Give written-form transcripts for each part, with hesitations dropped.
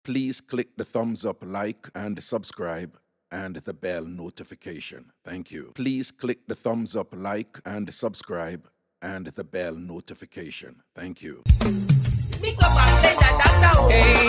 Please click the thumbs up, like, and subscribe, and the bell notification. Thank you. Please click the thumbs up, like, and subscribe, and the bell notification. Thank you. Mixup and Blenda, Dancehall. Hey,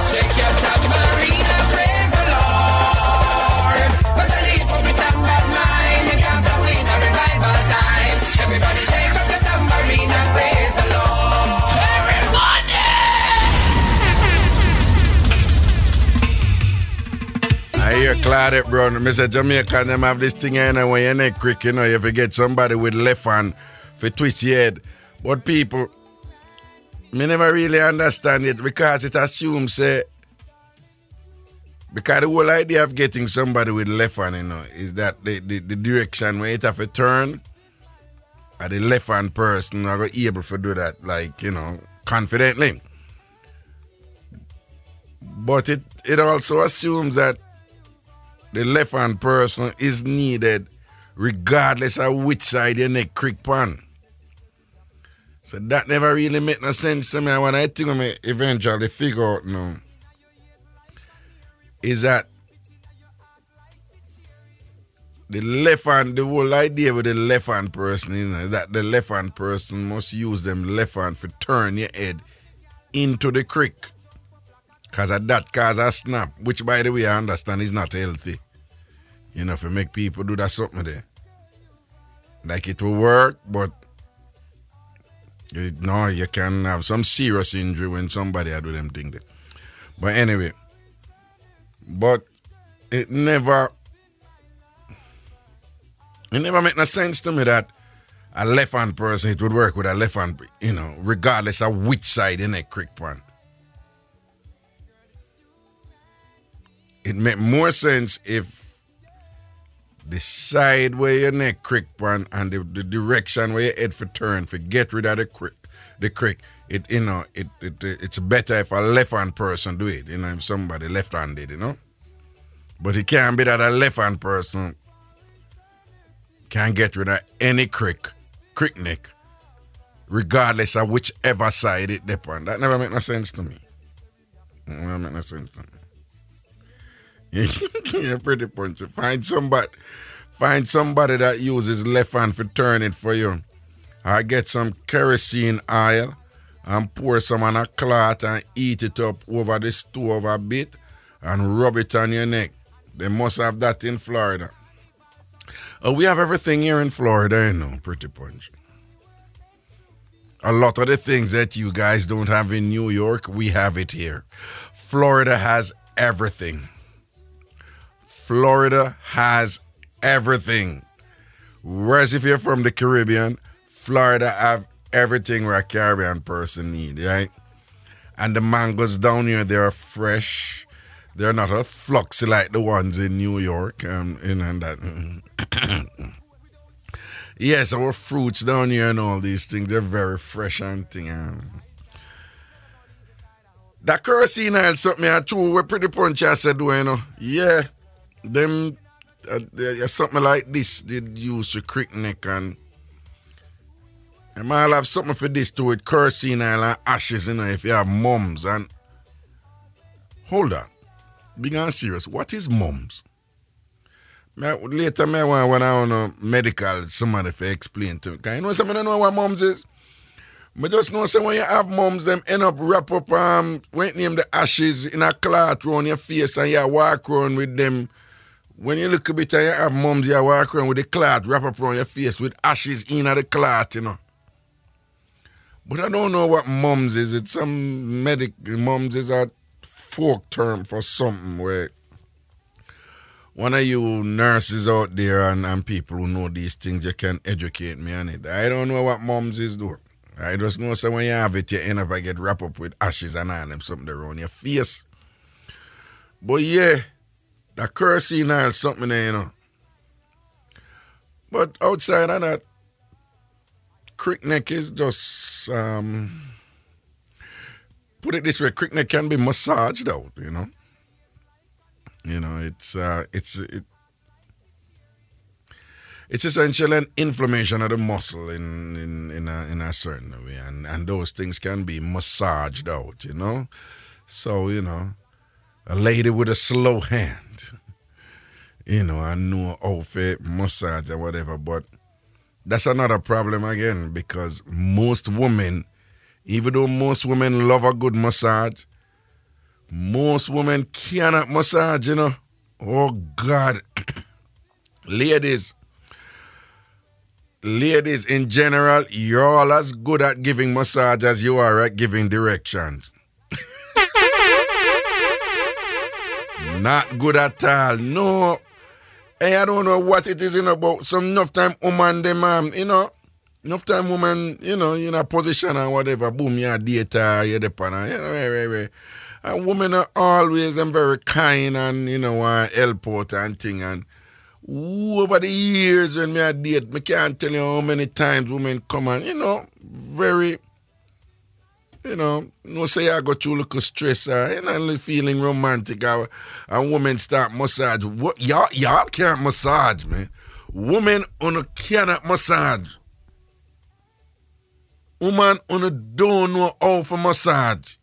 shake your tambourine and praise the Lord. But the leaf of it and bad mind, it comes to win a revival time. Everybody shake up the tambourine and praise the Lord. I hear Claudette, bro. Mr. Jamaica, them have this thing here, when your neck crick, you know, you forget somebody with left hand for twist your head. But people, me never really understand it because it assumes, because the whole idea of getting somebody with left hand, you know, is that the direction where it have to turn, or the left hand person are able to do that, like, you know, confidently. But it also assumes that the left hand person is needed regardless of which side your neck crick pan. So that never really make no sense to me. And what I think I eventually figure out now is that the left hand, the whole idea with the left hand person, you know, is that the left hand person must use them left hand to turn your head into the crick. Because of that cause a snap, which by the way I understand is not healthy. You know, to make people do that something there. Like it will work, but no, you can have some serious injury when somebody do them thing there. But anyway, but it never make no sense to me that a left hand person, it would work with a left hand, you know, regardless of which side in a crick pan. It make more sense if the side where your neck crick pan and the direction where your head for turn for get rid of the crick, it, you know, it's better if a left hand person do it, you know, if somebody left handed, you know. But it can't be that a left hand person can get rid of any crick neck, regardless of whichever side it depends. That never make no sense to me. Never make no sense to me. You're pretty punchy. Find somebody that uses left hand for turn it for you. I get some kerosene oil and pour some on a cloth and eat it up over the stove a bit and rub it on your neck. They must have that in Florida. We have everything here in Florida, you know, pretty punchy. A lot of the things that you guys don't have in New York, we have it here. Florida has everything. Florida has everything. Whereas if you're from the Caribbean, Florida have everything where a Caribbean person needs, right? And the mangoes down here, they're fresh. They're not a fluxy like the ones in New York. And that. Yes, our fruits down here and all these things, they're very fresh and thing. That kerosene oil something I true, we're pretty punchy, I said, you know. Yeah. Them, something like this, they use to crick neck and I might have something for this too with kerosene oil and ashes, you know, if you have mums. And hold on, being on serious, what is mums? Later, when I want to medical, somebody for explain to me. Because you know, some I don't know what mums is. But just know, say when you have mums, them end up wrap up, when name the ashes in a cloth around your face and you walk around with them. When you look a bit and you have mums, you walk around with the cloth wrap up around your face with ashes in the cloth, you know. But I don't know what mums is. It's some mums is a folk term for something where one of you nurses out there and people who know these things, you can educate me on it. I don't know what mums is though. I just know so when you have it, you end up get wrapped up with ashes and all them something around your face. But yeah, that kerosene oil something there, you know. But outside of that, crick neck is just put it this way, crick neck can be massaged out, you know. You know, It's essentially an inflammation of the muscle in a certain way, and those things can be massaged out, you know. So, you know, a lady with a slow hand, you know, and no outfit, massage or whatever, but that's another problem again, because most women, even though most women love a good massage, most women cannot massage, you know. Oh, God. Ladies in general, you're all as good at giving massage as you are at giving directions. Not good at all. No. Hey, I don't know what it is in about some enough time woman them, you know. Enough time woman, you know, in a position or whatever, boom, you're a data, you're the partner, you know, and women are always very kind and, you know, help out and thing. And over the years when me a date, I can't tell you how many times women come and, you know, very, you know, no say I got through little stress, you know, feeling romantic, and women start massage. What y'all can't massage, man. Women cannot massage. Woman don't know how to massage.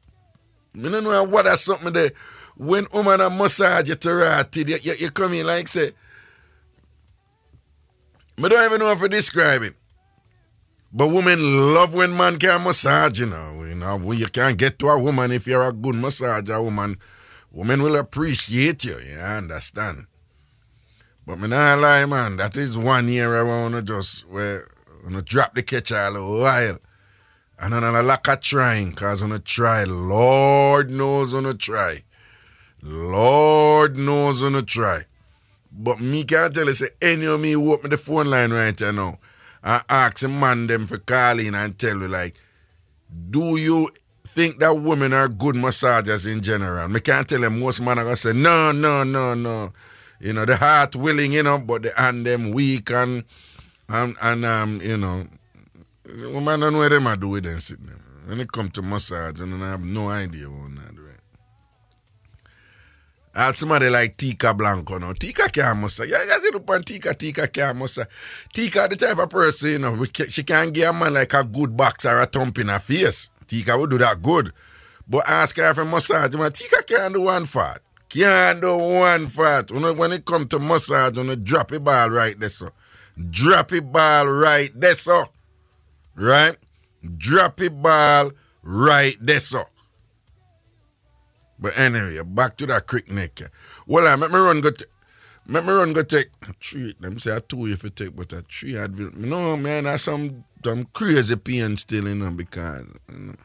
I don't know what that's something there. When woman a massage you to right, you come in like say, I don't even know how to describe it. But women love when man can massage, you know. When you can't get to a woman if you're a good massager, women will appreciate you, you understand. But me not lie, man, that is 1 year I want to just drop the catch a little while. And then I lack of trying, because I'm going to try. Lord knows I'm going to try. Lord knows I'm going to try. But me can't tell you, say, any of me open the phone line right now and ask a man them for calling and tell you, like, do you think that women are good massagers in general? Me can't tell them most men are going to say, no. You know, the heart willing, you know, but the hand them weak and you know, women don't know what them do with them sitting there. When it comes to massage, I have no idea what that right. I had somebody like Tika Blanco now. Tika can't massage. Yeah, you look on Tika can't massage. Tika the type of person, you know, she can't give a man like a good box or a thump in her face. Tika would do that good. But ask her for massage, man, Tika can't do one fart. Can't do one fart. When it comes to massage, drop a ball right there, so. Drop a ball right there, so. Right? Drop a ball right there, so. But anyway, back to that crick neck. Well, let me run go take a treat. Let me say a two if you take, but a three Advil. No, man, that's some crazy pain still, you know, because, you know,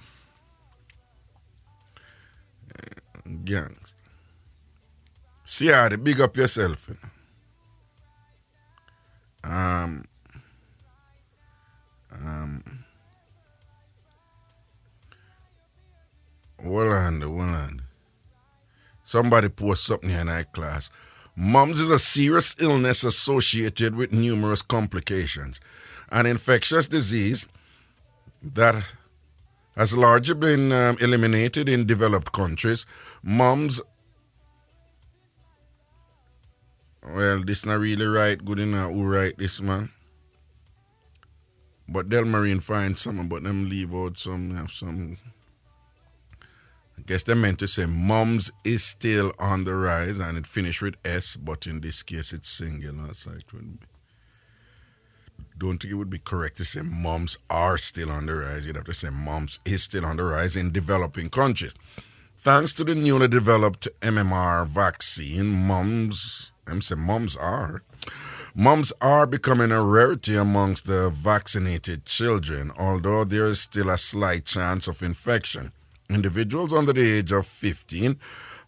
gangs. See how they big up yourself, you know. Hold on. Somebody post something here in our class. Mumps is a serious illness associated with numerous complications. An infectious disease that has largely been eliminated in developed countries. Mumps, well, this not really right. Good enough. Who write this, man? But Del Marine find some, but them leave out some. I guess they meant to say mums is still on the rise, and it finished with S, but in this case it's singular, so it would be. Don't think it would be correct to say mums are still on the rise. You'd have to say mums is still on the rise in developing countries. Thanks to the newly developed MMR vaccine, mums are becoming a rarity amongst the vaccinated children, although there is still a slight chance of infection. Individuals under the age of 15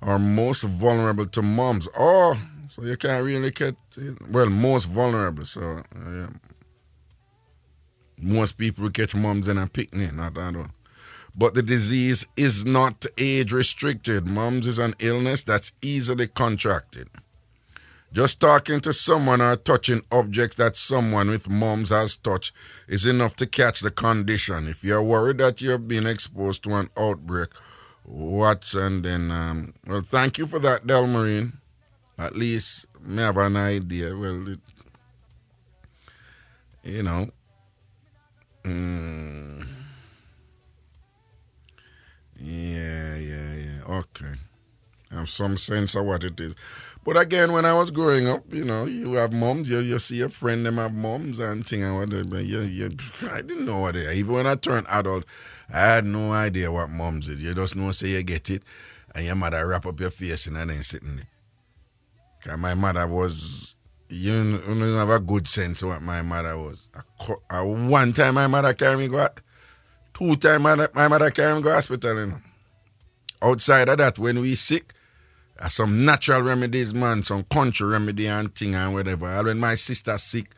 are most vulnerable to mumps. Oh, so you can't really get, well, most vulnerable. So, yeah. Most people catch mumps in a picnic, not that one. But the disease is not age restricted. Mumps is an illness that's easily contracted. Just talking to someone or touching objects that someone with mumps has touched is enough to catch the condition. If you're worried that you're being exposed to an outbreak, watch and then, well, thank you for that, Del Marine. At least me have an idea. Well, you know. Yeah. Okay. Have some sense of what it is. But again, when I was growing up, you know, you have moms, you see a friend, them have moms and thing and whatever. I didn't know what they are. Even when I turned adult, I had no idea what moms is. You just know, say you get it, and your mother wrap up your face and then sitting there. Because my mother was, you don't have a good sense of what my mother was. One time my mother carried me go, 2 times my mother carried me go hospital, you know. Outside of that, when we sick, some natural remedies, man, some country remedy and thing and whatever. And when my sister sick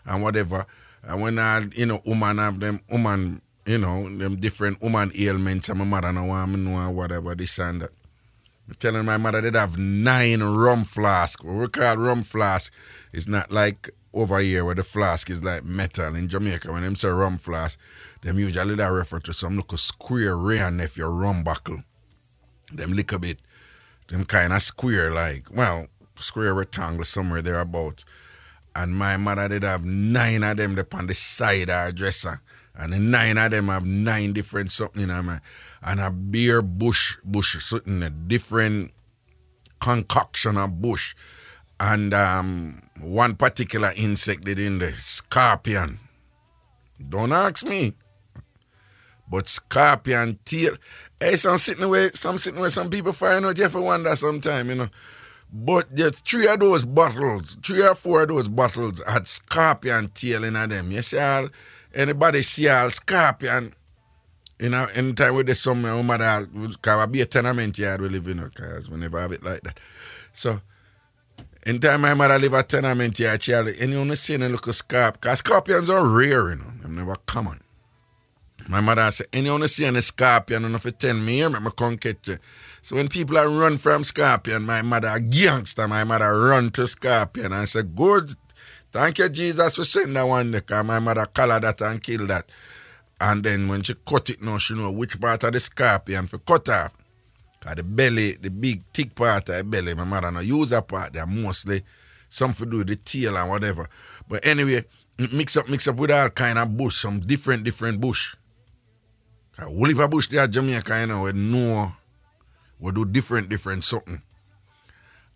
and whatever, and when I, woman have them them different woman ailments, and my mother no want me know whatever, this and that. I'm telling my mother they'd have 9 rum flasks. What we call rum flask is not like over here where the flask is like metal. In Jamaica, when them say rum flask, them usually they refer to some little square rain if your rum buckle. Them little bit, them kind of square square rectangle somewhere thereabouts. And my mother did have 9 of them on the side of her dresser. And the 9 of them have 9 different something in them. And a beer bush something, a different concoction of bush. And one particular insect did in the scorpion. Don't ask me. But scorpion tail. Hey, some sitting where some people find out, you wonder sometime, you know. But the 3 or 4 of those bottles had scorpion tail in them. You see anybody see all scorpion, anytime with the summer, my mother, because be a tenement yard we live in, because we never have it like that. So, anytime my mother live a tenement yard, and you only see a little scorpion, because scorpions are rare, they're never common. My mother said, and you only see any scorpion, and if you tell me here, I come catch you. So when people are run from scorpion, my mother, a gangster, my mother run to scorpion. And I said, good, thank you, Jesus, for sending that one, because my mother collar that and kill that. And then when she cut it now, she know which part of the scorpion for cut off. Because the belly, the big, thick part of the belly, my mother no use that part there, mostly something to do with the tail and whatever. But anyway, mix up with all kind of bush, some different bush. Whole heap of bush there at Jamaica, we do different something.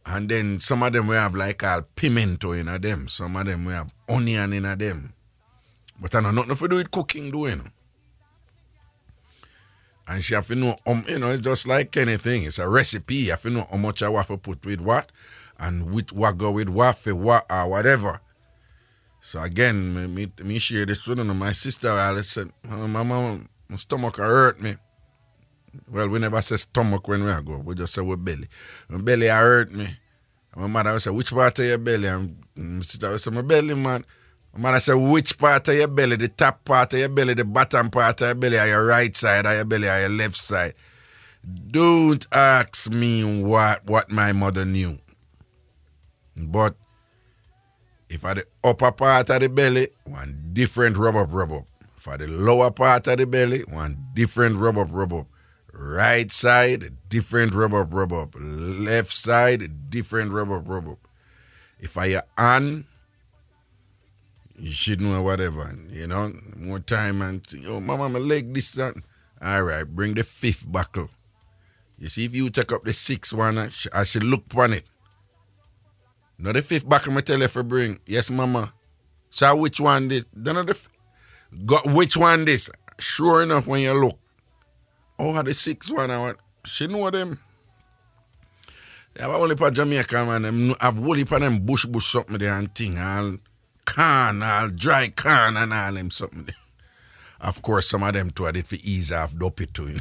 And then some of them we have like all pimento in them. Some of them we have onion in them. But I know nothing to do with cooking, And she have to know, it's just like anything. It's a recipe. You have to know how much I want to put with what, and with what go with what for what or whatever. So again, me share this with my sister. I said, my stomach hurt me. Well, we never say stomach when we go. We just say we belly. My belly hurt me. And my mother would say, which part of your belly? And my sister would say, my belly, man. My mother said, which part of your belly? The top part of your belly, the bottom part of your belly, or your right side of your belly, or your left side. Don't ask me what my mother knew. But if at the upper part of the belly, one different rub up. For the lower part of the belly, one different rub up. Right side, different rub up. Left side, different rub up. If I your hand, you should know whatever, more time and, mama, my leg this, that. All right, bring the 5th buckle. You see, if you take up the 6th one, I should look on it. Now the 5th buckle, I tell you to bring. Yes, mama. So which one this? Which one this? Sure enough, when you look. Oh, the 6th one, she know them. They have a whole heap of Jamaica, man. Them have a whole heap of them bush something there and thing. All corn, all dry corn and all them something there. Of course, some of them too I did for ease off dopey too.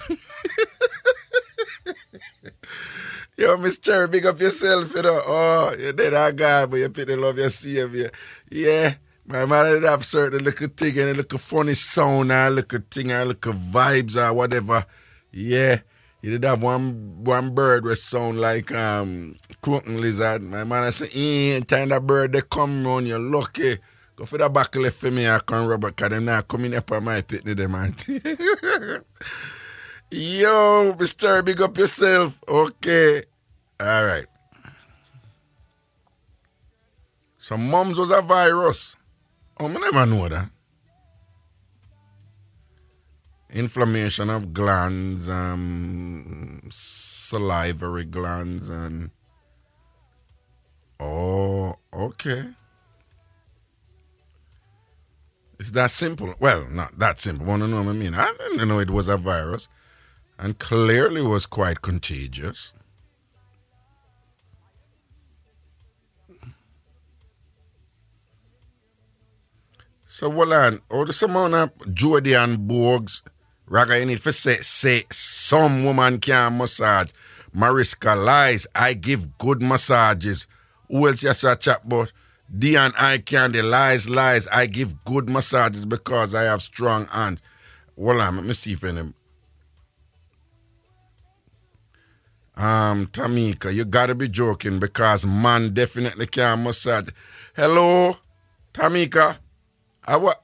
Yo, Miss Cherry, big up yourself, Oh, you did a guy, but you pity love your savior. Yeah. My mother did have certain little thing and a little funny sound and a little thing and a little vibes or whatever. Yeah. You did have one bird which sound like croaking lizard. My mother said, time that bird they come round, you're lucky. Go for the back left for me, I can rubber, because them now coming up on my pit, them, man. Yo, Mr. Big up yourself. Okay. All right. So mums was a virus. Oh, I never know that. Inflammation of glands, salivary glands, and oh, okay. It's that simple. Well, not that simple. Want to know what I mean? I didn't know it was a virus, and clearly was quite contagious. So, hold on. Oh, the amount of Jody and Bogues, Raga, you need to say some woman can massage. Mariska lies. I give good massages. Who else you say chat about? D and I candy lies. I give good massages because I have strong hands. Hold on, let me see if any. Tamika, you gotta be joking because man definitely can massage. Hello, Tamika. What?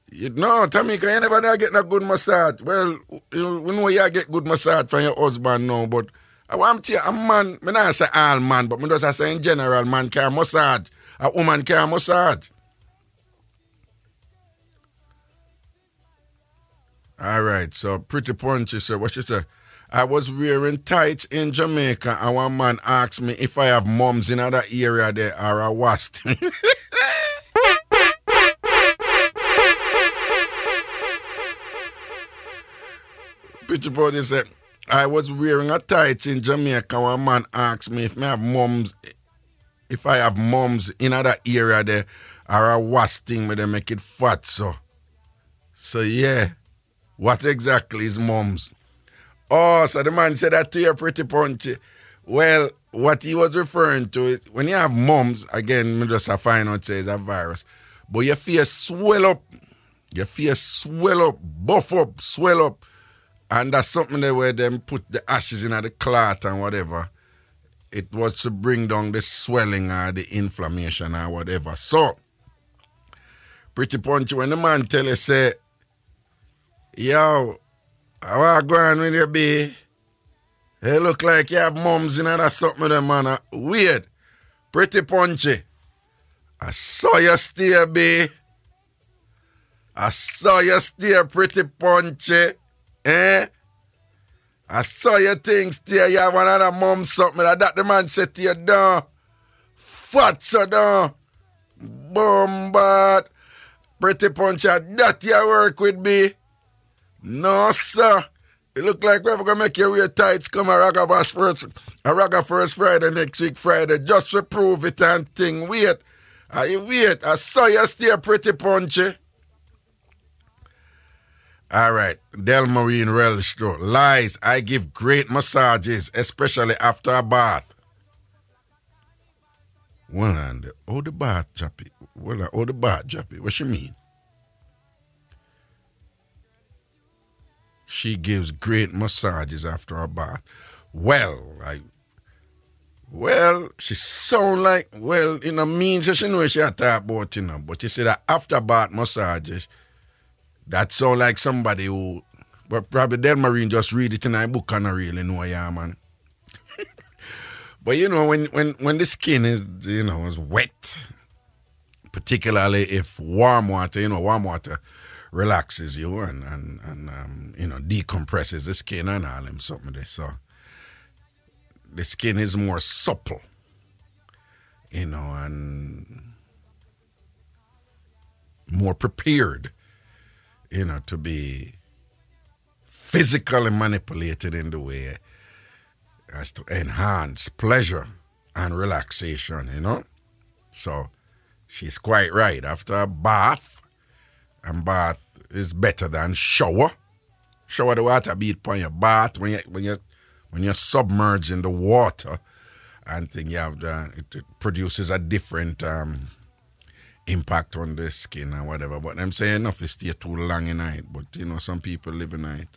No, Tamika, you never get a good massage. Well, we know you get good massage from your husband now, but I want to tell you, a man, I don't say all man, but I just say in general, man can massage. A woman can massage. All right, so pretty punchy, sir. What she say? I was wearing tights in Jamaica, and one man asked me if I have mums in other area there or a wasp. Pretty body said, I was wearing a tights in Jamaica. One man asked me if I have mums in other area there or a wasp thing where they make it fat. So yeah, what exactly is mums? Oh, so the man said that to you, pretty punchy. Well, what he was referring to is when you have mums, again, me just find out say it's a virus, but your face swell up, buff up, swell up. And that's something there where them put the ashes in the clot and whatever. It was to bring down the swelling or the inflammation or whatever. So, pretty punchy, when the man tell you, say, yo, how are you going with you, B? Hey, look like you have mums in that something there, man. Weird. Pretty punchy. I saw you stay, B. I saw you stay, pretty punchy. I saw your things there. You have another mum something like that. The man said to you, down. Fat so down. Bombard. Pretty punchy. That you work with me. No, sir. It look like we're going to make you wear tights come a Raga first Friday next week Friday. Just to prove it and thing. Wait. Wait. I saw you stay pretty punchy. All right, Delmarine Relish Store. Lies, I give great massages, especially after a bath. One hand, oh the bath, Jappy. Well, oh the bath, Jappy. What she mean? She gives great massages after a bath. Well, she sound like, means she know she had talk about, but you see that after bath massages, that sound like somebody who, but probably Delmarine just read it in a book and I really know yeah, man. But when the skin is, is wet, particularly if warm water relaxes you and decompresses the skin and all them something there. So the skin is more supple, and more prepared. To be physically manipulated in the way as to enhance pleasure and relaxation, So she's quite right. After a bath, and bath is better than shower. Shower the water beat upon your bath when you're submerged in the water, and thing you have it produces a different impact on the skin and whatever. But I'm saying enough is stay too long in night. But some people live in night.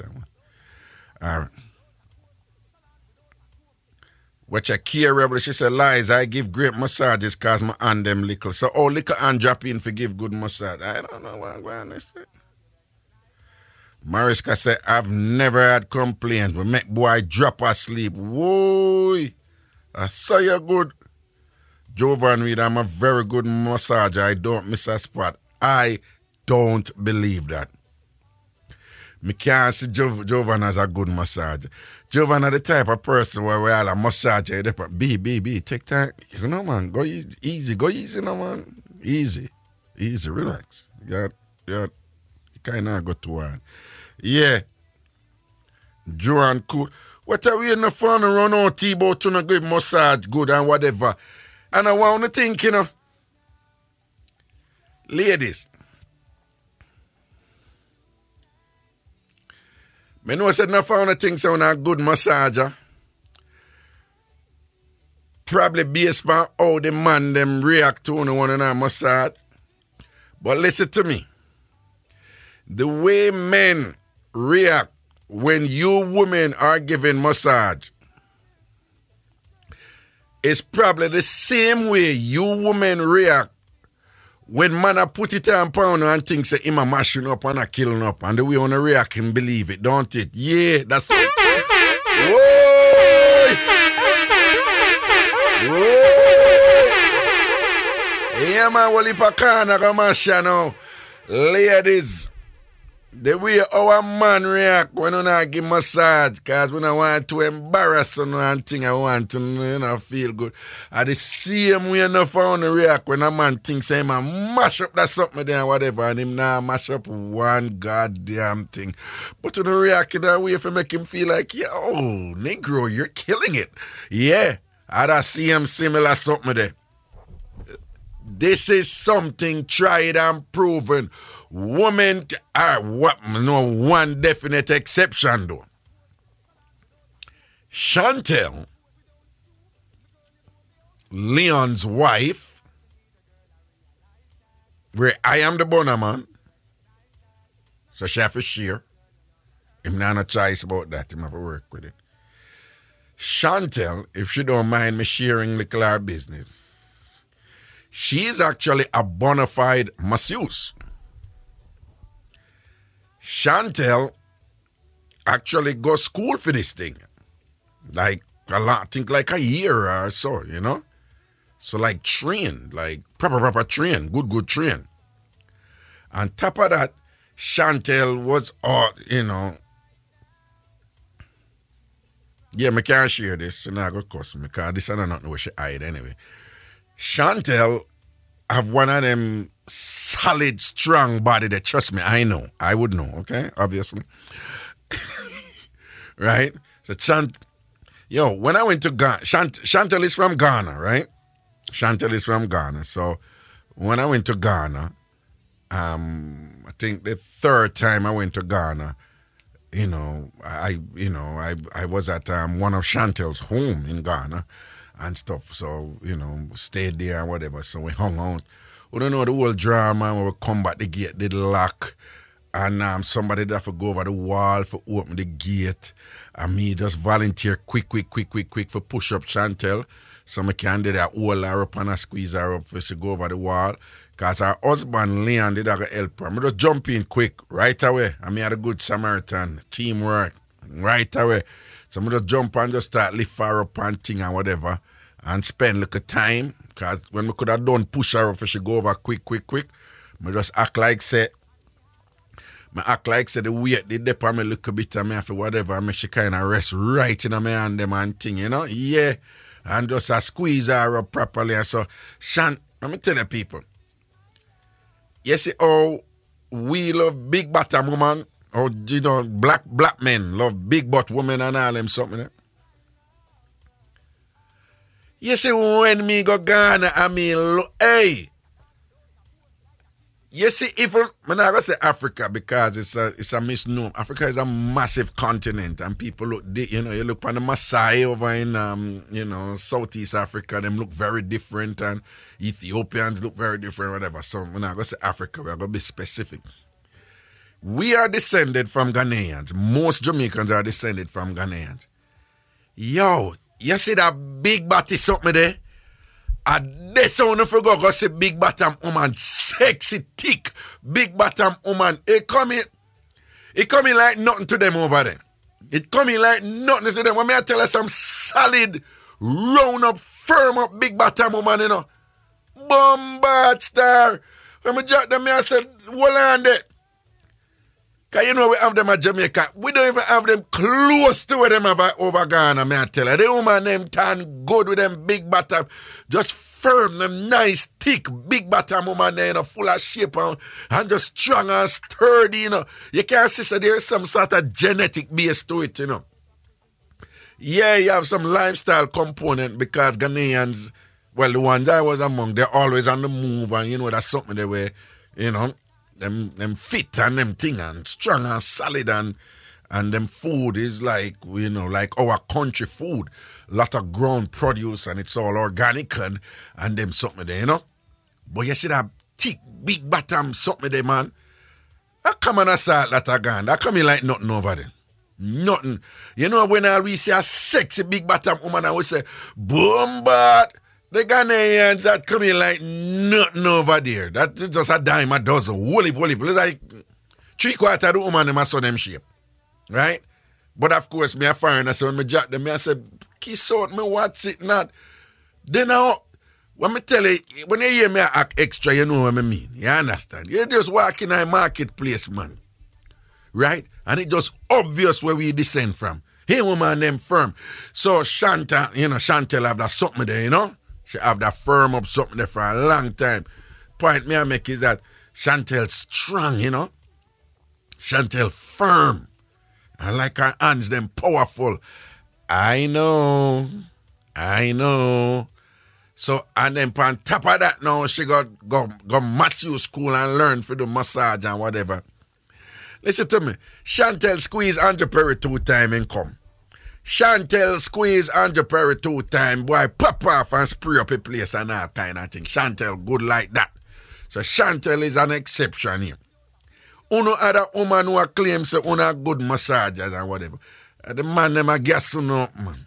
What you care, Rebel? She said, lies, I give great massages because my hand them little. So little hand drop in for give good massage. I don't know what I'm going to say. Mariska said, I've never had complaints. We make boy drop asleep. Whoa, I saw you good. Jovan Reed, I'm a very good massager. I don't miss a spot. I don't believe that. Me can't see Jovan as a good massager. Jovan are the type of person where we all a massager. B, take time. You know, man, go easy, no, man. Easy, relax. You kind of go to one. Yeah. Joan cool. What are we in the fun and run out T-boat to give massage good and whatever. And I want to think, you know, ladies, I know I said no found a thing so a good massager. Probably based on how the man them react to one and a massage. But listen to me. The way men react when you women are giving massage is probably the same way you women react when man a put it on pound and think say him a mashing up and a killing up, and the way on a react and believe it, don't it? Yeah, that's it. Whoa! Yeah, man, well, if I can't mash now, ladies, the way our man react when we not give massage, because we don't want to embarrass and thing, I want to feel good. At the same way I found to react when a man thinks say man mash up that something there whatever, and him now mash up one goddamn thing. But to react in that way if I make him feel like, yo, Negro, you're killing it. Yeah, I'd see him similar something there. This is something tried and proven. Women are one definite exception though. Chantel, Leon's wife, where I am the boner man, so she have to share. Him not no choice about that. Him have to work with it. Chantel, if she don't mind me sharing little her business, she is actually a bona fide masseuse. Chantel actually go school for this thing. Like I think like a year or so, you know? So like train, like proper train, good train. On top of that, Chantel was, you know, yeah, I can't share this, so now I go cuss me, because this is not what she hide anyway. Chantel have one of them solid, strong body that, trust me, I know. I would know, okay? Obviously. Right? So, when I went to Ghana, Chantel is from Ghana, right? Chantel is from Ghana. So, when I went to Ghana, I think the third time I went to Ghana, I was at one of Chantel's home in Ghana and stuff. So, stayed there and whatever. So we hung out. We don't know the whole drama when we come back the gate did lock. And somebody that for go over the wall for open the gate. And me just volunteer quick for push up Chantel. So I can do that, hold her up and I squeeze her up for she go over the wall. Because her husband, Leon, did help her. I just jump in quick, right away. I had a good Samaritan, teamwork, right away. So I just jump and just start lift her up and thing and whatever. And spend like a time. Because when we could have done push her up for she go over quick. I just act like say the weight did dip on me a little bit of me for whatever. I make she kind of rest right in my hand them and thing, Yeah. And just squeeze her up properly. And so, let me tell you people. You see how we love big bottom woman, or black men love big butt women and all them something. You see when me go Ghana, I mean, hey. You see, I'm not going to say Africa because it's a misnomer. Africa is a massive continent and people look, you look on the Maasai over in, Southeast Africa, them look very different and Ethiopians look very different, whatever. So I'm not going to say Africa, we're going to be specific. We are descended from Ghanaians. Most Jamaicans are descended from Ghanaians. Yo, you see that big body something there? And this one if you go see big bottom woman, sexy, thick, big bottom woman. It coming like nothing to them over there. It coming like nothing to them. When I tell you some solid, round up, firm up, big bottom woman, Bombard star, When I drop them, I said, hold on there. Because you know we have them at Jamaica. We don't even have them close to where them have over Ghana, may I tell you. The woman them tan good with them big bottom. Just firm, them nice, thick, big bottom woman there, you know, full of shape and just strong and sturdy, you know. You can't see so there's some sort of genetic base to it, you know. Yeah, you have some lifestyle component because Ghanaians, well, the ones I was among, they're always on the move and, you know, that's something they were, you know, them fit and them thing and strong and solid and them food is like, you know, like our country food. A lot of ground produce and it's all organic and them something there, you know. But you see that thick, big bottom something there, man. I come on a salt that I gone. That come in like nothing over there. Nothing. You know, when we see a sexy big bottom woman, I would say, boom, but the Ghanaians that come in like nothing over there. That's just a dime a dozen. Holy. It's like 3/4 of the woman them saw them shape. Right? But of course, me a foreigner, so when me jack them, I said, kiss out, me watch it not. Then now, when me tell you, when you hear me act extra, you know what I mean. You understand? You just walk in a marketplace, man. Right? And it's just obvious where we descend from. Hey, woman, them firm. So Shanta, you know, Chantel have that something there, you know. She have that firm up something there for a long time. Point me I make is that Chantel strong, you know. Chantel firm. And like her hands, them powerful. I know. So, and then on top of that now, she go massive school and learn for the massage and whatever. Listen to me. Chantel squeeze Andrew Perry 2 times and come. Chantel squeeze Andrew Perry 2 times, boy, pop off and spray up a place and all kind of thing. Chantel good like that. So Chantel is an exception here. Uno other woman who claims say una good massagers and whatever. The man them a guess man.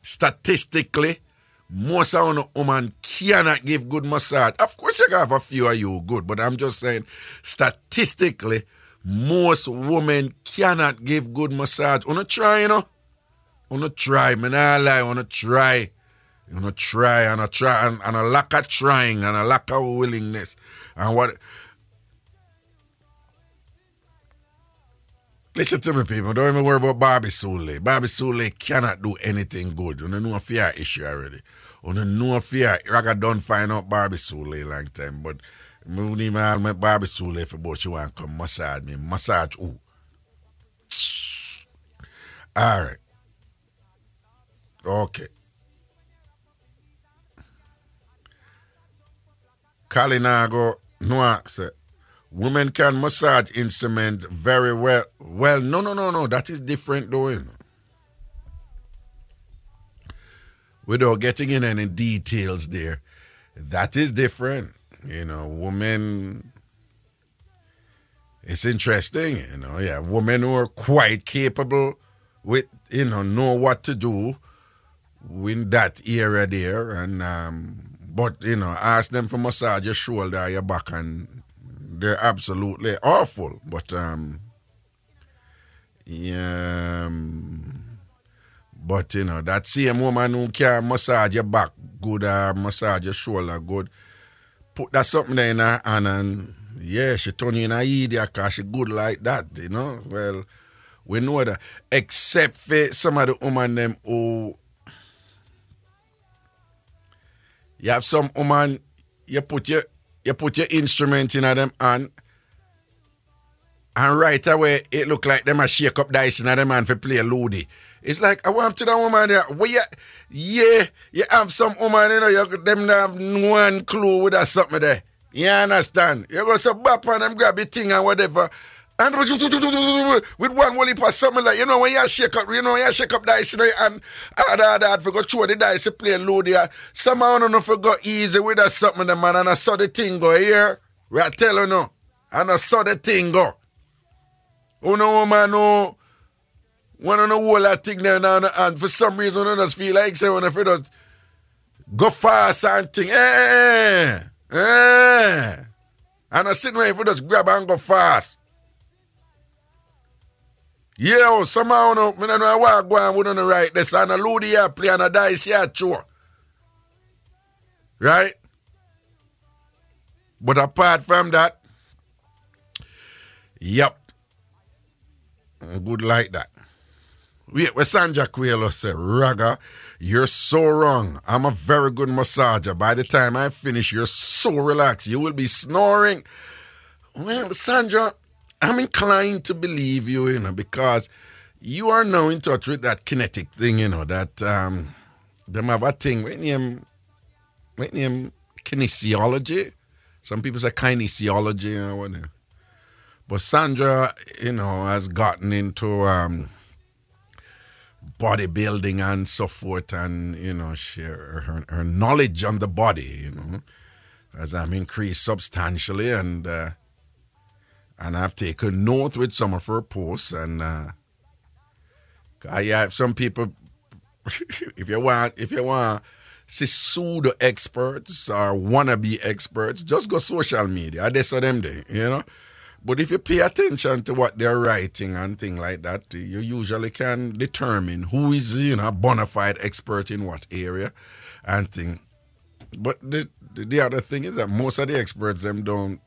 Statistically, most of the women cannot give good massage. Of course you have a few of you good, but I'm just saying statistically, most women cannot give good massage. Wanna try, you know? Wanna try, man, I lie, wanna try. And a lack of trying and a lack of willingness. And what... Listen to me, people. Don't even worry about Barbie Soule. Barbie Soule cannot do anything good. You know a fear issue already. You know fear. Raga don't find out Barbie Soule a long time. But I wouldn't even have my Barbie Soule if she want to come massage me. Massage who? All right. Okay. Kalinago Noah said, women can massage instrument very well. Well, no. That is different though. You know. Without getting in any details there, that is different. You know, women, it's interesting, you know. Yeah, women who are quite capable with, you know what to do in that area there. And, but, you know, ask them for massage your shoulder or your back and they're absolutely awful. But, yeah, but, you know, that same woman who can massage your back good or massage your shoulder good, put that something there in her hand and, yeah, she turn you in a idiot because she good like that, you know. Well, we know that. Except for some of the women them who, you have some woman, you put your instrument in them hand, and right away it look like them a shake up dice in them hand for play a loody. It's like I want to that woman there. Well, you have some woman, you know, them have one clue with that something there. You understand? You go so bap on them, grab the thing and whatever. And with one whole heap of something like, you know, when you shake up dice, you know, and I forgot throw the dice to play load there. Somehow I don't know if I go easy with that something, the man, and I saw the thing go here. I tell you no. And I saw the thing go. You know, woman, no. One of the whole that thing there now, and for some reason I just feel like say when if it does go fast and thing, and I sit there if it just grab and go fast. Yeah, somehow I don't know why I go and we don't know right this and a load here play and a dice here too. Right? But apart from that, yep. Good like that. Wait, where Sandra Quayle said, Raga, you're so wrong. I'm a very good massager. By the time I finish, you're so relaxed. You will be snoring. Well, Sandra, I'm inclined to believe you, because you are now in touch with that kinetic thing, that them have a thing. What name kinesiology? Some people say kinesiology or whatever. But Sandra, has gotten into bodybuilding and so forth, and her knowledge on the body, has increased substantially, and I've taken note with some of her posts, and I have some people. if you want see pseudo experts or wannabe experts, just go social media. That's what them do, But if you pay attention to what they're writing and things like that, you usually can determine who is, a bona fide expert in what area and thing. But the other thing is that most of the experts, them don't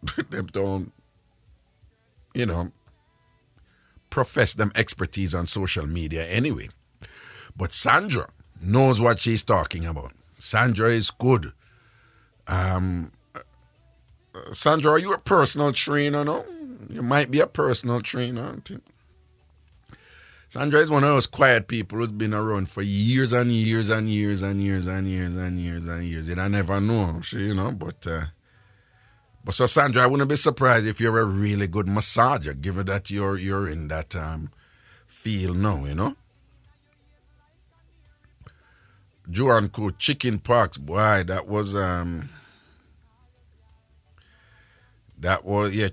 profess them expertise on social media anyway. But Sandra knows what she's talking about. Sandra is good. Sandra, are you a personal trainer, no? You might be a personal trainer, I think. Sandra is one of those quiet people who's been around for years and years and years and years and years and years and years. And I never know, but so Sandra, I wouldn't be surprised if you're a really good massager, given that you're in that field now, Joan called chicken pox, boy, that was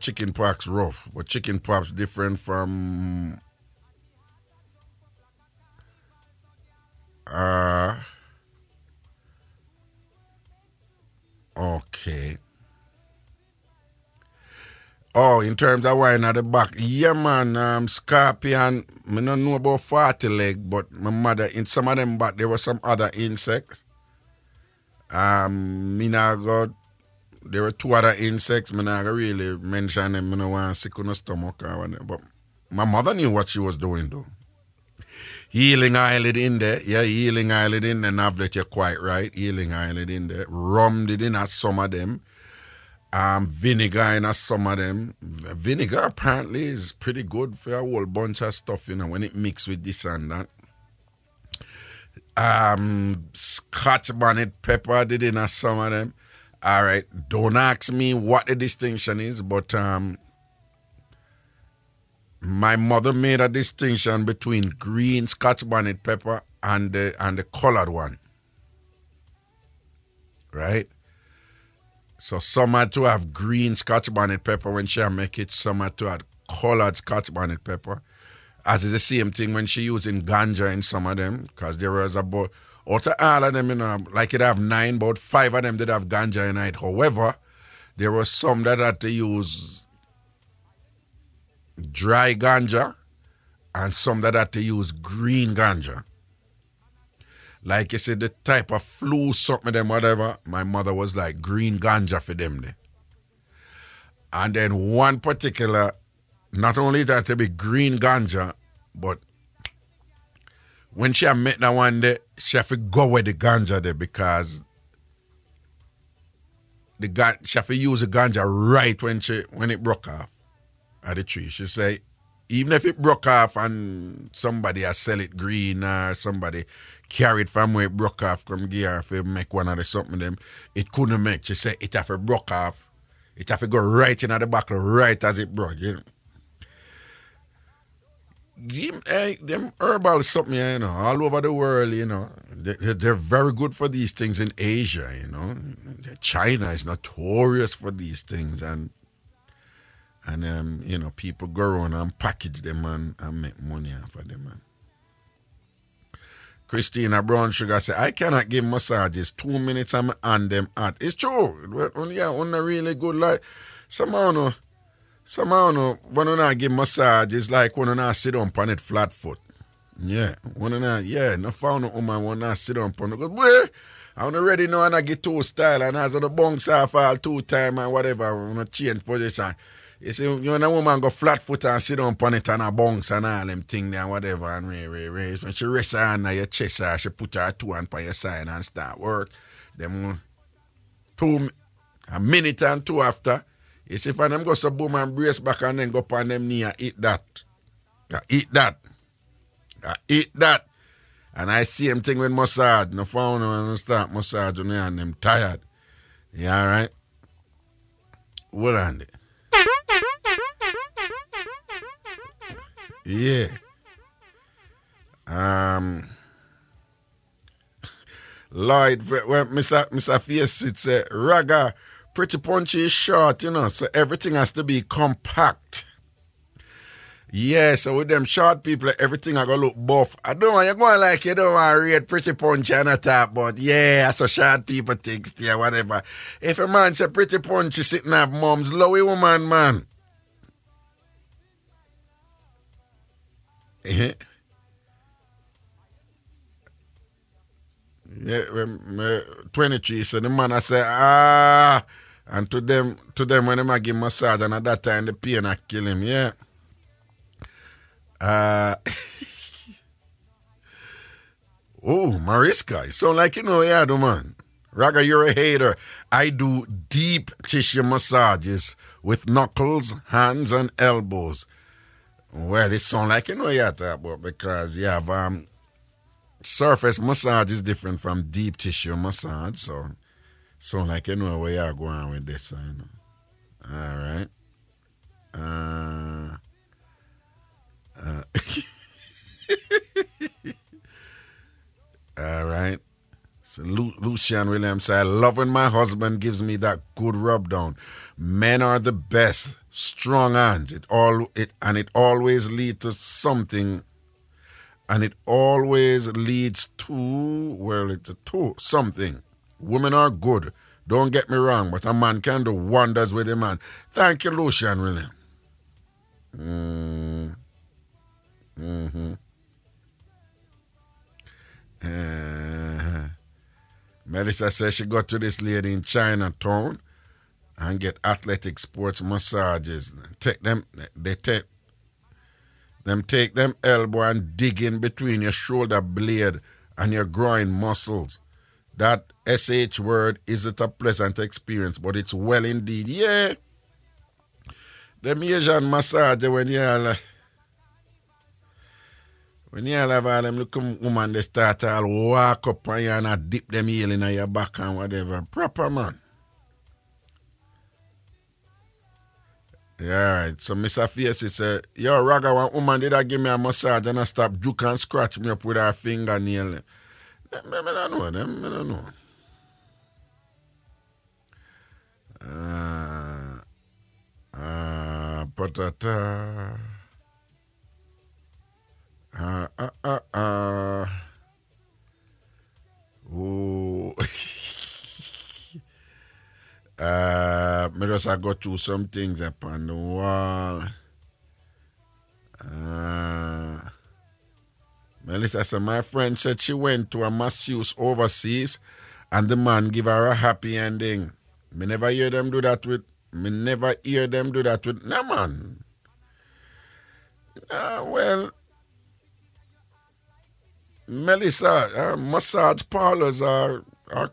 chicken pox rough, but chicken pox different from okay. Oh, in terms of wine at the back, yeah, man, scorpion, I don't know about 40 leg, but my mother, in some of them back, there were some other insects. There were 2 other insects, I not really mention them, I don't want to sick on the stomach or whatever, but my mother knew what she was doing, though. Healing eyelid in there, healing eyelid in there, now that you're quite right, healing eyelid in there, rum did in at some of them. Vinegar in some of them. Vinegar apparently is pretty good for a whole bunch of stuff, when it mixed with this and that. Scotch bonnet pepper did in some of them. All right, don't ask me what the distinction is, but my mother made a distinction between green Scotch bonnet pepper and the colored one. Right? So some had to have green Scotch bonnet pepper when she make it. Some had to have colored Scotch bonnet pepper. As is the same thing when she using ganja in some of them. Because there was about, out of all of them, like it have 9, about 5 of them did have ganja in it. However, there were some that had to use dry ganja and some that had to use green ganja. Like you said, the type of flu, something them, whatever, my mother was like green ganja for them there. And then one particular, not only that to be green ganja, but when she met that one day, she have to go with the ganja there because she have to use the ganja right when it broke off at the tree. She say, even if it broke off and somebody has sell it green or somebody carry it from where it broke off, come here if you make one of the something them, it couldn't make. She said it have to broke off. It have to go right in the buckle right as it broke. Them herbal something, all over the world, they're very good for these things in Asia, China is notorious for these things and people go around and package them and make money off of them. Christina Brown Sugar said, I cannot give massages 2 minutes and on them at. It's true. On a really good life. Somehow, when you not give massage, it's like when you not sit down on it flat foot. Yeah. No found no woman when not sit down on it. Because, I'm ready now and I get 2 style and as the bunks off all 2 time and whatever, I'm going to change position. You see, you know, a woman go flat foot and sit down on it and a bounce and all them thing there and whatever and raise. When she rests her hand on your chest, she put her 2 hands on your side and start work. Them a minute and 2 after, you see, if them go so boom and brace back and then go up on them knee and eat that. Eat that. Eat that. And I see him thing with massage. No phone and start massage on and them tired. Yeah, all right? Hold on there. Yeah. Lloyd, when Mr. Face, it's a Raga, pretty punchy is short, you know, so everything has to be compact. Yeah, so with them short people, everything I go look buff. I don't want you going like you don't want to read pretty punchy and a top, but yeah, so short people things there, whatever. If a man say pretty punchy sitting up mom's lowy woman, man. Yeah, 23, so the man I say, and to them when they give massage, and at that time the pain I kill him, yeah. Oh, Mariska, you sound like you know, yeah, do man. Raga, you're a hater. I do deep tissue massages with knuckles, hands, and elbows. Well, it sound like you know, yeah, but because you have surface massage is different from deep tissue massage, so sound like you know where you're going with this, you know. All right. All right. So Lucian Williams said, I love when my husband gives me that good rub down. Men are the best, strong hands. It always leads to something. And it always leads to something. Women are good. Don't get me wrong, but a man can do wonders with a man. Thank you, Lucian Williams. Melissa says she got to this lady in Chinatown and get athletic sports massages. Take them elbow and dig in between your shoulder blade and your groin muscles. That SH word isn't a pleasant experience, but it's well indeed. Yeah. Them Asian massage when you have all them little woman, they start all walk up on you and dip them heel in your back and whatever. Proper, man. Yeah, right. So Mr. Face said, yo, Raga, one woman did I give me a massage and I stop juke and scratch me up with her fingernail. I don't know. Patata. Oh. Me just I go through some things up on the wall. Melissa said, my friend said she went to a masseuse overseas and the man give her a happy ending. Me never hear them do that with no man. Well, Melissa, massage parlors are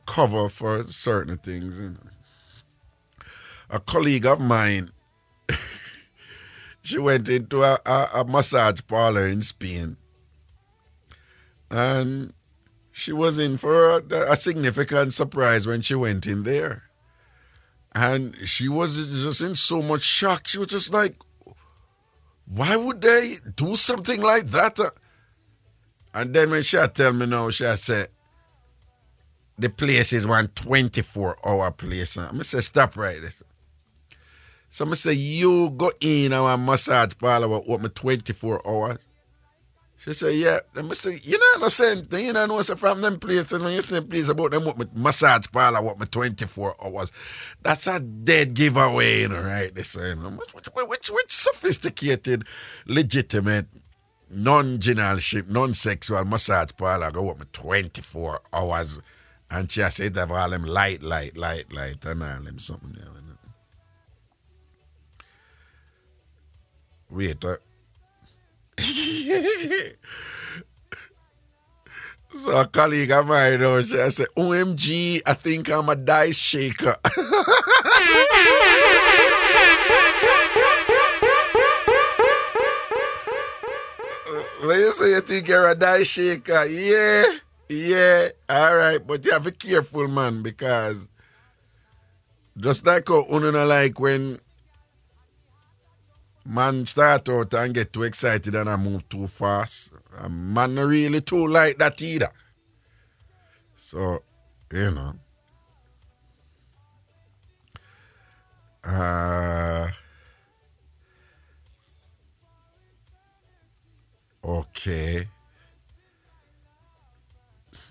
cover for certain things. You know. A colleague of mine, she went into a massage parlor in Spain. And she was in for a significant surprise when she went in there. And she was just in so much shock. She was just like, why would they do something like that? And then when she had tell me now, she had said, the place is one 24-hour place. I say, stop right there. So I say, you go in our massage parlor with me 24 hours. She said, yeah. And I say, you know the same thing. You know, so from them places, when you say place about them with me massage parlor with me 24 hours, that's a dead giveaway, you know, right? They say, you know, which sophisticated, legitimate, non-generalship, non-sexual massage parlor go with me 24 hours And she said have all them light, and all them something there. Wait. So a colleague of mine, she said, OMG, I think I'm a dice shaker. When you say you think you're a dice shaker, yeah, all right, but you have to be careful, man, because just like how you know, like when man start out and get too excited and I move too fast, man not really too like that either. So, you know. Okay.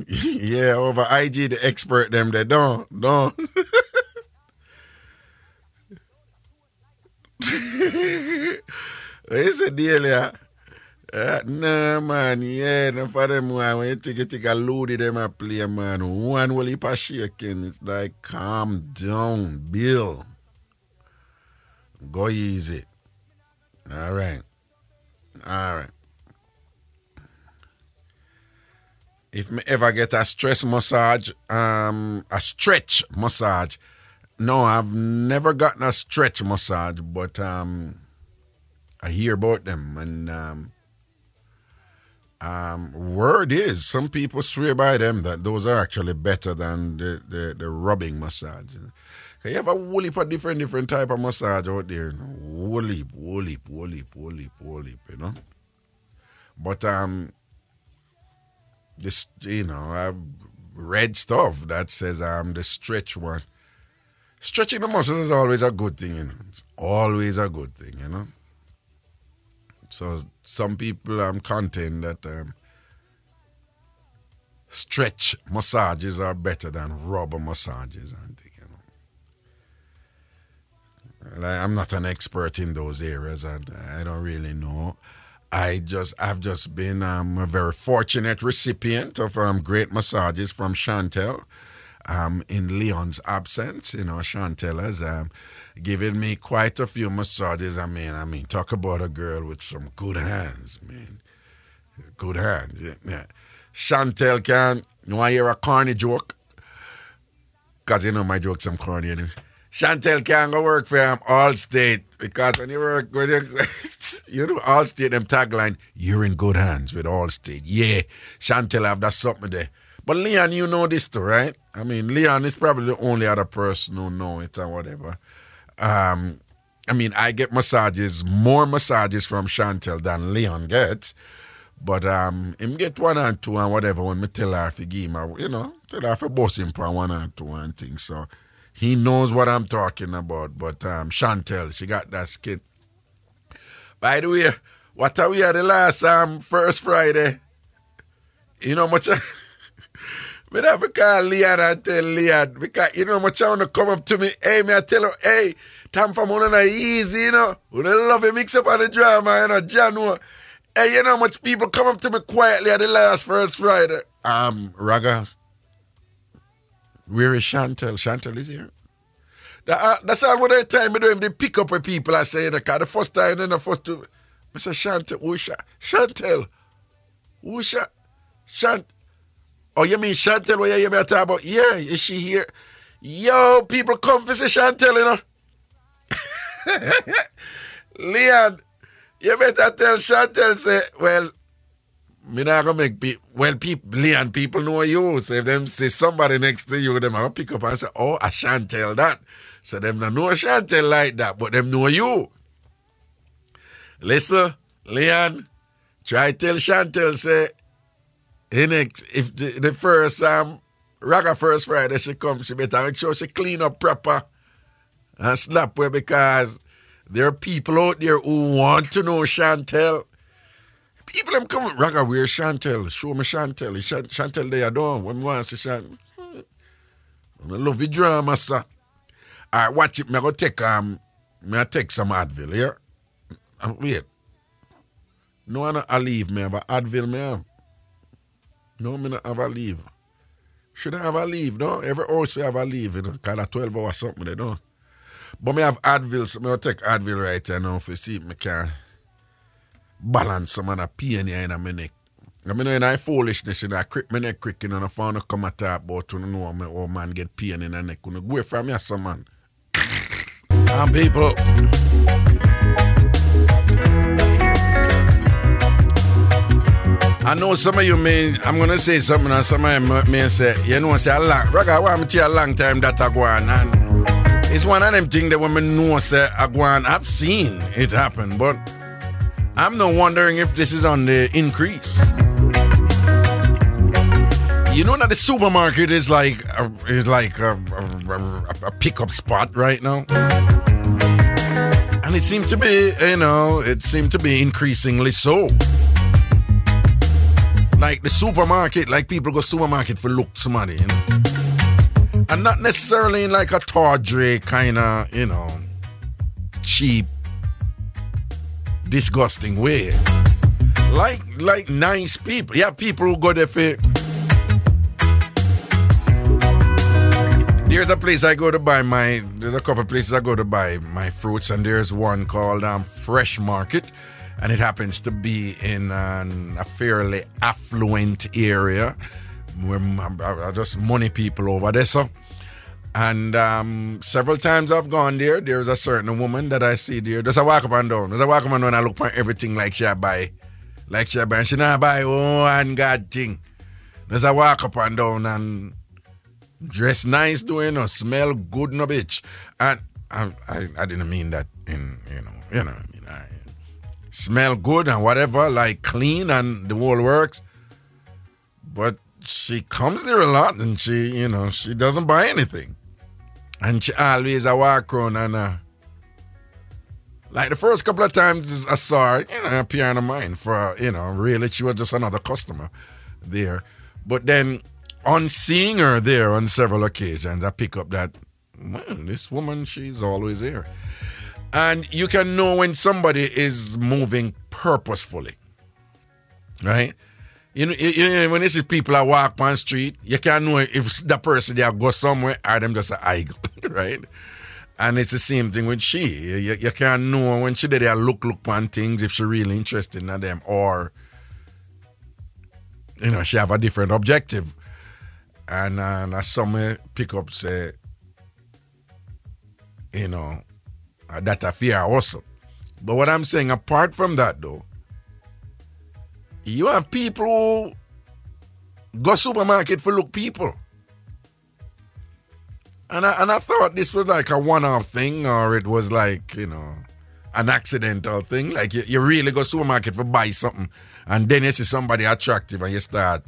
Yeah, over IG, the expert them, they don't. It's a deal, yeah. Nah, man, yeah, no for them one. When you take a load of them and play, man, one will heap of shaking. It's like, calm down, Bill. Go easy. All right. If me ever get a stress massage, a stretch massage. No, I've never gotten a stretch massage, but I hear about them, and word is some people swear by them that those are actually better than the rubbing massage. You have a whole heap of different type of massage out there, you know? Whole heap, you know. But this, you know, I've read stuff that says the stretch one. Stretching the muscles is always a good thing, you know. It's always a good thing, you know. So some people contend that stretch massages are better than rubber massages, and things, you know. Like, I'm not an expert in those areas, and I don't really know. I've just been a very fortunate recipient of great massages from Chantel. In Leon's absence, you know, Chantel has given me quite a few massages. I mean, talk about a girl with some good hands, man. Good hands, yeah. Chantel you want to hear a corny joke? Because you know my jokes are corny anyway. Chantel can go work for Allstate, because when you work with you know Allstate, them tagline, you're in good hands with Allstate. Yeah, Chantel have that something there. But Leon, you know this too, right? I mean, Leon is probably the only other person who know it or whatever. I mean, I get more massages from Chantel than Leon gets. But him get one and two and whatever when me tell her to give him, you know, tell her to boss him for one and two and things. So he knows what I'm talking about. But Chantel, she got that skit. By the way, what are we at the last first Friday? You know much... Me have to call Leon and tell Leon, because you know how much I want to come up to me. Hey, me I tell her, hey, TamFam on the easy, you know. We love it, mix up on the drama, you know, January. Hey, you know how much people come up to me quietly at the last first Friday. Raga, where is Chantel? Chantel is here. That's all what I time me doing. They pick up with people, I say, because the first time, then the first two, I say, Chantel, who's Chantel? Who's Chantel? Oh, you mean Chantel, what you hear me talk about? Yeah, is she here? Yo, people come to see Chantel, you know. Leon, you better tell Chantel, say, well, me not gonna make people, Leon, people know you. So if them say somebody next to you, them will pick up and say, oh, a Chantel that. So them don't know Chantel like that, but them know you. Listen, Leon, try tell Chantel, say, if the first Raga first Friday she come, she better make sure she clean up proper and slap her, because there are people out there who want to know Chantel. People them come, Raga, where's Chantel? Show me Chantel. Chantel there down. When we want to see Chantel. I love the drama, sir. Alright, watch it. Me take some Advil here. Wait. No, I leave me, but Advil me have. No, me not have a leave. Should I have a leave, no? Every house we have a leave, you know, kind of 12 hours something, you know. But me have Advil, so me will take Advil right here now to see if me can balance some of the pain here in my neck. I mean, in that foolishness, you know, I crick my neck quick, and I found to come at talk about, you know, my old man get pain in the neck. You know, go away from here, some man. And people, I know some of you may, I'm going to say something, and some of you may say, you know, say, Raga, why am I tell you a long time that I go on, and it's one of them things that women know, say, I go on, I've seen it happen, but I'm not wondering if this is on the increase. You know that the supermarket is like a pickup spot right now, and it seemed to be, you know, increasingly so. Like the supermarket, like people go supermarket for look somebody, you know, and not necessarily in like a tawdry kind of, you know, cheap, disgusting way. Like nice people. Yeah, people who go there for. There's a place I go to buy there's a couple of places I go to buy my fruits, and there's one called Fresh Market, and it happens to be in a fairly affluent area where just money people over there, so. And several times I've gone there, there's a certain woman that I see there. There's a walk up and down. And I look for everything like she buy. And she not buy one God thing. There's a walk up and down and dress nice doing or smell good no bitch. And I didn't mean that in, you know, I smell good and whatever, like clean and the whole works. But she comes there a lot and she, you know, she doesn't buy anything. And she always walk around and like the first couple of times I saw her, you know, appear in her mind for, you know, really she was just another customer there. But then on seeing her there on several occasions, I pick up that, man, this woman, she's always there. And you can know when somebody is moving purposefully, right? You know, when you see people that walk on the street, you can't know if the person they go somewhere or them just an idle, right? And it's the same thing with she. You can't know when she did look on things if she really interested in them or, you know, she have a different objective. And some pick up say, you know, that a fear also. But what I'm saying, apart from that though, you have people who go supermarket for look people. And I thought this was like a one-off thing, or it was like, you know, an accidental thing. Like you really go supermarket for buy something, and then you see somebody attractive and you start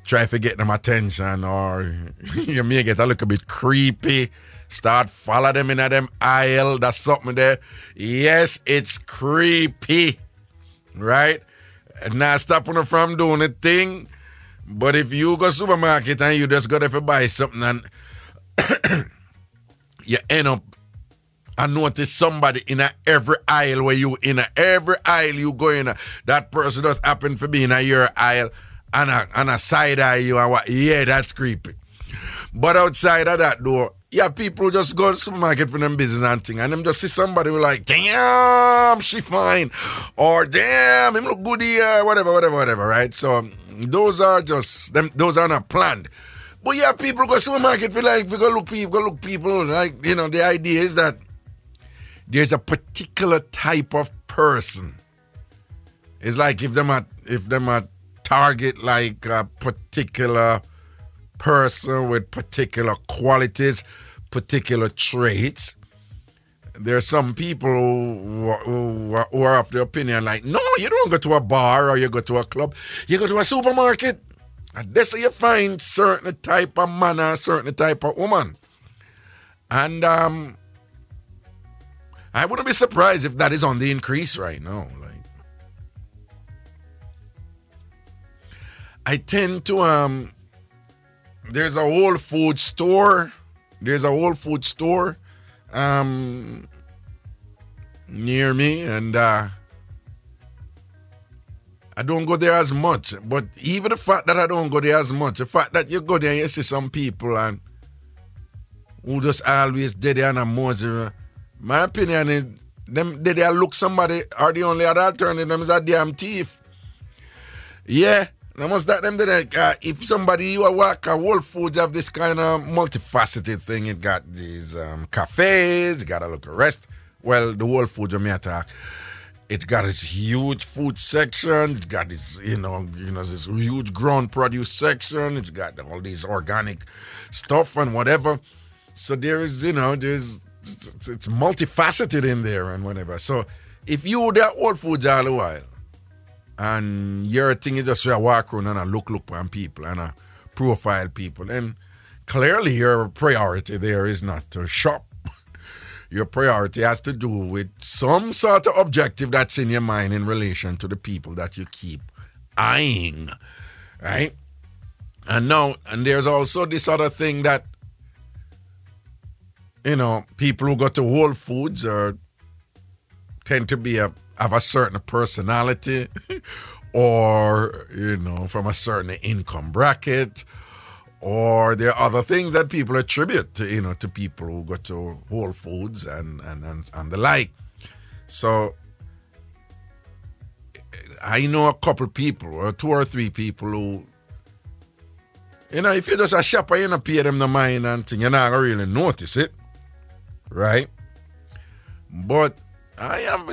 trying to get them attention, or you may get a little bit creepy, start follow them in them aisle, that's something there. Yes, it's creepy, right? And not stopping them from doing a thing. But if you go supermarket and you just go there to buy something and you end up and notice somebody in every aisle where you in every aisle you go in, that person just happen to be in your aisle and a side eye you and what? Yeah, that's creepy. But outside of that door, yeah, people just go to the supermarket for them business and thing, and them just see somebody who like, damn, she fine, or damn, him look good here, whatever, right? So those are just them. Those are not planned. But yeah, people go to the supermarket for like, we go look people. Like, you know, the idea is that there's a particular type of person. It's like if them are target like a particular person with particular qualities, particular traits. There are some people who are of the opinion like, no, you don't go to a bar or you go to a club, you go to a supermarket, and that's how you find certain type of man or certain type of woman. And I wouldn't be surprised if that is on the increase right now. Like, I tend to there's a Whole Food store. Near me, and I don't go there as much. But even the fact that I don't go there as much, the fact that you go there and you see some people and who just always dead there and a Moses, my opinion is them they look somebody are the only other alternative. Them is a damn thief. Yeah, I must that them there. If somebody you walk Whole Foods have this kind of multifaceted thing. It got these cafes, it got a look at rest. Well, the Whole Foods of me attack. It got this huge food section. It's got this, this huge ground produce section. It's got all these organic stuff and whatever. So there is, it's multifaceted in there and whatever. So if you there Whole Foods all the while, and your thing is just to walk around and look on people and profile people, then clearly your priority there is not to shop. Your priority has to do with some sort of objective that's in your mind in relation to the people that you keep eyeing, right? And there's also this other thing that, people who go to Whole Foods tend to have a certain personality or, from a certain income bracket. Or there are other things that people attribute to, to people who go to Whole Foods and the like. So I know a couple people or 2 or 3 people who, if you're just a shopper, you don't pay them the mind and thing, you're not going to really notice it. Right? But I have,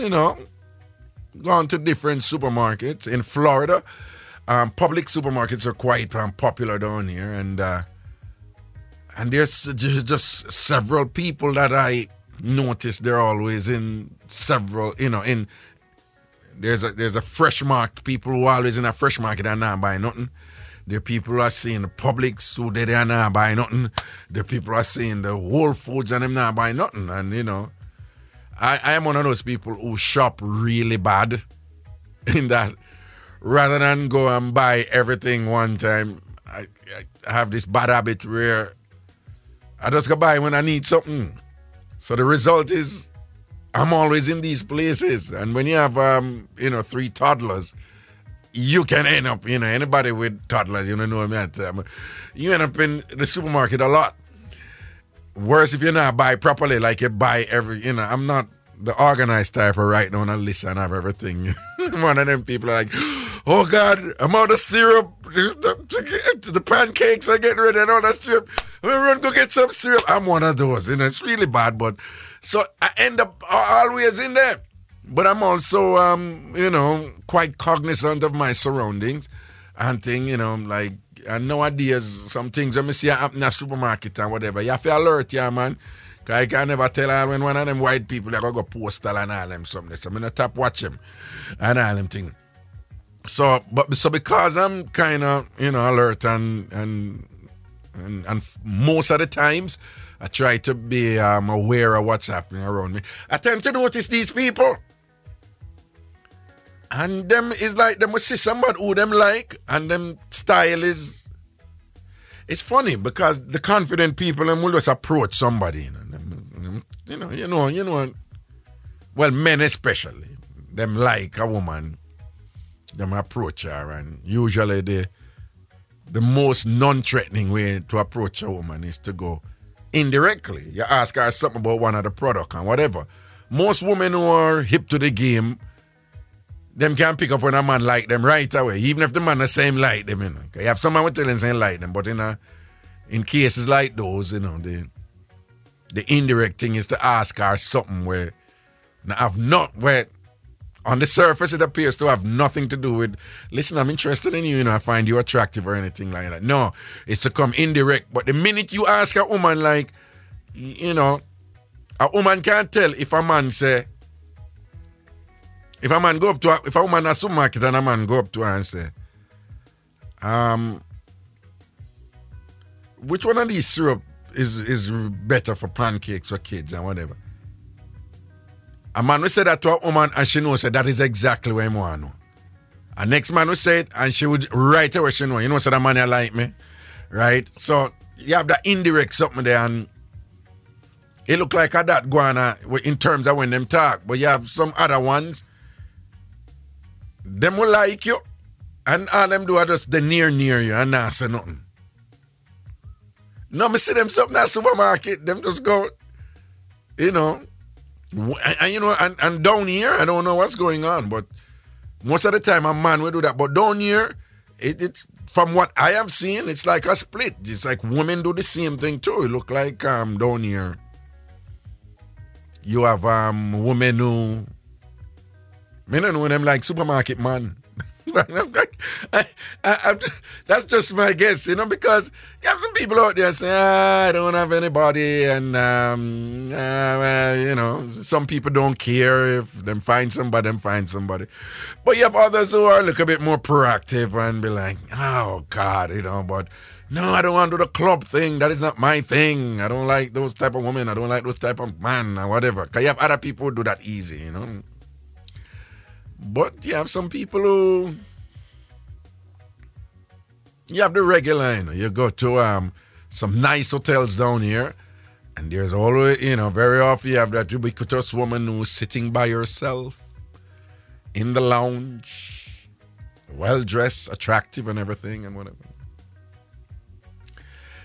gone to different supermarkets in Florida. Public supermarkets are quite popular down here, and there's just several people that I notice they're always in several, there's a fresh market, people who are always in a fresh market and not buy nothing. There are people who are seeing the Publix who they are not buy nothing. There are people who are seeing the Whole Foods and them not buy nothing. And I am one of those people who shop really bad in that. Rather than go and buy everything one time, I have this bad habit where I just go buy when I need something. So the result is I'm always in these places. And when you have, 3 toddlers, you can end up, anybody with toddlers, you know me, you end up in the supermarket a lot. Worse if you not buy properly, like you buy every, I'm not the organized type of right now on a list and have everything. One of them people are like, oh God, I'm out of syrup. The pancakes are getting ready and all that syrup. I'm going to go get some syrup. I'm one of those. It's really bad. But so I end up always in there. But I'm also, quite cognizant of my surroundings and thing, and nowadays, some things when I see happen in a supermarket and whatever, you have to alert, man. Because I can never tell when one of them white people they go postal and all them something. So I'm going to tap watch them and all them things. So because I'm kind of, alert and most of the times I try to be aware of what's happening around me, I tend to notice these people. And them is like, them will see somebody who them like, and them style is, it's funny because the confident people them will just approach somebody. Well, men especially, them like a woman, them approach her, and usually the most non-threatening way to approach a woman is to go indirectly. You ask her something about one of the product and whatever. Most women who are hip to the game, them can pick up when a man like them right away, even if the man the same like them. You have someone with telling saying like them, but in cases like those, the indirect thing is to ask her something where on the surface it appears to have nothing to do with, listen, I'm interested in you, I find you attractive or anything like that. No, it's to come indirect. But the minute you ask a woman, like, a woman can't tell if a man say, if a woman in a supermarket and a man go up to her and say, which one of these syrup is better for pancakes for kids and whatever? A man will say that to a woman and she knows that is exactly what he want to know. A next man will say it and she would right away she know. So that man you like me. Right? So you have that indirect something there and it look like a that going on in terms of when them talk. But you have some other ones, them will like you And all them do are just the near you and not say nothing. No, me see them something at supermarket, them just go, you know, and you know, and down here, I don't know what's going on, but most of the time a man will do that. But down here, it's from what I have seen, it's like a split. It's like women do the same thing too. It look like down here, you have women who, I don't know them like supermarket man. That's just my guess, you know, because you have some people out there saying, I don't have anybody, and you know, some people don't care if them find somebody, But you have others who are a little bit more proactive and be like, oh God, you know, but no, I don't want to do the club thing. That is not my thing. I don't like those type of women. I don't like those type of man or whatever. Because you have other people who do that easy, you know. But you have some people who, you have the regular line. You go to some nice hotels down here, and there's always, you know, very often you have that ubiquitous woman who's sitting by herself in the lounge, well-dressed, attractive and everything and whatever.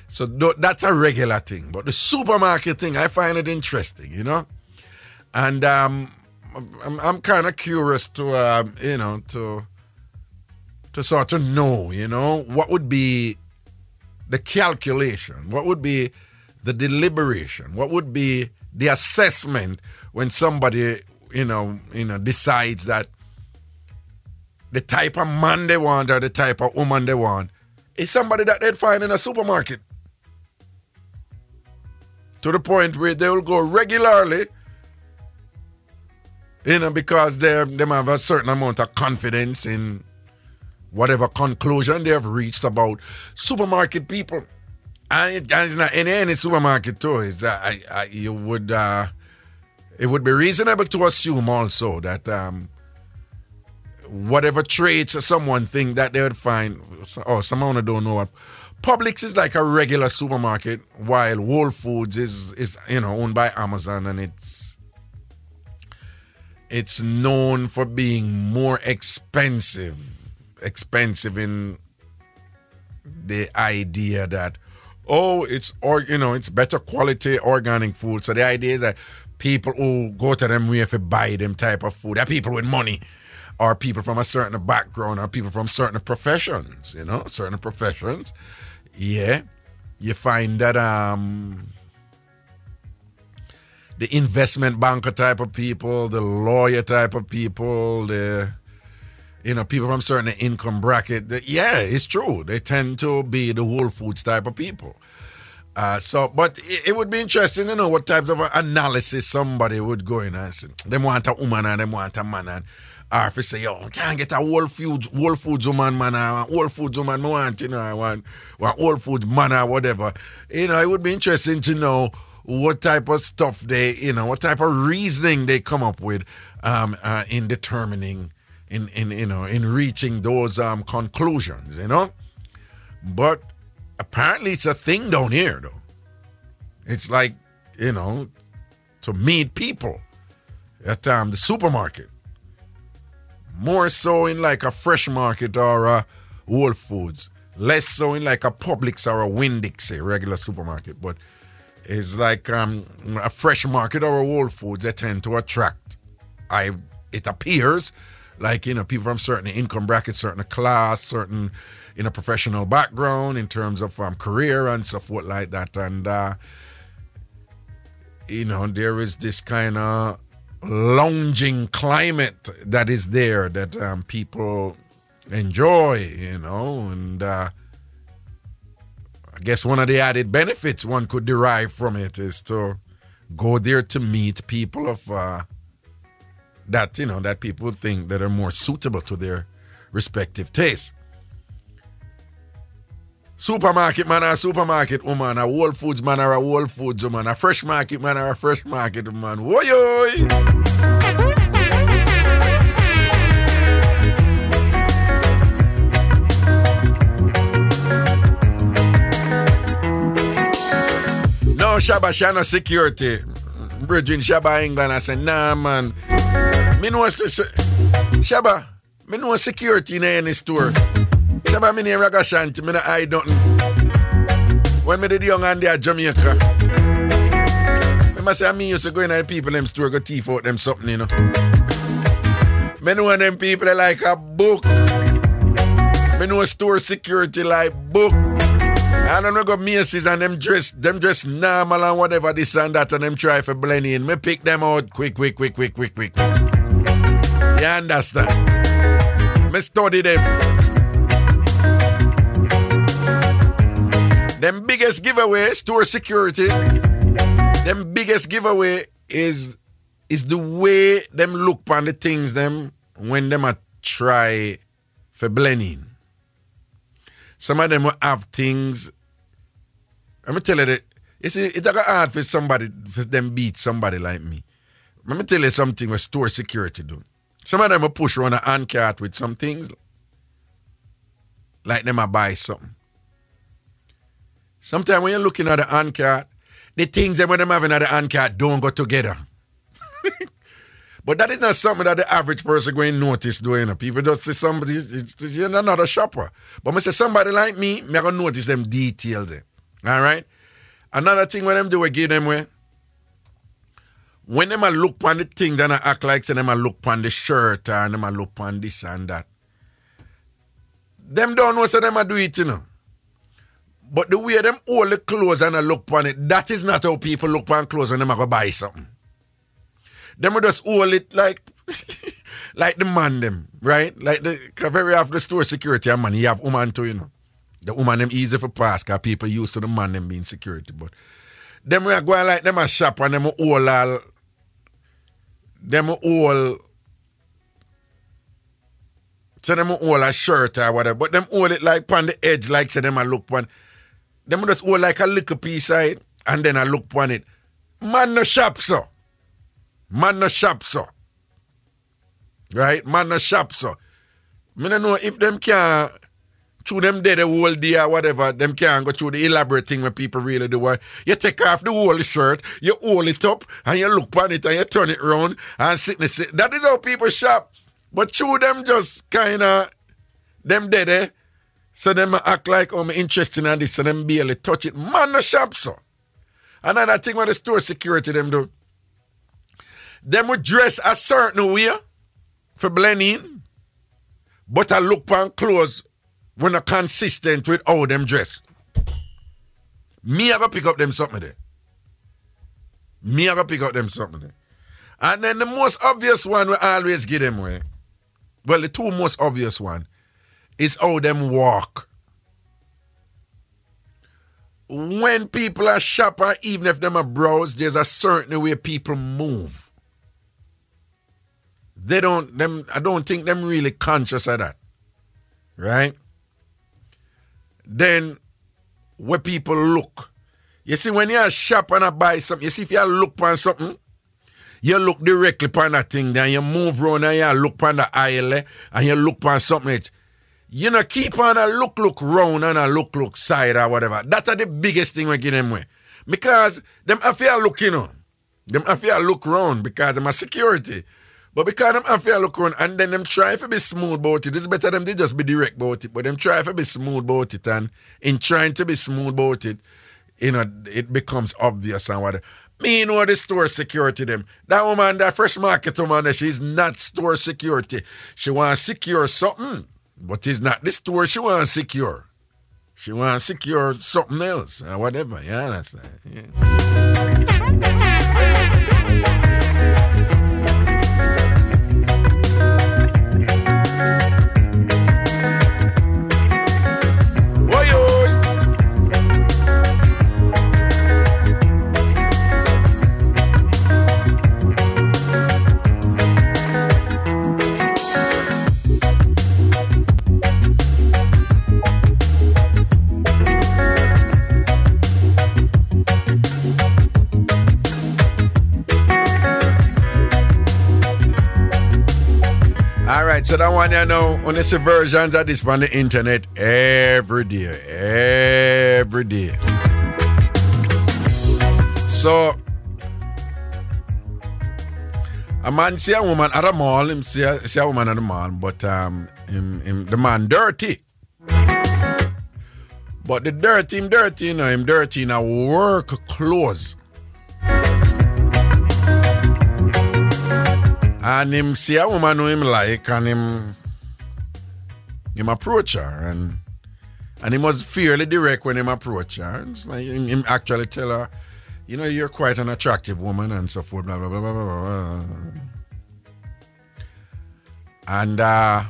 So that's a regular thing. But the supermarket thing, I find it interesting, you know. And I'm kind of curious to, you know, to sort of know, you know, what would be the calculation, what would be the deliberation, what would be the assessment when somebody, you know, decides that the type of man they want or the type of woman they want is somebody that they'd find in a supermarket. To the point where they will go regularly, you know, because they have a certain amount of confidence in whatever conclusion they have reached about supermarket people. And it's not in any supermarket too. It's, it would be reasonable to assume also that whatever traits someone think that they would find, someone don't know what. Publix is like a regular supermarket, while Whole Foods is you know, owned by Amazon, and it's known for being more expensive in the idea that, it's better quality organic food. So the idea is that people who go to them way to buy them type of food are people with money, or people from a certain background, or people from certain professions, you know, Yeah, you find that the investment banker type of people, the lawyer type of people, people from certain income bracket, it's true. They tend to be the Whole Foods type of people. But it would be interesting to know what types of analysis somebody would go in and say, them want a woman and them want a man, and or if you say, can't get a Whole Foods woman, man, or Whole Foods woman, I want Whole Foods man or whatever. You know, it would be interesting to know what type of stuff what type of reasoning they come up with in determining, in reaching those conclusions, you know. But apparently it's a thing down here, though. It's like, to meet people at the supermarket. More so in like a Fresh Market or a Whole Foods. Less so in like a Publix or a Winn-Dixie, regular supermarket. But it's like a Fresh Market or a Whole Foods, they tend to attract, it appears, like, people from certain income brackets, certain class, certain, professional background in terms of career and so forth like that. And, there is this kind of lounging climate that is there that people enjoy, and I guess one of the added benefits one could derive from it is to go there to meet people of that people think that are more suitable to their respective tastes. Supermarket man or a supermarket woman, a Whole Foods man or a Whole Foods woman, a Fresh Market man or a Fresh Market woman. Woy-oy! No, Shabba, Shana security. Bridging Shabba England, I said, nah, man. Me know Shabba, I know security in any store. Never me name Ragashanti, I hide nothing. When me did young and there Jamaica, I must say, me used to go in and people them store, go Tief out them something, you know. I know them people they like a book. I know store security like book. I don't know go Macy's and them dress normal and whatever this and that and them try for blend in. Me pick them out quick. You understand? Me study them. Them biggest giveaway, store security. Them biggest giveaway is the way them look on the things them when them a try for blending. Some of them will have things. Let me tell you that. You see, it's hard for them beat somebody like me. Let me tell you something with store security do. Some of them will push around a handcart with some things. Like them a buy something. Sometimes when you're looking at the handcart, the things that when them having at the handcart don't go together. But that is not something that the average person going to notice doing. People just say somebody, you're not a shopper. But I say somebody like me, I'm going to notice them details there. All right? Another thing when them do, we give them way. When them a look on the things and I act like say them a look on the shirt or them a look on this and that. Them don't know so them a do it, you know. But the way them hold the clothes and I look on it, that is not how people look on clothes when them a go buy something. Them will just hold it like like the man them, right? Like very often the store security and man, you have woman too, you know. The woman them easy for pass because people used to the man them being security. But them will go like them a shop and them will hold all so them will hold a shirt or whatever. But them hold it like on the edge like say them a look on. Them will just hold like a little piece of it and then I look on it. Man no shop so. Man no shop so. Right? Man no shop so. I don't know if them can through them dead the whole day or whatever, them can't go through the elaborate thing when people really do. You take off the whole shirt, you hold it up, and you look on it and you turn it around and sit in the sit. That is how people shop. But through them just kind of, them dead eh? So them act like, oh, I'm interested in this, so them barely touch it. Man no shop so. Another thing with the store security them do. Them would dress a certain way for blending, but I look on clothes when not consistent with how them dress. Me I go pick up them something there. And then the most obvious one we always give them away. Well, the two most obvious one is how them walk. When people are shopper, even if them are browse, there's a certain way people move. I don't think them really conscious of that. Right? Then where people look. You see, when you shop and buy something, you see if you look on something, you look directly on that thing, then you move around and you look on the aisle and you look on something. You know, keep on a look round and a look side or whatever. That's the biggest thing we give them away. Because them have to look, you know. Them have to look round because them are security. But because them have to look around and then them try to be smooth about it. It's better them they just be direct about it. But them try to be smooth about it. And in trying to be smooth about it, you know, it becomes obvious and whatever. Me know the store security them. That woman, that fresh market woman, she's not store security. She wants to secure something. But it's not the store she wants to secure. She wants to secure something else or whatever. Yeah, that's that. Yeah. So that one you know, on the versions of this on the internet every day. So A man see a woman at a mall, him see a woman at the mall, but the man dirty. But the dirty, him dirty in a work clothes. And him see a woman who him like, and him approach her, and he was fairly direct when him approach her. It's like him actually tell her, you know, you're quite an attractive woman and so forth, blah, blah, blah, blah, blah, blah.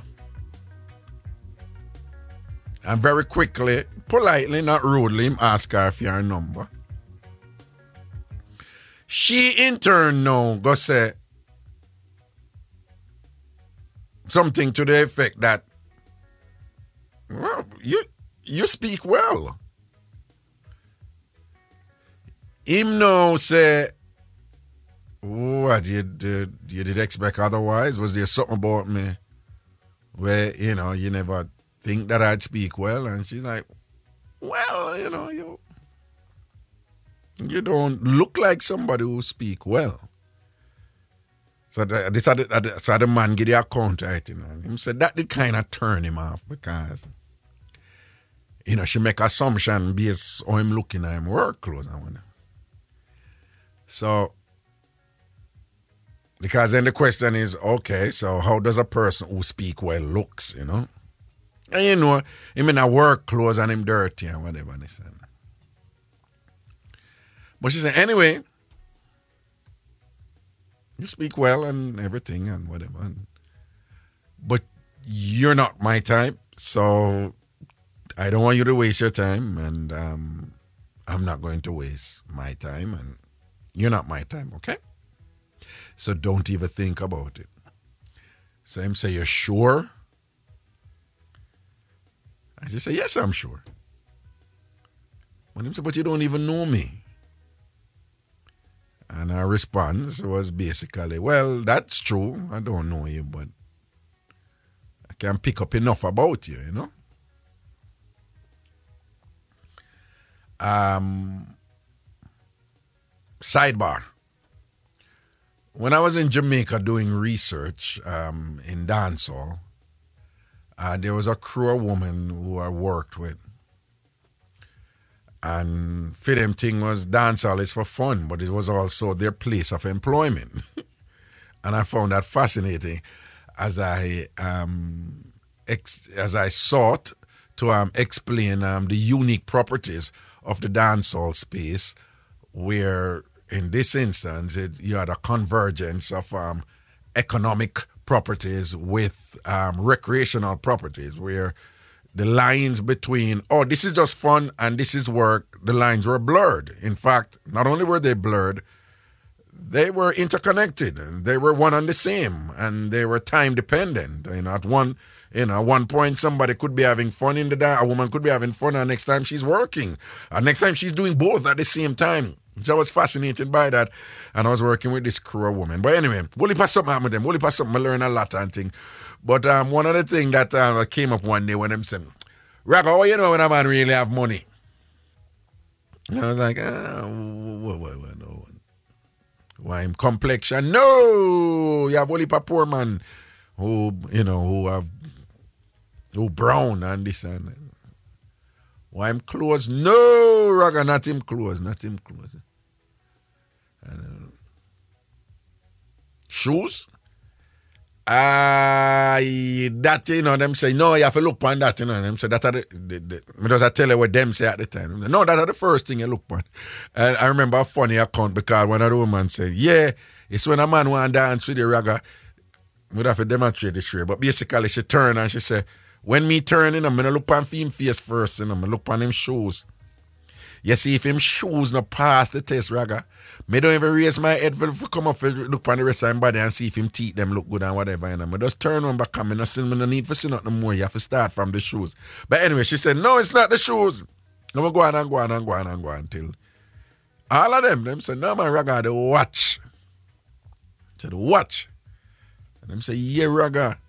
And very quickly, politely, not rudely, him ask her if your number. She in turn now go say something to the effect that, well, you speak well. Him now say, what, you did expect otherwise? Was there something about me where, you know, you never think that I'd speak well? And she's like, well, you know, you don't look like somebody who speak well. So the man give the account right, you know. And him said that did kind of turn him off because, you know, she make assumption based on him looking at him work clothes. So, because then the question is, okay, so how does a person who speak well looks, you know? And you know, him in a work clothes and him dirty and whatever. And said. But she said, anyway, you speak well and everything and whatever. But you're not my type, so I don't want you to waste your time, and I'm not going to waste my time, and you're not my time, okay? So don't even think about it. So him say, you're sure? And she say, yes, I'm sure. When him say, but you don't even know me. And her response was basically, well, that's true. I don't know you, but I can pick up enough about you, you know? Sidebar. When I was in Jamaica doing research in Dancehall, there was a crew of women who I worked with. And for them thing was dancehall is for fun, but it was also their place of employment. And I found that fascinating as I sought to explain the unique properties of the dancehall space, where in this instance you had a convergence of economic properties with recreational properties, where the lines between, oh, this is just fun and this is work, the lines were blurred. In fact, not only were they blurred, they were interconnected. They were one and the same, and they were time dependent. At one point, somebody could be having fun in the dance, a woman could be having fun, and next time she's working, and next time she's doing both at the same time. So I was fascinated by that, and I was working with this crew of women. But anyway, we'll pass something happened with them. We'll pass something. I learned a lot and things. But one of the things that came up one day when them said, Raga, how you know when a man really have money? And I was like, no. Why him complexion? No, you have only a poor man who brown and this and that. Why him clothes? No, Raga, not him clothes. Shoes? That, them say, no, you have to look on that, them say, that are because I tell you what them say at the time. No, that are the first thing you look on. And I remember a funny account because one of the women said, yeah, it's when a man want to dance with the Raga, we'd have to demonstrate the trade. But basically, she turned and she said, when me turn, I'm going to look on him face first, I'm going to look on him shoes. You see, if him shoes not pass the test, Raga, me don't even raise my head for come up and look on the rest of him body and see if him teeth them look good and whatever. I just turn on back and I no need for see nothing more. You have to start from the shoes. But anyway, she said, no, it's not the shoes. I'm going to go on till all of them said, no, man, Raga, the watch. I said, watch. And them say, yeah, Raga,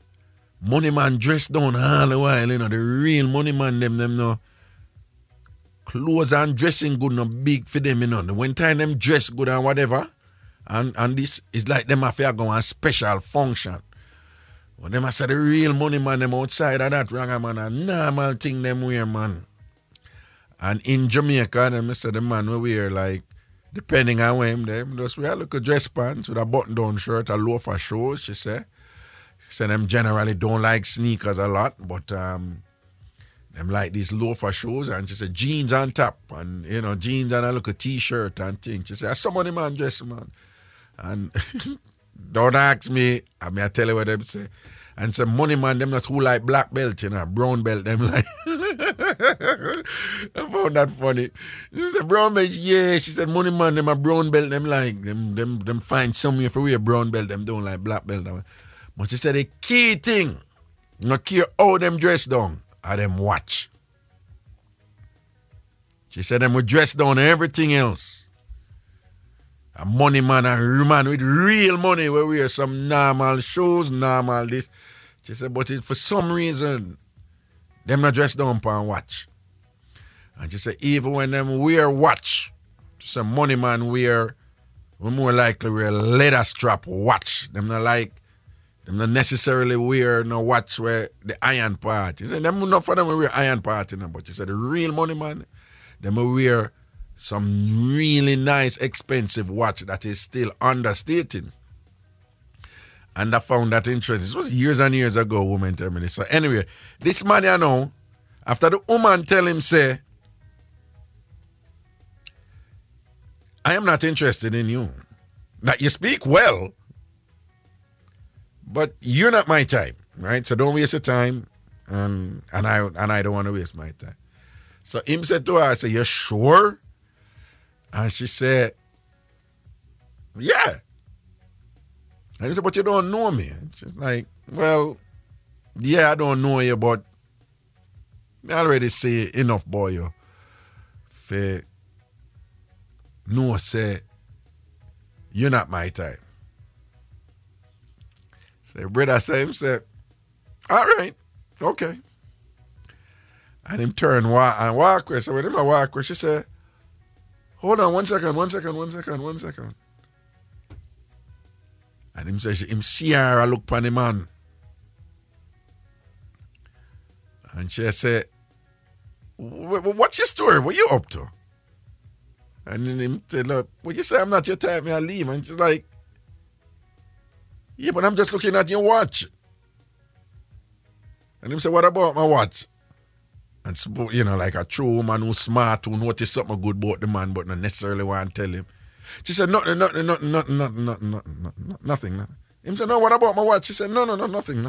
money man dress down all the while, the real money man, them no. Clothes and dressing good, no big for them, When time them dress good and whatever, And this is like them affair go on special function. When them I say the real money man them outside of that Reggae man a normal thing them wear, man. And in Jamaica, them say the man we wear like, depending on where them just wear look a dress pants with a button down shirt, a loafer shoes, she say. She say them generally don't like sneakers a lot, but them like these loafer shoes, and she said jeans on top, and you know, jeans and a look a t-shirt and things. She said, some money man dress, man. And don't ask me, I tell you what them say. And some money man, them not who like black belt, you know, brown belt, them like. I found that funny. She said, brown belt, yeah. She said, money man, them a brown belt, them like, them find somewhere for wear brown belt, them don't like black belt. But she said, the key thing, not care how them dress down, are them watch. She said, them would dress down everything else. A money man, a man with real money will wear some normal shoes, normal this. She said, but for some reason, them not dressed down for watch. And she said, even when them wear watch, some money man wear, we more likely wear leather strap watch. Them not necessarily wear no watch where the iron part. She said, them not for them wear iron part, you know, but she said, the real money man, them will wear some really nice, expensive watch that is still understated. And I found that interesting. This was years and years ago, woman tell me this. So anyway, this man, you know, after the woman tell him, say, I am not interested in you. Now, you speak well, but you're not my type, right? So don't waste your time, and I don't want to waste my time. So him said to her, I said, you sure? And she said, yeah. And he said, but you don't know me. And she's like, well, yeah, I don't know you, but I already say enough, boy, you. For no, say, you're not my type. Say, brother, say him, say, all right, okay. And him turn and walk away. So when him walk away, she said, hold on, one second. And him say, him see her, I look upon the man. And she said, what's your story? What you up to? And then him said, look, well, you say I'm not your type, may I leave? And she's like, yeah, but I'm just looking at your watch. And him said, what about my watch? And so, you know, like a true woman who's smart, who notice something good about the man, but not necessarily want to tell him. She said, nothing. Him said, no, what about my watch? She said, no, nothing.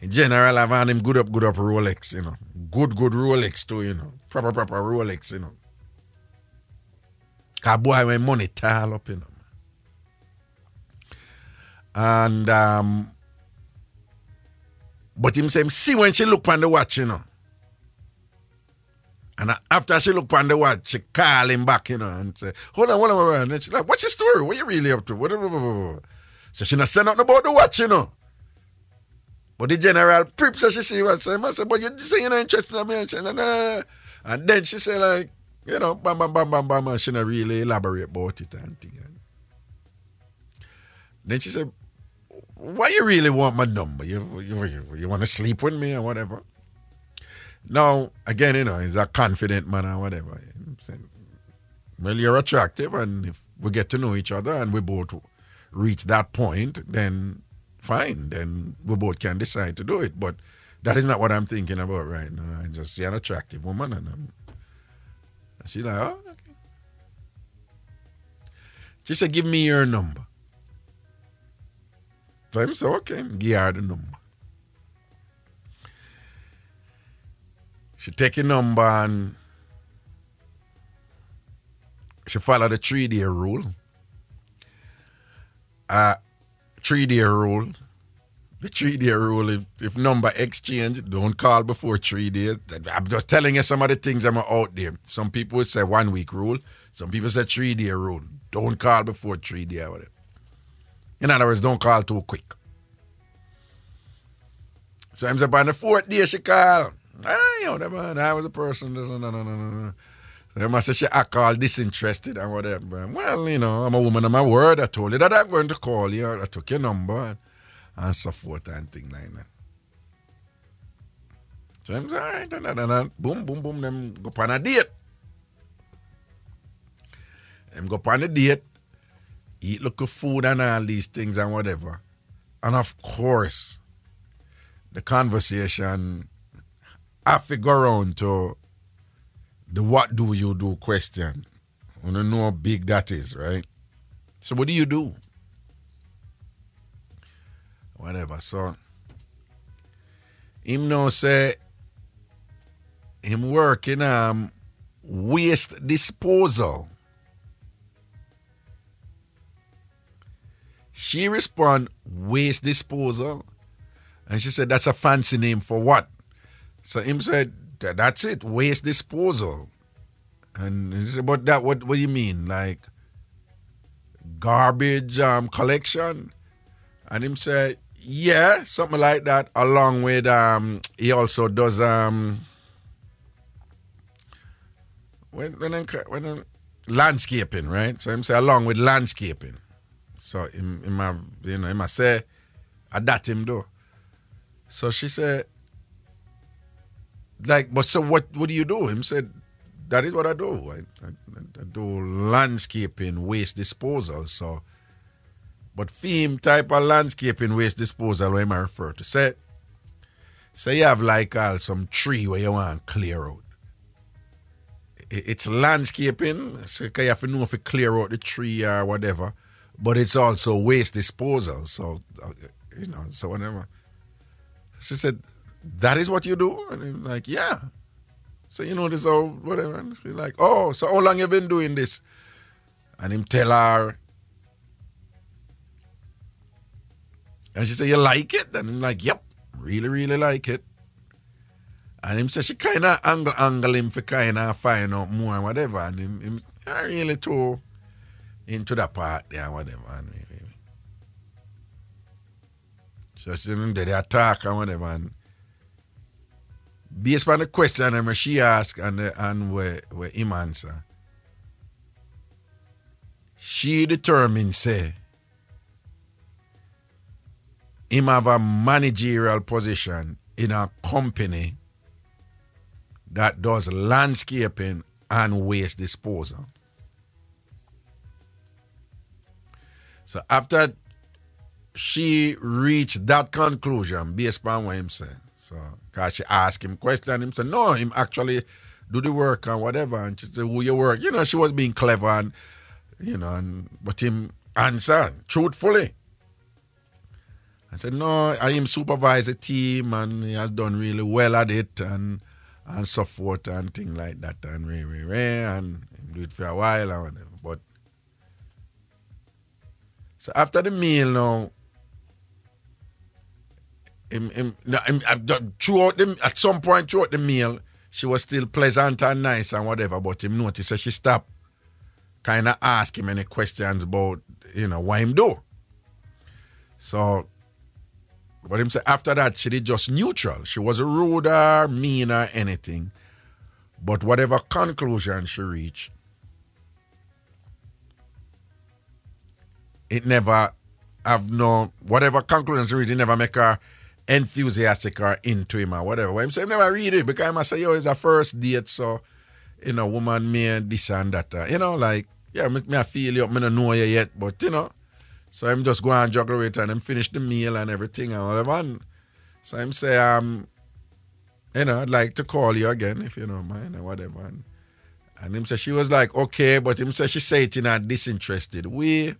In general, I've had him good up Rolex, you know. Good Rolex too, you know. Proper Rolex, you know. Cause boy, when money tall up, you know. And, but him say, see when she look on the watch, you know. And after she look on the watch, she call him back, you know, and say, hold on. And she's like, what's your story? What you really up to? So she not say nothing about the watch, you know. But the general prep says she see what I said, but you say you're not interested in me. And she said, nah. And then she say like, you know, bam, and she not really elaborate about it and thing. Then she said, why you really want my number? You want to sleep with me or whatever? Now, again, you know, he's a confident man or whatever. Saying, well, you're attractive, and if we get to know each other and we both reach that point, then fine. Then we both can decide to do it. But that is not what I'm thinking about right now. I just see an attractive woman, and she's like, oh, okay. She said, give me your number. So I said, okay, give her the number. She take your number and she follow the 3-day rule. 3-day rule. The 3-day rule, if number exchange, don't call before 3 days. I'm just telling you some of the things that are out there. Some people say 1 week rule. Some people say 3-day rule. Don't call before 3 days. Whatever. In other words, don't call too quick. So I'm saying, on the 4th day she called. I was a person. No. They must say she act all disinterested and whatever. Well, you know, I'm a woman of my word. I told you that I'm going to call you. I took your number and so forth and things like that. So I'm saying, all right, boom, boom, boom, them go on a date. Them go on a date, eat local food and all these things and whatever. And of course, the conversation have to go around to the what do you do question. I don't know how big that is, right? So what do you do? Whatever. So him now say him work in waste disposal. She respond, waste disposal. And she said, that's a fancy name for what? So him said, that's it, waste disposal. And he said, but that, what do you mean? Like garbage collection? And him said, yeah, something like that, along with, he also does, when landscaping, right? So him say, along with landscaping. So him say, that him do. So she said, like, but so what do you do? Him said, that is what I do. I do landscaping, waste disposal. So, but theme type of landscaping, waste disposal, what I refer to. Say you have like some tree where you want to clear out. It's landscaping, so you have to know if you clear out the tree or whatever. But it's also waste disposal. So, you know, so whatever. She said, that is what you do? And I'm like, yeah. So, you know, this all, whatever. And she's like, oh, so how long you been doing this? And him tell her. And she said, you like it? And I'm like, yep, really, really like it. And him said, she kind of angle him for kind of find out more and whatever. And him really too into that part there and whatever. And so she said, they attack and whatever. And based on the question she asked and where him answer, she determined, say, him have a managerial position in a company that does landscaping and waste disposal. So after she reached that conclusion based on what him said, so because she asked him question, him said, no, him actually do the work and whatever. And she said, who you work? You know, she was being clever and, you know, but him answered truthfully. I said, no, I him supervise a team and he has done really well at it and so forth and things like that and and him do it for a while and whatever. But so after the meal now, at some point throughout the meal, she was still pleasant and nice and whatever, but him noticed that she stopped kind of ask him any questions about, you know, what him do. So what him say after that, she did just neutral. She wasn't rude or mean or anything. But whatever conclusion she reached, it never have no, whatever conclusion she reached, it never make her enthusiastic or into him or whatever. What him say, never read it because I say, yo, it's a first date, so, you know, woman me this and that. You know, like, yeah, me I feel you, me don't know you yet, but, you know, so I'm just going and juggle with it and I'm finish the meal and everything and whatever. And so I'm say, you know, I'd like to call you again if you don't mind or whatever. And him say she was like, okay, but him say she say it in a disinterested way.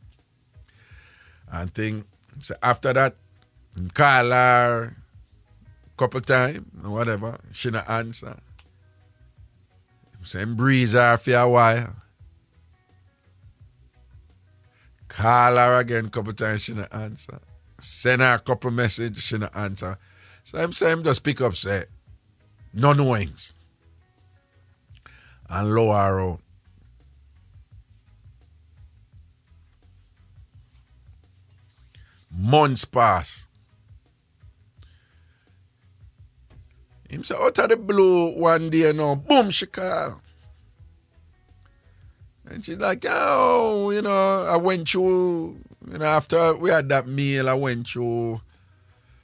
And so after that, call her a couple times or whatever. She not answer. Same breeze her for a while. Call her again a couple times, she not answer. Send her a couple messages, she not answer. So I'm saying just pick up, say, no knowings. And lower her out. Months pass. Him say, out of the blue one day now, boom, she call. And she's like, oh, you know, I went through, you know, after we had that meal, I went through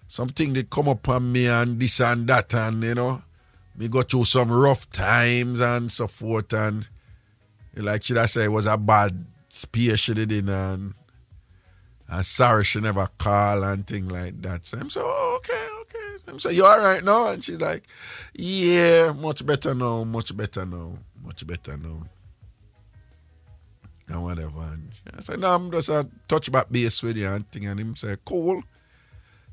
something that come up on me and this and that, and, you know, me go through some rough times and so forth, and like should I say it was a bad space she did in, and sorry she never call and thing like that. So I'm so, oh, okay. I'm so, you all right now? And she's like, yeah, much better now. And whatever. And I said, no, I'm just a touch back base with you and thing. And him say, cool.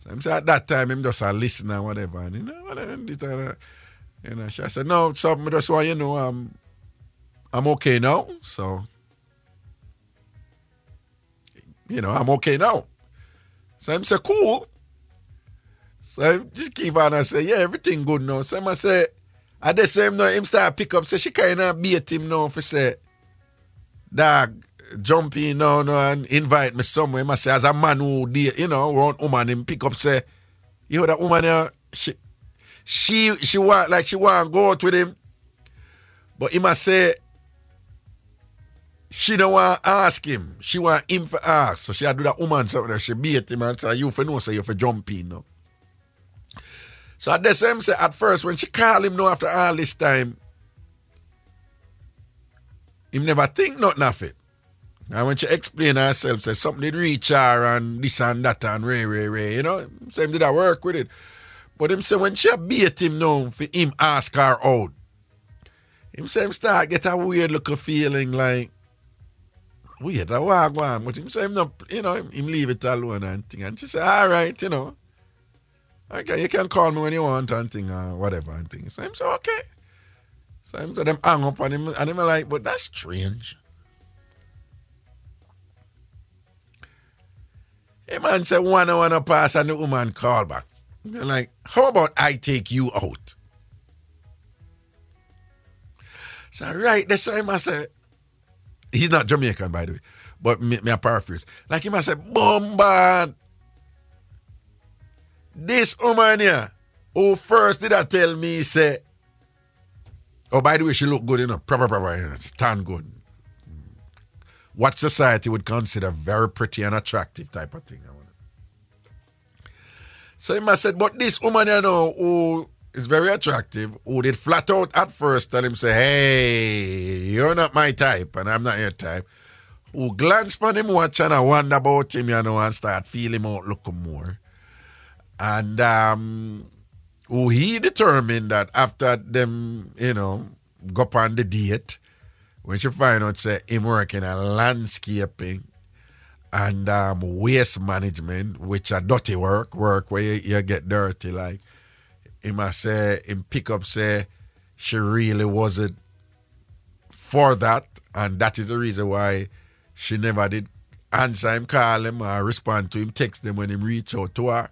So him say, at that time, him just a listen and whatever. And you know, whatever. You know, she said, no, so I just want you know, I'm okay now. So, you know, I'm okay now. So him say, cool. So I just keep on and say, yeah, everything good now. So I say, at the same time, him start pick up, so she kind of beat him now for say, dog, jump in now and invite me somewhere. I say, as a man who, you know, around woman, him pick up, say, you know that woman, she want to go out with him, but he must say, she don't want to ask him. She want him to ask. So she had do that woman something, she beat him and say, you for know, say you for jump in now. So at the same say, at first, when she call him now after all this time, him never think nothing of it. And when she explain herself, say something did reach her and this and that and ray, you know, same did I work with it. But him say when she beat him now for him ask her out, him say him start get a weird look of feeling like, weird, I walk one. But him say him not, you know, him leave it alone and thing. And she say, all right, you know, okay, you can call me when you want and thing or whatever and thing. So him say, okay. So him say them hang up on him and him like, but that's strange. A man say 1 hour pass and the woman call back. They're like, how about I take you out? So right, that's why I say, he's not Jamaican by the way, but me I paraphrase. Like he must say, bombard. This woman here, who first did I tell me, say, oh, by the way, she look good, you know, proper, you know, stand good. What society would consider very pretty and attractive type of thing. So he must say, but this woman, you know, who is very attractive, who did flat out at first tell him, say, hey, you're not my type, and I'm not your type, who glance upon him, watch and I wonder about him, you know, and start feeling him out looking more. And who he determined that after them, you know, go up on the date, when she find out, say, him working in landscaping and waste management, which are dirty work where you get dirty, like, he must say, him pick up, say, she really wasn't for that, and that is the reason why she never did answer him, call him, or respond to him, text him when him reach out to her.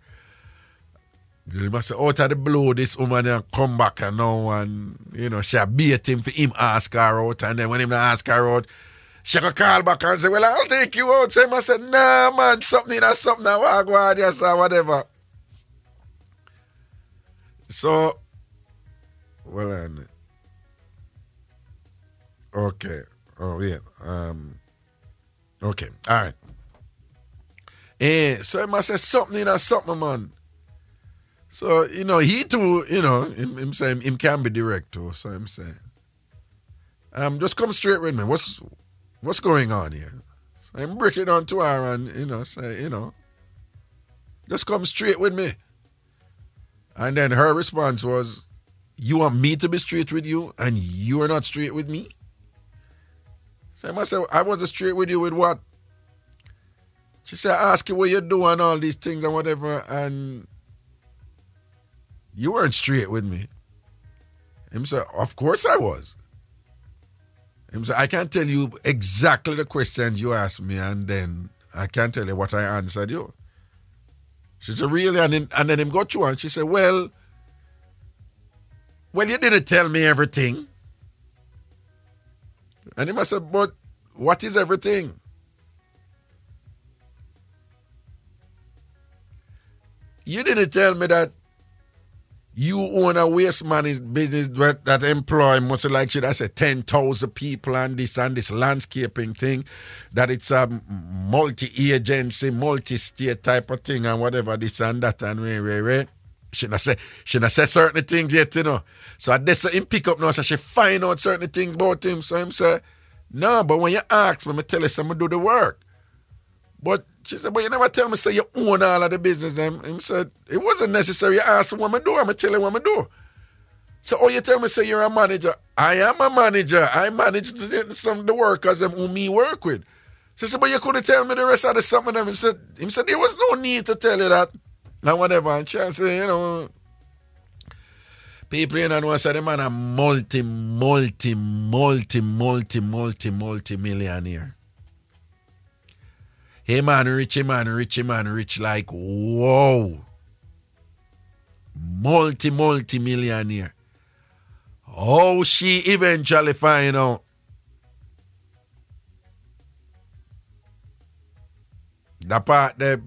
He must say, out of the blue, this woman come back and now, and, you know, she beat him for him ask her out, and then when him ask her out, she can call back and say, well, I'll take you out. So he must say, nah, man, something, I go on, yes, or whatever. So, well, okay. Oh, yeah. Okay, all right. So he must say something, man. So, you know, he too, you know, him saying him can be direct too. So I'm saying, just come straight with me. What's going on here? So I'm breaking on to her and, you know, say, you know, just come straight with me. And then her response was, you want me to be straight with you and you are not straight with me? So I must say, I wasn't straight with you with what? She said, I ask you what you do and all these things and whatever, and you weren't straight with me. Him said, of course I was. Him said, I can't tell you exactly the questions you asked me, and then I can't tell you what I answered you. She said, really? And then him go through and she said, well, you didn't tell me everything. And him said, but what is everything? You didn't tell me that You own a waste management business that employ must like should I say 10,000 people and this landscaping thing, that it's a multi-agency, multi-state type of thing and whatever this and that and where. Shouldn't I say certain things yet, you know. So I just him pick up now, so she find out certain things about him. So him say, no, but when you ask me, I tell you, I'm going to do the work. But she said, but you never tell me, say, you own all of the business. Him said, it wasn't necessary. You ask me what I do, I'm going to tell you what I do. So, oh, you tell me, say, you're a manager. I am a manager. I manage some of the workers who me work with. She said, but you couldn't tell me the rest of the something. Him said, there was no need to tell you that. And whatever. And she said, you know, people, you know, say the man a multi-millionaire. Hey man, rich like, whoa. Multi-millionaire. How she eventually find out? That part there,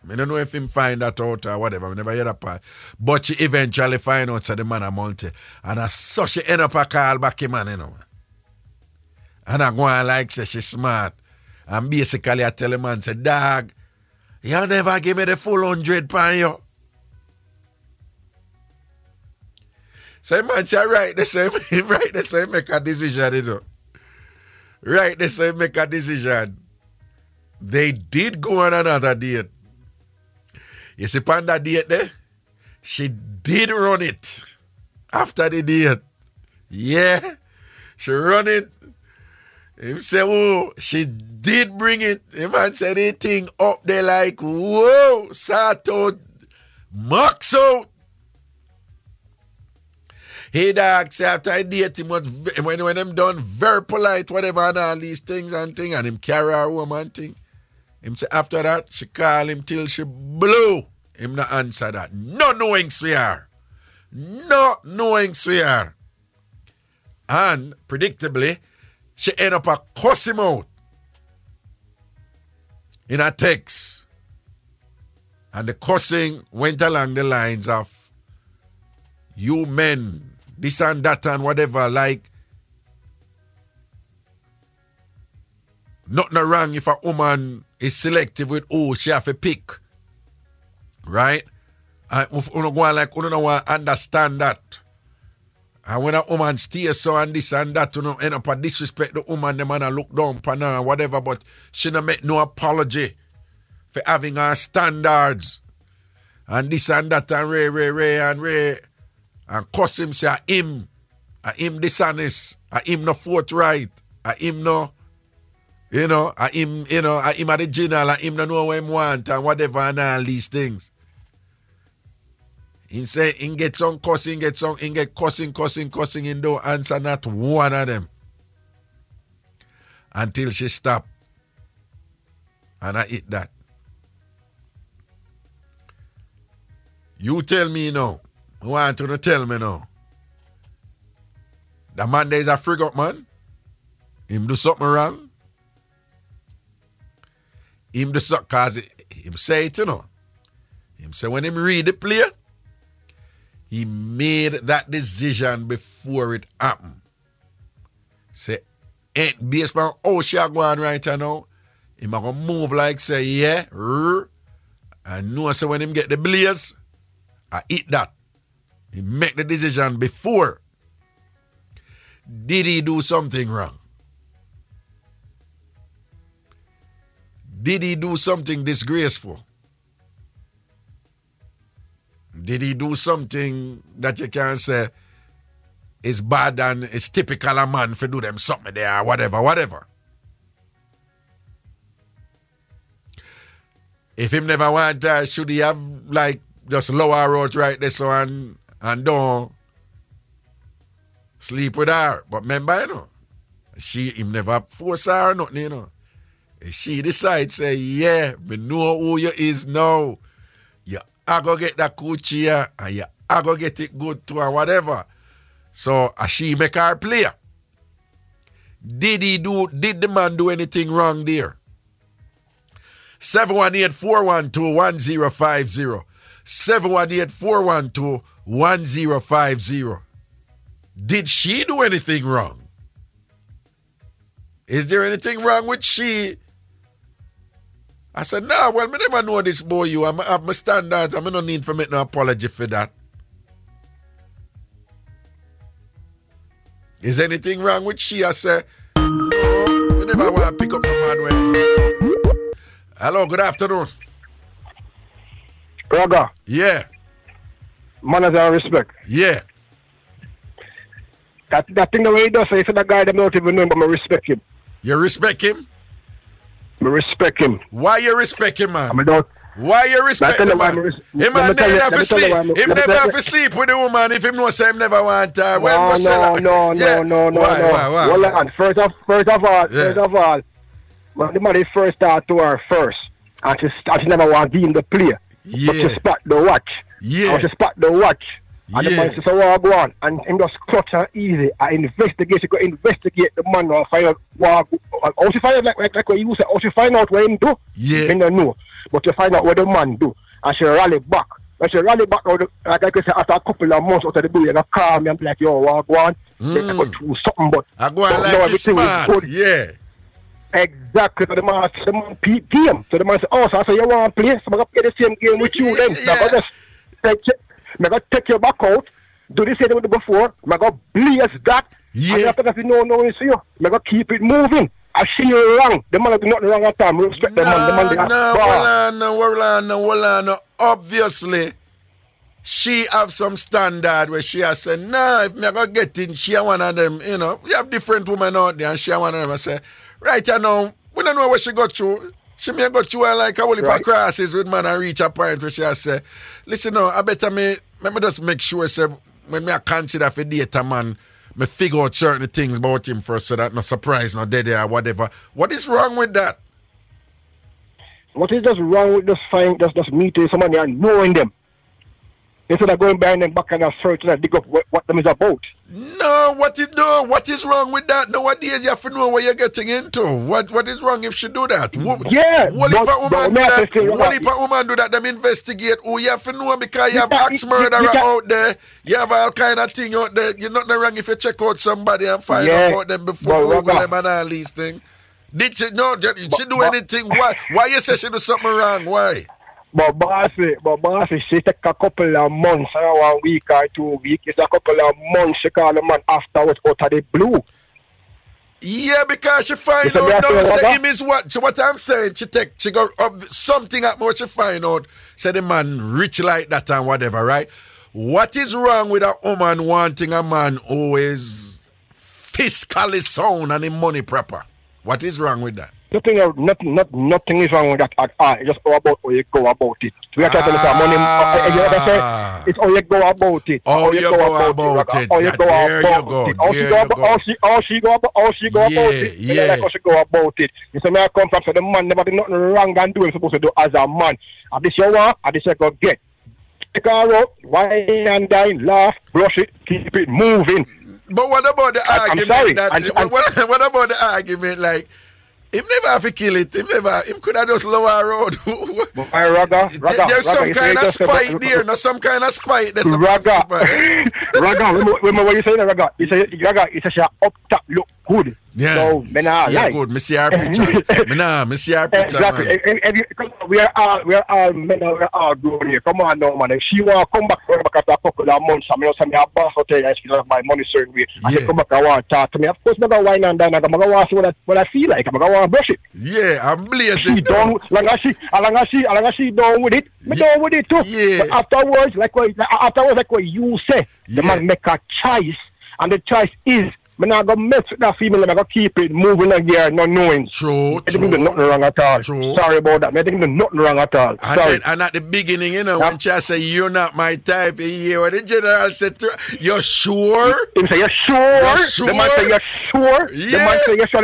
I don't know if him find that out or whatever. I never hear that part. But she eventually find out that the man a multi. And as such she end up a call back him, man, you know. And I go on like say she smart. And basically I tell the man, say, dog, you never give me the full 100 pound you. So the man say, right, the same, make a decision, you know. Right, the same, make a decision. They did go on another date. You see, on that date there, she did run it after the date. Yeah, she run it. Him say, oh, she did bring it. The man said the thing up there like, whoa, sort out, max out. Hey, dog, say after I date him, when them done very polite, whatever, and all these things, and him carry her home and thing. Him say after that, she call him till she blew. Him not answer that. No knowing swear. No knowing swear. And predictably, she end up a cuss him out in a text. And the cussing went along the lines of, you men, this and that and whatever, like, nothing wrong if a woman is selective with who she have to pick. Right? And if you don't want to understand that. And when a woman stays so and this and that, you know, end up a disrespect the woman, the man look down upon her and whatever, but she don't make no apology for having her standards. And this and that and Ray. And cuss him, say, him dishonest, him no forthright, him no, him at the general, him no know what him want and whatever and all these things. He say, he get some cussing, he get cussing, he don't answer not one of them. Until she stop. And I eat that. You tell me now. I want you to tell me now. The man there is a frig up man. Him do something wrong. Him do something, cause him say it, you know. Him say when him read the play, he made that decision before it happened. Say, ain't based on how she are going right now. Him a go move like say, yeah, and know say when him get the blaze, I eat that. He make the decision before. Did he do something wrong? Did he do something disgraceful? Did he do something that you can say is bad and it's typical a man for do them something there, whatever? If him never want that, should he have like just lower out right there so and don't sleep with her? But remember, you know, him never force her or nothing, you know. If she decides, say, yeah, me know who you is now. I go get that coochie and I go get it good too and whatever. So she make her play. Did the man do anything wrong there? 718-412-1050. 718-412-1050. 1050. Did she do anything wrong? Is there anything wrong with she? I said, nah, well, I never know this boy you. I have my standards. I no need for make no apology for that. Is anything wrong with she? I said, I never want to pick up my man when. Hello, good afternoon. Raga. Yeah. Manners and respect. Yeah. That thing the way he does, so he said that guy that don't even know him, but I respect him. You respect him? I respect him. Why you respect him, man? I don't. Why you respect him, man? Him man never have to sleep. Him never have to sleep with the woman if him know say him never want her. No. Why? Well, and first of all, when the man first start to her first, and she never want to be in the play. Yeah. But she spot the watch. Yeah. And she spot the watch. And the man says, so what go on? And him just clutch her easy. I investigate. She go investigate the man and find out what. How she find out like what you say. How she find out what him do? Yeah. He don't know. But she find out what the man do. And she rally back. When she rally back, like I say, after a couple of months out of the blue, you go call me and be like, yo, what go on? I go through something, but I go on like she's smart. Yeah. Exactly. So the man PM. So the man say, oh, so I say, you want to play? So I'm going to play the same game with you then. So I'm going to take your back out, do the same thing before, I'm going to blaze that, and after that, no, it's you. I'm going to keep it moving. I see you wrong. The man do nothing wrong at all. I respect the man. The man no. Obviously, she have some standard where she has said, nah, if me I go get in, she one of them, you know, we have different women out there, and she one of them. I say, right now, we don't know what she got through. She may go through like a whole heap of crosses with man and reach a point where she has said, listen now, I better let me just make sure, say, when me I consider for date a man, me figure out certain things about him first so that no surprise, no dead or whatever. What is wrong with that? What is just wrong with just meeting somebody and knowing them? Instead of going behind them back and search and dig up what them is about. No, what is wrong with that? Nowadays you have to know what you're getting into. What is wrong if she do that? Yeah. What if a woman do that? Them investigate who you have to know because you have axe murderer out there. You have all kind of thing out there. You're not wrong if you check out somebody and find out about them before Google them and all these things. Did she do anything? Why you say she do something wrong? Why? But bossy, she take a couple of months, 1 week or 2 weeks. It's a couple of months she call the man afterwards out of the blue. Yeah, because she find out now, say him is what? So what I'm saying, she got something at what she find out, say the man rich like that and whatever, right? What is wrong with a woman wanting a man who is fiscally sound and in money proper? What is wrong with that? Nothing is wrong with that at all. It's just about how you go about it. We are trying to look at money. It's how you go about it. How you go about it. How she go about it. Yeah. Like how she go about it. You say, I come from, so the man never did nothing wrong and do what supposed to do as a man. At this you want, at this you go get. Take her out, wine and dine, laugh, brush it, keep it moving. But what about the argument? What about the argument like, him never have to kill it. Him could have just lower road. There's some kind of spite there. No, some kind of spite. Raga. Remember what you say, Raga? You say she up top look good. Yeah. So, yeah, good. Me see her picture. Me see her picture. Exactly. We are all grown here. Come on now, man. If she want to come back after a couple of months, I mean, I boss will tell you she doesn't have my money certain way. I come back and want to talk to me. Of course, I'm going to wine and dine. I'm going to want to see what I feel like. I'm going to want to brush it. Yeah, I'm blazing. She done. Long as she done with it, me done with it too. Yeah. But afterwards, like what you say, the man make a choice, and the choice is, I'm not going to mess with that female, I'm going to keep it moving again, not knowing. True. I think there's nothing wrong at all. True. Sorry about that. I think there's nothing wrong at all. And at the beginning, you know, when she say, you're not my type, you hear what the general said, you're sure? He say, you're sure? You're sure? The man say, you're sure? Yeah. The man say, you're sure?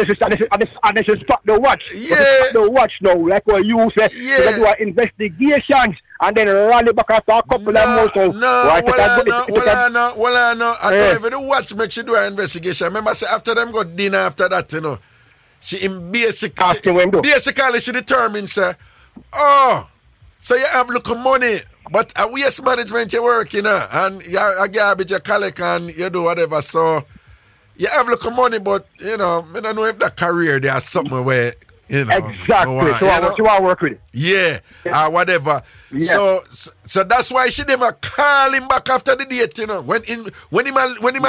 And this is stop the watch. Yeah. Stop the watch now, like what you say. Yeah. You do an investigation. And then rally back after a couple of months. I don't even watch make she do her investigation. Remember, say after them go dinner after that, you know, she in basically she determines, say, So you have look of money, but a waste management you work, you know, and you a garbage you collect and you do whatever. So you have look of money, but you know, I don't know if that career there's something where you know. Exactly. So I want you to work with it. Yeah, whatever. Yeah. So that's why she never call him back after the date, you know. When him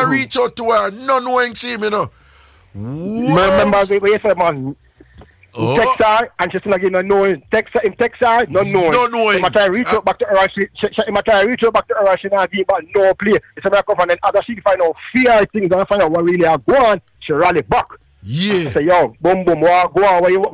reach out to her, no knowing see him, you know. Remember what you said, man. He text her and she's not getting no text her, no knowing. No knowing. He might try to reach out back to her and she not give back no play. It's a come and then other she find out fear things and find out what really are going on, she rally back. Yeah. I say, yo, boom, go on, what you do?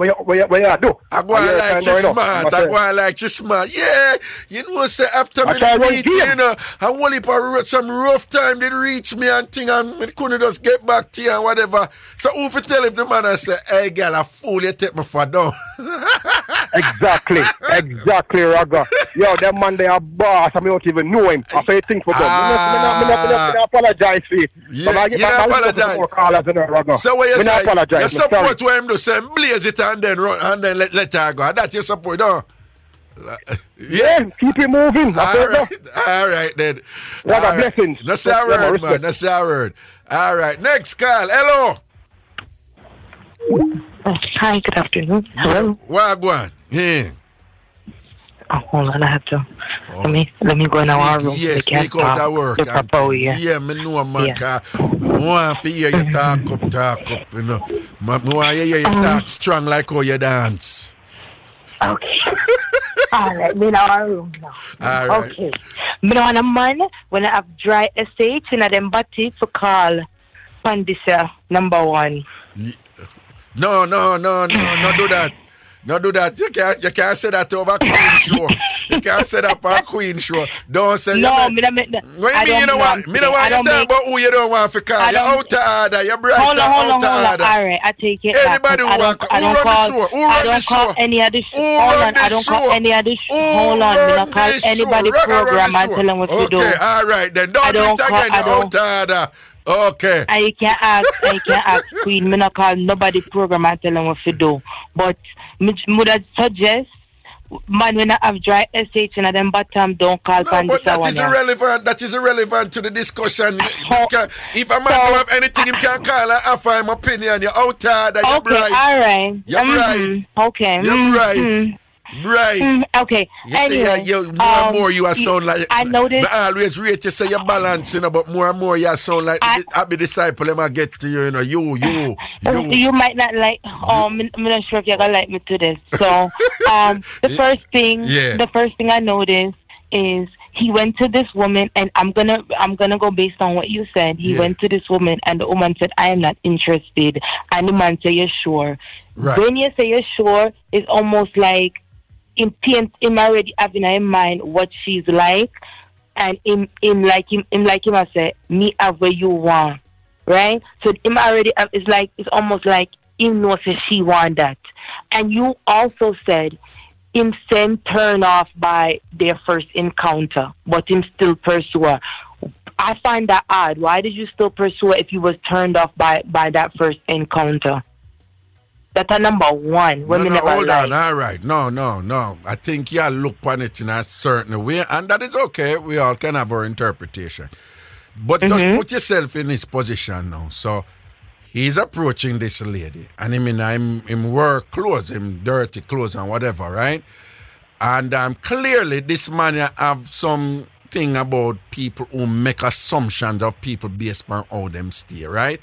I go on like you smart. I go on like you smart. Yeah, you know, say after me meet, you know, I only for some rough time they reach me and thing and I couldn't just get back to you and whatever. So who for tell if the man I say, hey girl, I fool you take me for down. Exactly, Raga. Yo, that man they a boss, I don't even know him. I say things for them. I apologize for it. Yeah, you apologize. So what you say? You support what him do, say blaze it and then run and then let her go. That you support, no? Yeah, keep it moving. All right then. What a blessings. That's our word, man. That's our word. All right, next call. Hello. Hi, good afternoon. Hello. Wagwan. Yeah. Oh, hold on, I have to. Let me go in our room. Yes, speak out that work. Yeah, me know, man. Yeah. I want to hear you talk up, you know. I want to hear you talk strong like how you dance. Okay. All right, me in our room now. All right. Okay. Me know a man, when I have dry estates, and I them body for call Pandisa number 1. No, do that. No do that. You can't say that over Queen show. You can't say that for Queen show. Don't say no. Me don't want you talk about who you don't want to call. You're out of order. You're bright hold on. All right, I take it. Anybody who want I don't call any other show. Hold on, I don't call any other show. Hold on, me don't call anybody program and tell them what to do. Okay, all right then. Don't do it again. You're out of order. Okay. I can't ask Queen. Me not call nobody program and tell them what to do. But me would suggest, man, when I have dry estates and them bottom, don't call no, but that is irrelevant. That is irrelevant to the discussion. If a man don't have anything, he can call and offer him opinion. You're out there. You're bright. All right. You're bright. Okay. You're bright. Right. Okay. You anyway, see, more and more you sound like. I noticed. I always rate you say you're balanced, you know, but more and more you sound like happy disciple. Let me get to you, you know. You might not like. I'm not sure if you're gonna like me to this. So, the first thing I noticed is he went to this woman, and I'm gonna go based on what you said. He went to this woman, and the woman said, "I am not interested," and the man said, "You're sure?" Right. When you say you're sure, it's almost like him already having in mind what she's like, and him I say, me have where you want, right? So him already it's almost like him knows that she want that, and you also said him turn off by their first encounter, but him still pursue her. I find that odd. Why did you still pursue her if you was turned off by that first encounter? That's a number 1. Hold on. All right. No. I think you look on it in a certain way, and that is okay. We all can have our interpretation. But just put yourself in his position now. So he's approaching this lady, and him wear clothes, him dirty clothes and whatever, right? And clearly this man have something about people who make assumptions of people based on how them stay, right?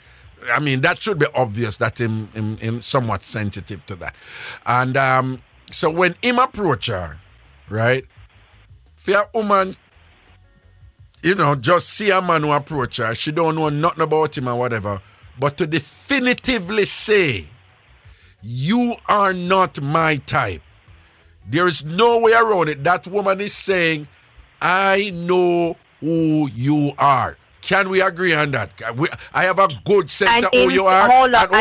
I mean, that should be obvious that him somewhat sensitive to that. And so when him approach her, right, for a woman, you know, just see a man who approach her, she don't know nothing about him or whatever, but to definitively say, you are not my type, there is no way around it. That woman is saying, I know who you are. Can we agree on that? I have a good sense of who you are. Hold on.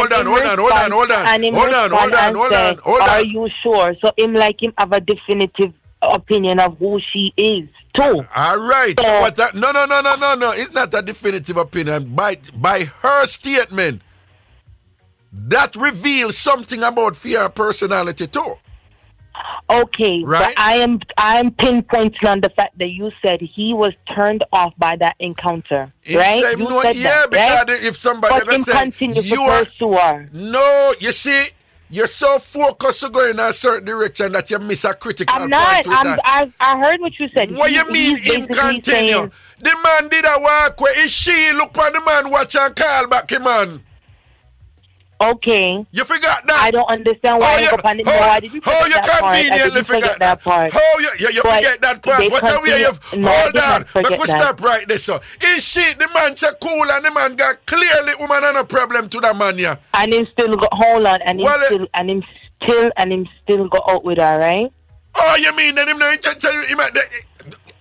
Are you sure? So him have a definitive opinion of who she is too. All right. So what that? No. It's not a definitive opinion. By her statement, that reveals something about fear personality too. Okay, right? but I'm pinpointing on the fact that you said he was turned off by that encounter, right? Say, You no, said yeah, that, because right? if somebody But ever him said continue you to are pursue her. no, you see, you're so focused to go in a certain direction that you miss a critical I'm not. point with that. I heard what you said. What you mean he's him basically continue? saying- The man did a walk where is she look for the man watch and call back him man. Okay. You forgot that? I don't understand why you go on it. No, I didn't forget that part. I conveniently didn't forget that part. How you But forget that part? they What are we? continue- No, I Hold did on. not forget Let me that. stop right there, so. Is she the man so cool and the man got clearly woman and a problem to the man, yeah? And him still go hold on, and him Well, him still go out with her, right? Oh, you mean that him no tell you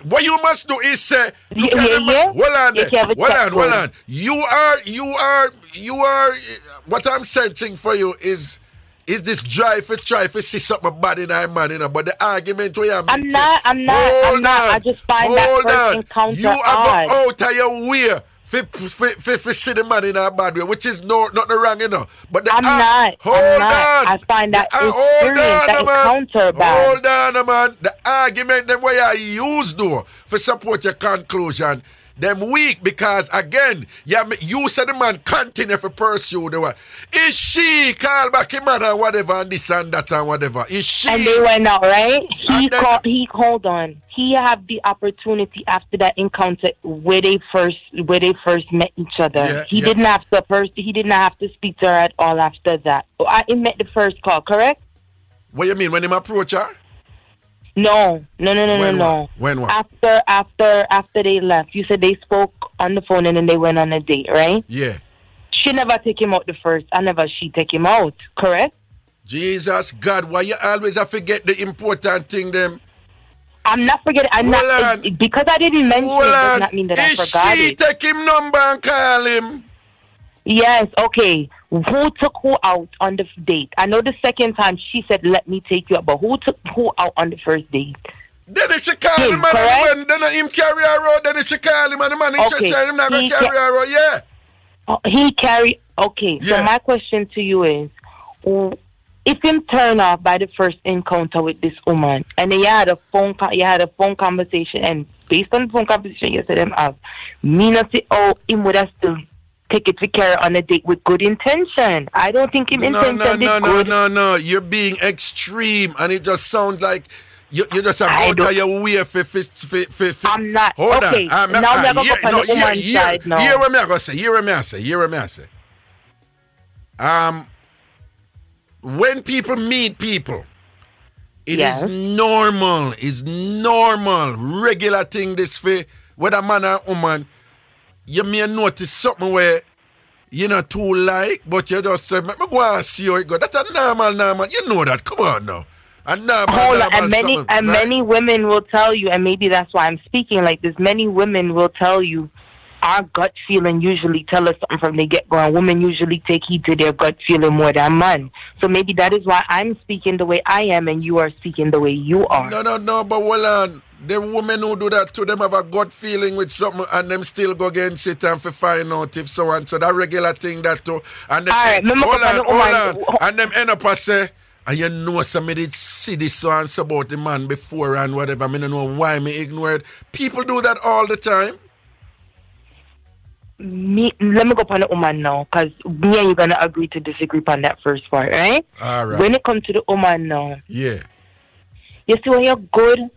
what you must do is say, look Yeah, at the man. yeah. Hold on, You there. can have a chat hold with on. You are. What I'm sensing for you is this drive for try to see something bad in our man, you know. But the argument we are I'm not. I just find that first encounter you are odd. go out of your way for see the man in a bad way, which is not the wrong, you know. But the I'm not. Hold I'm not. on. I find that Hold experience, that man. encounter bad. Hold on, man. The argument them way I use though for support your conclusion, them weak because again, you said the man continue to pursue the one. Is she call back him man and whatever and this and that and whatever? Is she? And they went out, right? Hold on. He had the opportunity after that encounter where they first met each other. Yeah, he didn't have to speak to her at all after that. He met the first call, correct? What you mean when him approach her? No. When what? After they left, you said they spoke on the phone and then they went on a date, right? Yeah. She never take him out the first. She take him out, correct? Jesus God, why you always have to forget the important thing them? I'm not forgetting. Because I didn't mention it does not mean that I forgot Is she it. take him number and call him? Yes, okay. Who took who out on the date? I know the second time she said, let me take you out, but who took who out on the first date? Then she call him and then him carry her out, then she call him and the man interested in him not going to carry her out, yeah. He carry, okay. Yeah. So my question to you is, if him turn off by the first encounter with this woman, and then you had a phone conversation, and based on the phone conversation you said him have, me not say, him would have still take it to care on a date with good intention. I don't think him intention is good. No. You're being extreme, and it just sounds like you just have out of your way for. I'm not. Hold okay. on. Now I'm going to go on the woman's side now. Hear what I say. When people meet people, it is normal. It's normal, regular thing. This for whether man or woman. You may notice something where you're not too like, but you just say, "Me go and see how it go." That's a normal. You know that. Come on now. Many women will tell you, and maybe that's why I'm speaking like this. Many women will tell you, our gut feeling usually tell us something from the get go. Women usually take heed to their gut feeling more than men. So maybe that is why I'm speaking the way I am, and you are speaking the way you are. No. But hold on. The women who do that to them have a gut feeling with something and them still go against it and for find out if so and so. That regular thing that too. And them hold on. And them end up and say, and you know somebody did see this so and so about the man before and whatever. I don't know why me ignored. People do that all the time. Let me go upon the woman now, because me and you gonna agree to disagree upon that first part, right? All right. When it comes to the woman now, yeah. You see when you're good,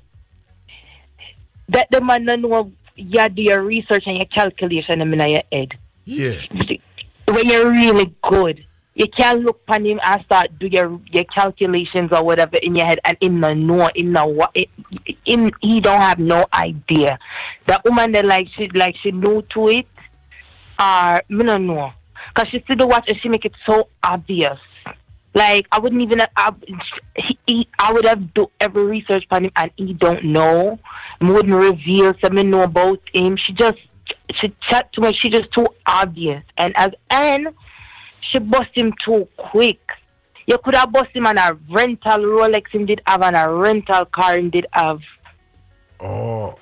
that the man don't know you do your research and your calculation in your head. Yeah. When you're really good, you can't look upon him and start do your calculations or whatever in your head, and him he don't have no idea. That woman that she know to it. Me don't know. Because she still watch and she make it so obvious. Like, I wouldn't even I would have do every research on him and he don't know. I wouldn't reveal something know about him. She chat too much. She just too obvious. And she bust him too quick. You could have bust him on a rental Rolex him did have and a rental car him did have. Oh.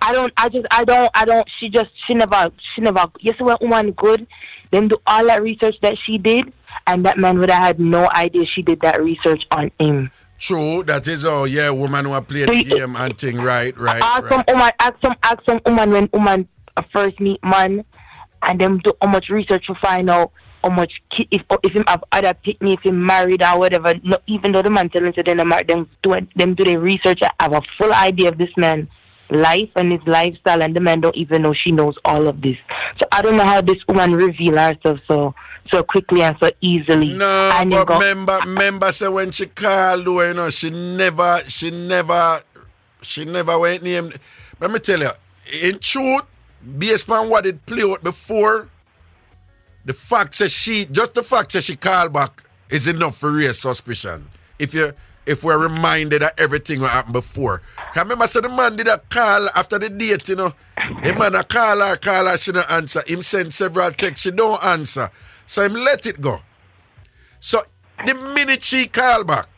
She never. You see when woman good, them do all that research that she did, and that man would have had no idea she did that research on him. True, that is all. Yeah, woman who play the game and thing. Right. Ask some woman when woman first meet man, and them do how much research to find out how much if him have other pickney, if him married or whatever. No, even though the man telling them they're married, them do their research and have a full idea of this man life and his lifestyle, and the man don't even know she knows all of this. So I don't know how this woman reveal herself so quickly and so easily. No, and but remember say when she called, you know, she never went name. Let me tell you, in truth, based on what it played out before, the fact that she called back is enough for raise suspicion. If we're reminded of everything what happened before. Because remember, so the man did a call after the date, you know. The man a call her, she don't answer. Him send several texts, she don't answer. So him let it go. So the minute she call back,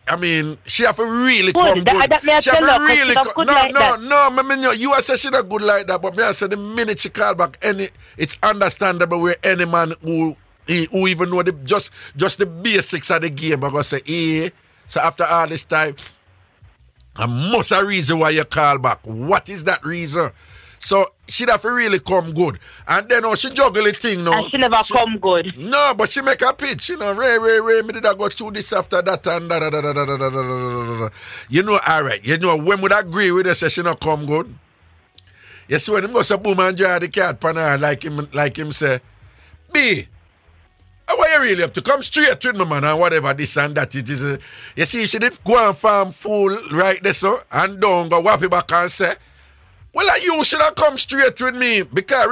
I mean, she have to really come good. She have to really come. No, you are saying she not good like that, but me I say the minute she call back, it's understandable where any man who even know just the basics of the game, I'm gonna say, so after all this time, I must a reason why you call back. What is that reason? So she'd have to really come good. And then she juggle the thing now. And she never come good. No, but she make a pitch, you know, Ray, me did I go through this after that and da. You know, alright. You know, when would I agree with her say she not come good? You see when him go so boom and draw the cat pan her like him say, B, how are you really up to? Come straight with me, man, and whatever this and that it is. You see, she did go and farm fool right there, so, and don't go whap it back and say, well, you should have come straight with me because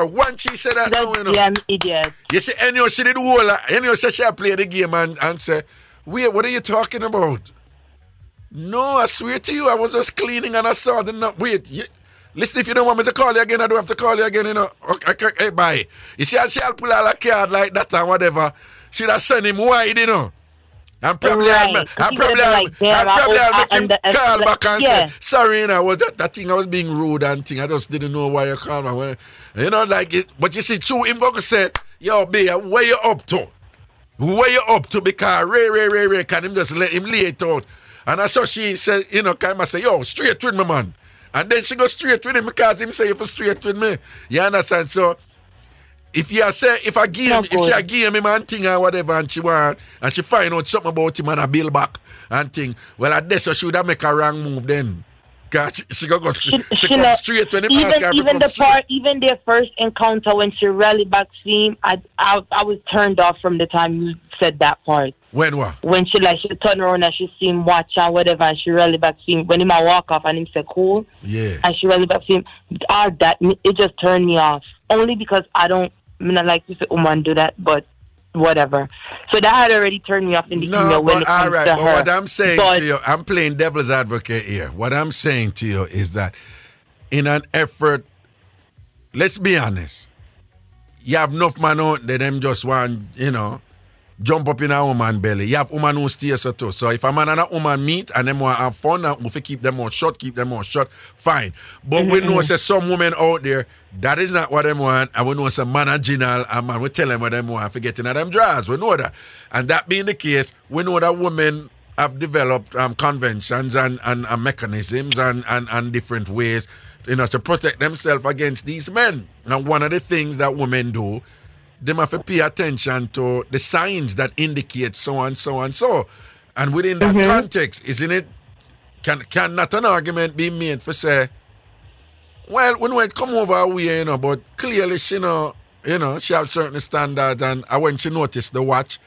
once she said that, now, you know. Yeah, I'm idiot. You see, anyhow, she did say she play the game and say, wait, what are you talking about? No, I swear to you, I was just cleaning and I saw the nut. Wait, listen, if you don't want me to call you again, I don't have to call you again, you know. Okay, hey, bye. You see, she'll pull out a card like that and whatever. She'll have send him wide, you know. And probably I'll make him call back and say, sorry, you know, that thing I was being rude and thing. I just didn't know why you called me. You know, like it. But you see, true, him going to say, yo, babe, where you up to? Where you up to? Because Ray, can him just let him lay it out. And I saw she said, you know, kind of say, yo, straight with me, man. And then she go straight with him because him say, if you straight with me. You understand? So, if I give him and thing or whatever and she want and she find out something about him and I build back and thing, well at this she would have make a wrong move then. Cause she come straight when even their first encounter when she rallied back to him, I was turned off from the time you said that part. When what? When she turned around and she see him watch and whatever and she rallied back to him when he might walk off and him say cool. Yeah. And she rallied back to him. All that it just turned me off. Only because I not like to say woman do that, but whatever. So that had already turned me off in the email when it comes to her. What I'm saying to you, I'm playing devil's advocate here. What I'm saying to you is that in an effort, let's be honest, you have enough man out there, them just want, you know, jump up in a woman belly. You have woman who stay so too. So if a man and a woman meet and them want to have fun and if you keep them out shut, fine. But we know say some women out there, that is not what them want. And we know some man and Ginal and man, we tell them what them want for getting at them drawers. We know that. And that being the case, we know that women have developed conventions and mechanisms and different ways, you know, to protect themselves against these men. And one of the things that women do, they have to pay attention to the signs that indicate so and so and so. And within that context, isn't it, can not an argument be made for say, well, we know it come over our way, you know, but clearly she she have certain standards and when she noticed the watch,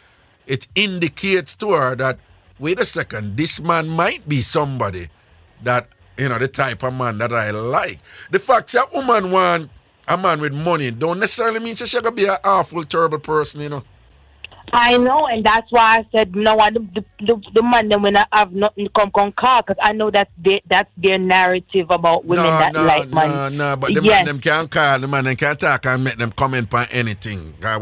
it indicates to her that, wait a second, this man might be somebody that, you know, the type of man that I like. The fact that a woman want a man with money don't necessarily mean she's going to be an awful, terrible person, you know. I know, and that's why I said, no, the man them when I have nothing come call, because I know that's their narrative about women like money. No, but the man them can't call, the man them can't talk and make them comment on anything. I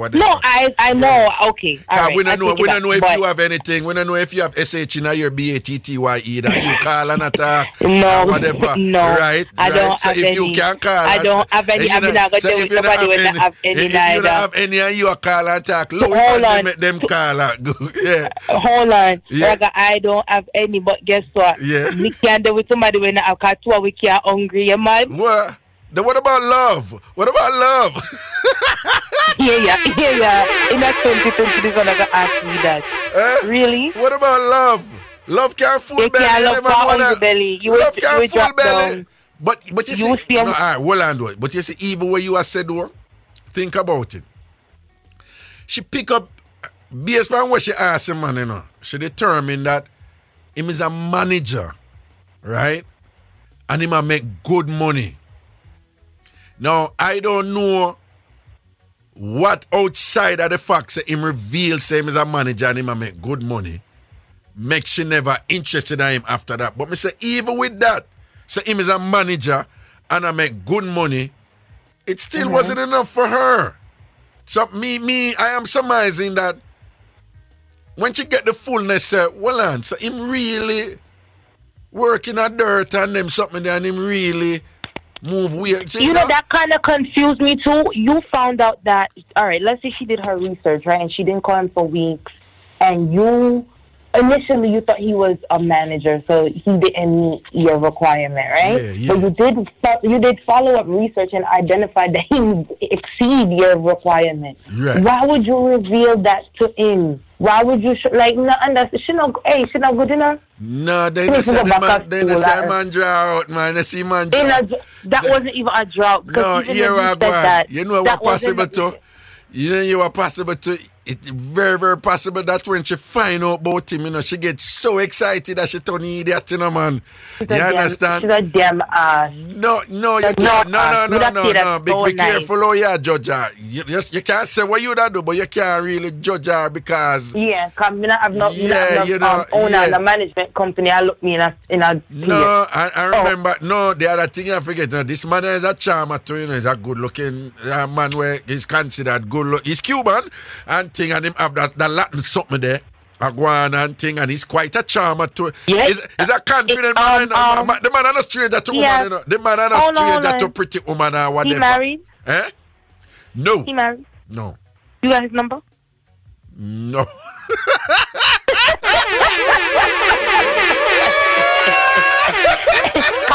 know, okay. We don't know if you have anything. We don't know if you have SH in your BATTYE that you call and attack. No, whatever. No, right? I don't so have if any. you can't call, I don't have any. I'm not going to do with somebody when I have any. If you don't have any and you call and attack, hold on. make them call out. Yeah. Hold on. Yeah. Like, I don't have any, but guess what? Yeah. We can't do with somebody when I have two, we can't hungry, yeah, man. What? Then what about love? What about love? Yeah. In that 2020, this one I got ask me that. Really? What about love? Love can't fool You belly. can't love never for know on the that. belly. Love can't fool drop belly. down. But you You see, see no, him- all right, hold on to it. But you see, even when you are said, think about it. She pick up, based on what she asked him, man, you know, she determined that him is a manager, right? And him a make good money. Now, I don't know what outside of the fact that him reveal say him is a manager and him a make good money make she never interested in him after that. But me say, even with that, so him is a manager and I make good money, it still wasn't enough for her. So me, I am surmising that when she get the fullness, well on, so him really working at dirt and them something there and him really move weird. You know, that kind of confused me too. You found out that, all right, let's say she did her research, right, and she didn't call him for weeks, and initially you thought he was a manager, so he didn't meet your requirement, right? Yeah. But you did follow up research and identified that he would exceed your requirement. Right. Why would you reveal that to him? Why would you she not good enough? No, they She needs just to say go back up the school, man draw out, man. They see man draw. That wasn't even a drought. No, Even here when I said go. that, You know that what possible wasn't- to? You know you are possible to. It's very, very possible that when she find out about him, you know, she gets so excited that she turn idiot, you know, man. You understand? She's a damn ass. No, you That's can't. not us. We don't say No. that's Be so nice. careful how you judge her. You can't say what you da do, but you can't really judge her because. Yeah, because I have no owner yeah. in a management company. I look me in a No, I remember. No, the other thing I forget. This man is a charmer too. You know, he's a good-looking man where he's considered good. He's Cuban and thing, and him have that Latin something there. Aguana and thing, and he's quite a charmer too. Yes. He's a confident man. You know. The man is a stranger to woman. You know. The man is a stranger to pretty woman or whatever. He married? Eh? No. He married? No. You got his number? No.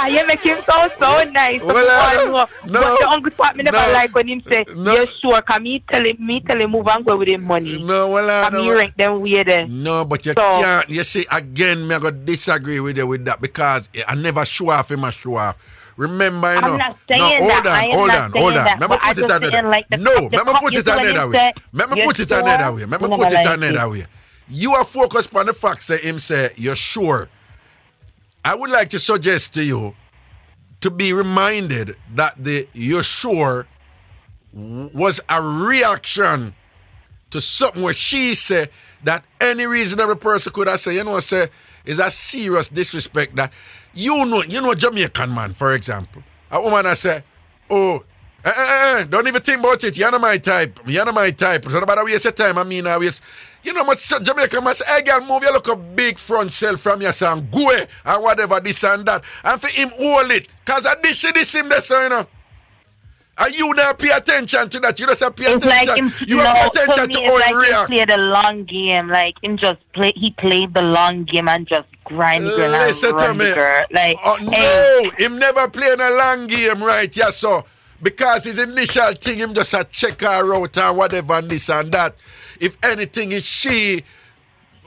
You make him sound so nice. Well, but your uncle Swap me never like when him say, no. "You're sure?" Cause me tell him move and go with him money. No, well, me rank them weird. No, but you can't. You see, again, me I go disagree with you with that because I never show off him a show off. Remember, you know. I'm not saying that. Hold on. That, Let me put it another way. Let me put it another way. Let me put it another way. You are focused on the fact that him say, you're sure. I would like to suggest to you to be reminded that the "you're sure" was a reaction to something where she said that any reasonable person could have said, you know, say, is a serious disrespect that you know Jamaican man, for example. A woman I say, oh, don't even think about it. You're not my type. So no matter waste your time, I waste. You know what Jamaican man say, hey girl, move your look a big front cell from your son, go away, and whatever, this and that. And for him hold it. Cause I this him there, so you know. And you don't pay attention to that. You just have pay attention. Like you don't pay attention to how he react. He played the long game. Like he played the long game and just grind the girl and run the girl. Like, no, him never playing a long game, right? Yeah, so because his initial thing, him just a check her out and whatever and this and that. If anything is she,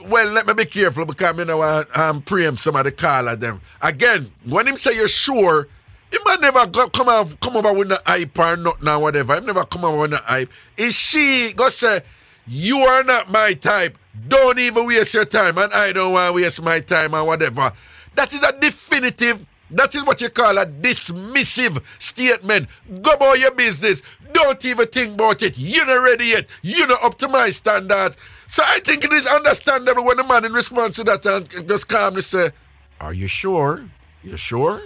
well, let me be careful because you know I'm preempt some of the call of them. Again, when him say you're sure, he might never come over with the hype or nothing or whatever. He never come over with the hype. Is she go say, you are not my type. Don't even waste your time and I don't want to waste my time or whatever. That is a definitive, that is what you call a dismissive statement. Go about your business. Don't even think about it. You're not ready yet. You're not up to my standard. So I think it is understandable when the man in response to that and just calmly say, are you sure? You sure?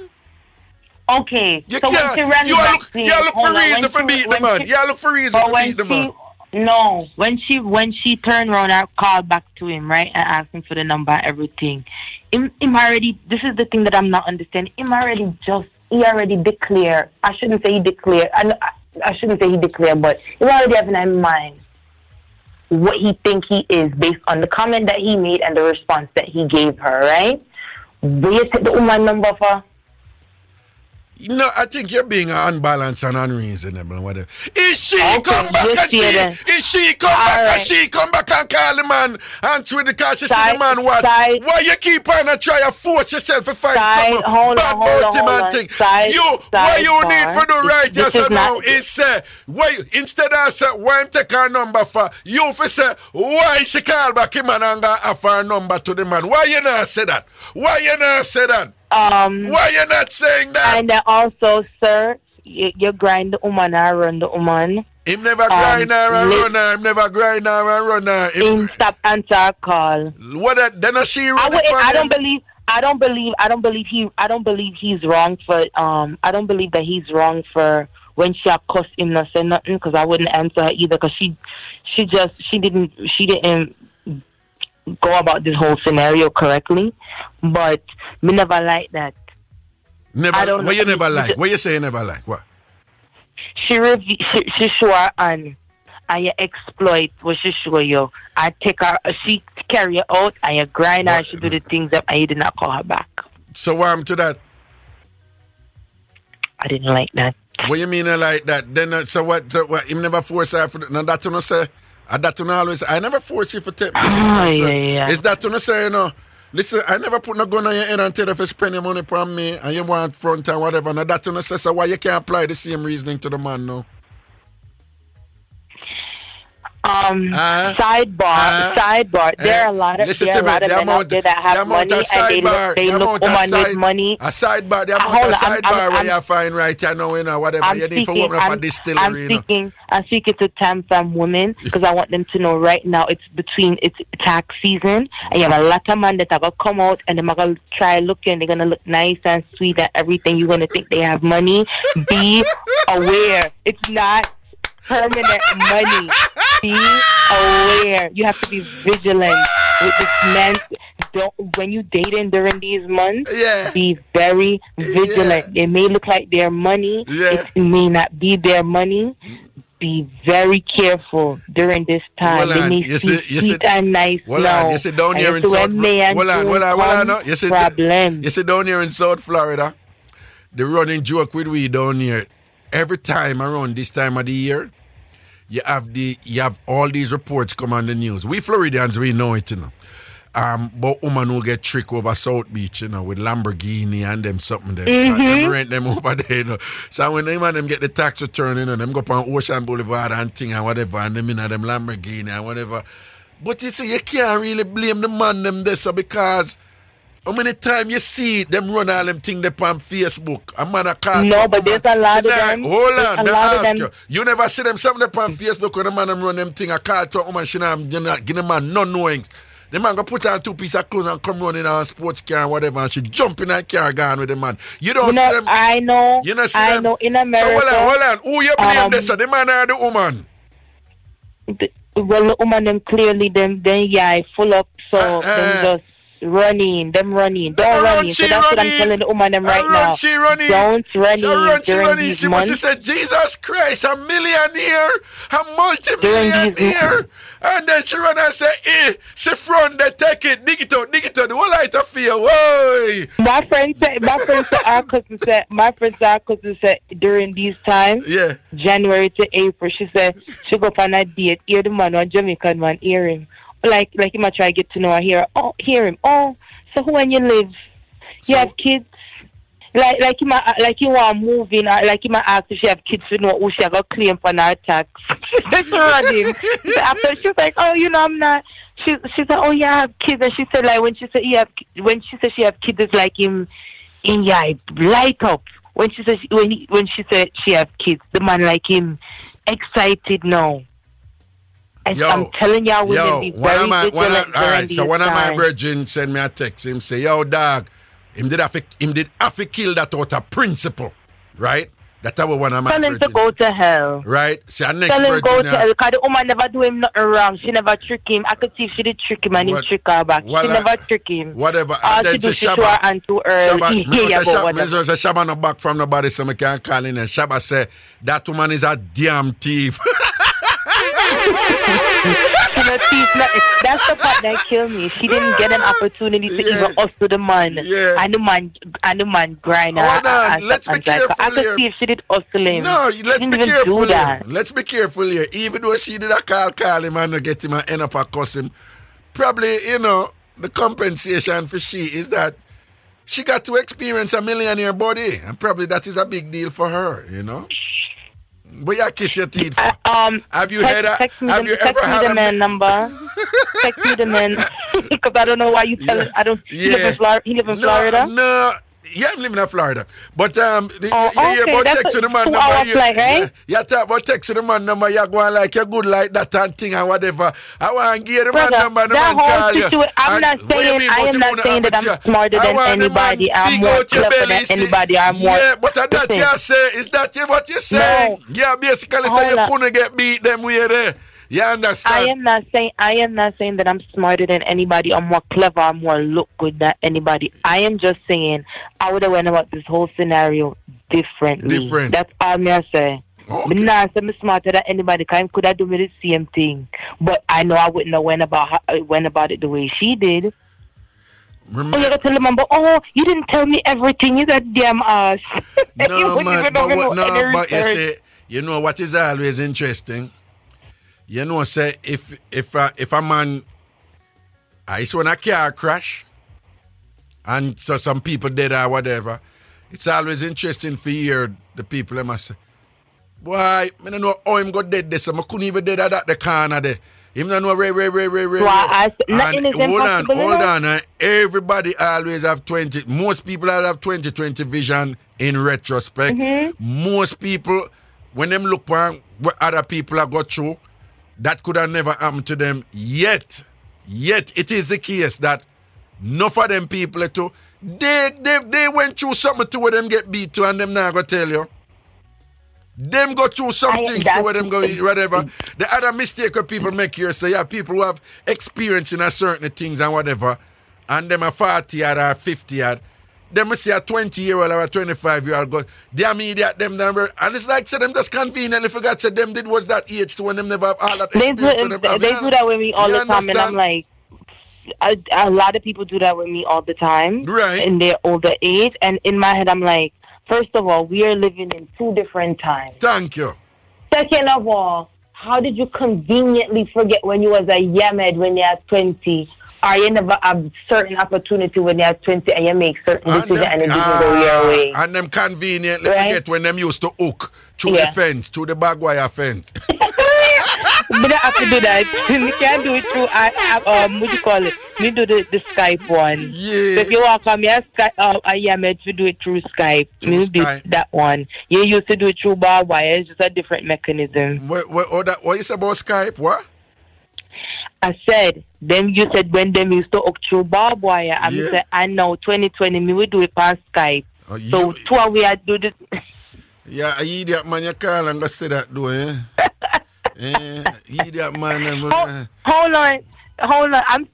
Okay. You so can't. When she ran You look for reason for beating the man. You look for reason for beating the man. No, when she turned around and called back to him, right, and asked him for the number and everything, him already, this is the thing that I'm not understanding, he already declared, I shouldn't say he declared, but he already have in his mind what he think he is based on the comment that he made and the response that he gave her, right? Where you take the woman number for? No, I think you're being unbalanced and unreasonable and whatever. If she Okay, come back just and see it. if she come back All and right. she come back and call the man and tweet the car, she see Side- the man what? side- Why you keep on and try to force yourself to find Side- something hold bad on, hold about him on, and hold on. thing? Side- What you need sidebar. for the right This yes is or no not- is say, why instead of say why him take her number for you for say why she call back him and go offer her number to the man? Why you not say that? Why you not say that? Why you not saying that? And then also, sir, you grind the woman and run the woman. Him never grind her and run her. Him never grind her and run her. Him stop answer a call. What that? Then she run it for I don't him? believe he's wrong for I don't believe that he's wrong for when she cussed him not say nothing, because I wouldn't answer her either, because she didn't go about this whole scenario correctly. But me never like that. Never. I don't What know. you never like? What you say you never like? What? She show her and you exploit what she show you. I take her, she carry her out and you grind her and she do the things that I did not call her back. So what happened to that? I didn't like that. What you mean I like that? Then so what? Him never force her for no, that you know say. That you always. I never force you for take. Yeah. Is that you know say you know? Listen, I never put no gun on your head and tell you if you spend your money from me and you want front and whatever. Now that you know say so why you can't apply the same reasoning to the man now? Sidebar. There are a lot of men out there that have money and they look woman with money. A sidebar, the amount of sidebar where you find right, you know, whatever. You need to open up a distillery, I'm speaking to TamFam women because I want them to know right now it's tax season and you have a lot of men that are going to come out and they're going to try looking, they're going to look nice and sweet and everything. You're going to think they have money. Be aware. It's not permanent money. Be aware. You have to be vigilant with this man. When you dating during these months, be very vigilant. It may look like their money. It may not be their money. Be very careful during this time. They may see sweet and nice now. You sit down here in South Florida. You sit down here in South Florida. The running joke with we down here. Every time around this time of the year, you have all these reports come on the news. We Floridians, we know it, you know. But women who get tricked over South Beach, you know, with Lamborghini and them something them. Them rent them over there, you know. So when them and them get the tax return, you know, them go up on Ocean Boulevard and thing and whatever, and them in them Lamborghini and whatever. But you see, you can't really blame the man them this because how many times you see them run all them things up on Facebook? A man a call. No, but there's a lot of them. Hold on, let ask you. You never see them something up on Facebook when the man them run them thing. A call to a woman, she not give the man no knowings. The man go put on 2 pieces of clothes and come running on a sports car and whatever, and she jump in that car gone with the man. You don't see them. I know. You don't see I them. know. In America. So hold on. Who you blame this? The man or the woman? Well, the woman them clearly them full up, so them just running. Don't running. So that's what I'm telling the woman them right now. Don't running during these months. She said, Jesus Christ, a millionaire, a multi-millionaire. And then she run and say, she front, they take it, dig it out. The whole light of fear, whoa. My friend said, our cousin said, during these times, January to April, she said, she go on a date, hear the man, one Jamaican man, hear him. Like you might try to get to know her, hear him. Oh, so who when you live? You have kids? Like you want moving, like you might ask if she have kids to know who she have a claim for her tax. That's running. After she's like, oh, you know, I'm not. She said, oh yeah, I have kids, and she said like when she said she have kids, it's like him light up. When she said she have kids, the man like him excited now. I'm telling y'all, women be very vigilant during these times. So one of my virgin send me a text. Him say, yo, dog, him did have to kill that out of principle, right? That's how one of my virgin. Tell him to go to hell. Right? See, our next tell him virgin, go to hell, because the woman never do him nothing wrong. She never trick him. I could see if she did trick him and he trick her back. She never trick him. Whatever. All she do, she show her and too early. Shabba say Shabba no back from nobody, so I can't call in. And Shabba say, that woman is a damn thief. That's the part that killed me. She didn't get an opportunity to even hustle the man. Yeah. And the man grind her. Hold on, let's be careful I could here. see if she did hustle him. No, She let's didn't be even careful do here. that. Let's be careful here. Even though she did a call him and get him and end up a cuss him, probably, the compensation for she is that she got to experience a millionaire body. And probably that is a big deal for her, But you kiss your teeth. Have you had a... Text me Have you text ever me had the a... man number. Text me the man. Because I don't know why you tell it. I don't... He live in Florida? No. Yeah, I'm living in Florida. But you okay, hear about that's text to the man 2 number. hour flight, right? You talk about text to the man number. You're going like you're good like that and thing and whatever. I want to give the man number. The man call you. I'm not saying that I'm smarter than anybody. I'm more clever than anybody. I'm more... Yeah, but that you say, is that what you say? No. Yeah, basically say you couldn't get beat them way there. You understand? I am not saying that I'm smarter than anybody. I'm more clever. I'm more look good than anybody. I am just saying I would have went about this whole scenario differently. That's all I'm saying. Okay. But nah, so I'm smarter than anybody. Cause could I do me the same thing? But I know I wouldn't have went about it the way she did. Remember, you gotta tell the man, you didn't tell me everything. You that damn ass. No, man. But you say, what is always interesting? Say if a man, it's when a car crash, and so some people dead or whatever, it's always interesting for hear the people them say, boy, I don't know how him got dead this, I couldn't even dead at the corner there. Him don't know ray. Hold on. Everybody always have 20. Most people have 20/20 vision in retrospect. Mm-hmm. Most people, when them look on what other people have got through, that could have never happened to them yet. Yet it is the case that enough of them people too, they went through something to where them get beat to and them not gonna tell you. Them go through something to where them go whatever. The other mistake that people make here say, people who have experience in a certain things and whatever, and them a 40 or 50 them must see a 20-year-old or a 25-year-old go, they immediate them number. And it's like, say them just conveniently forgot, say them did was that age to when them never have all that experience. They do that with me all the time, and I'm like, a lot of people do that with me all the time. Right. In their older age. And in my head, I'm like, first of all, we are living in 2 different times. Thank you. Second of all, how did you conveniently forget when you was a yamed when you had 20? Or you never have certain opportunity when you have 20 and you make certain decisions and it doesn't go your way. And them conveniently forget when them used to hook through the fence, through the barbed wire fence. But I have to do that. You can't do it through, what do you call it? Me do the Skype one. Yeah. So if you walk on me, I am meant to do it through Skype. Me do that one. You used to do it through barbed wire. It's just a different mechanism. What you say about Skype? What? I said, you said when them used to hook through barbed wire. I said, I know 2020, me we do it on Skype. So 2 hours we do this. Yeah, I idiot man, you call and go say that though, eh? Idiot man. Hold on. I'm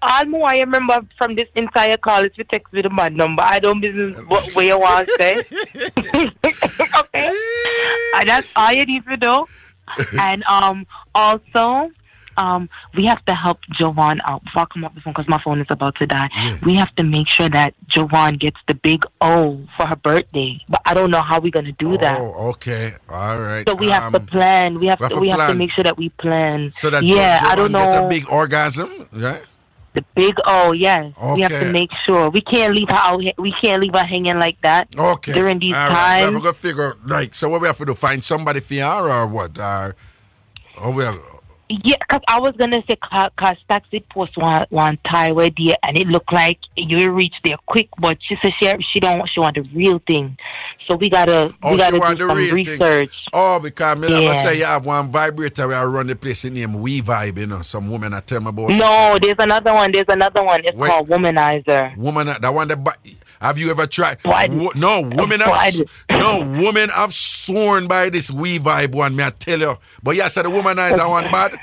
all more I remember from this entire call is you text me the man number. I don't business what way you want to say. Okay. And that's all you need to do. And also we have to help Jovan out. Before I come off the phone, because my phone is about to die, we have to make sure that Jovan gets the big O for her birthday. But I don't know how we're going to do that. Oh, okay. All right. So we have to plan. We have to make sure that we plan. So that Jovan I don't know. Gets a big orgasm, right? The big O, yes. Okay. We have to make sure. We can't leave her out. We can't leave her hanging like that. Okay. During these times. times. We're going to figure, like, so what we have to do? Find somebody for her or what? Yeah, because I was going to say, because Taxi post one tie where there, and it looked like you reach there quick, but she said she want the real thing. So we got to do some research. Thing. Oh, because me never say you have one vibrator where I run the place in name We Vibe, you know, some woman I tell me about. No, there's another one. It's called Womanizer. That one have you ever tried? No, women have sworn by this We Vibe one, me I tell you. But yes, the Womanizer one bad.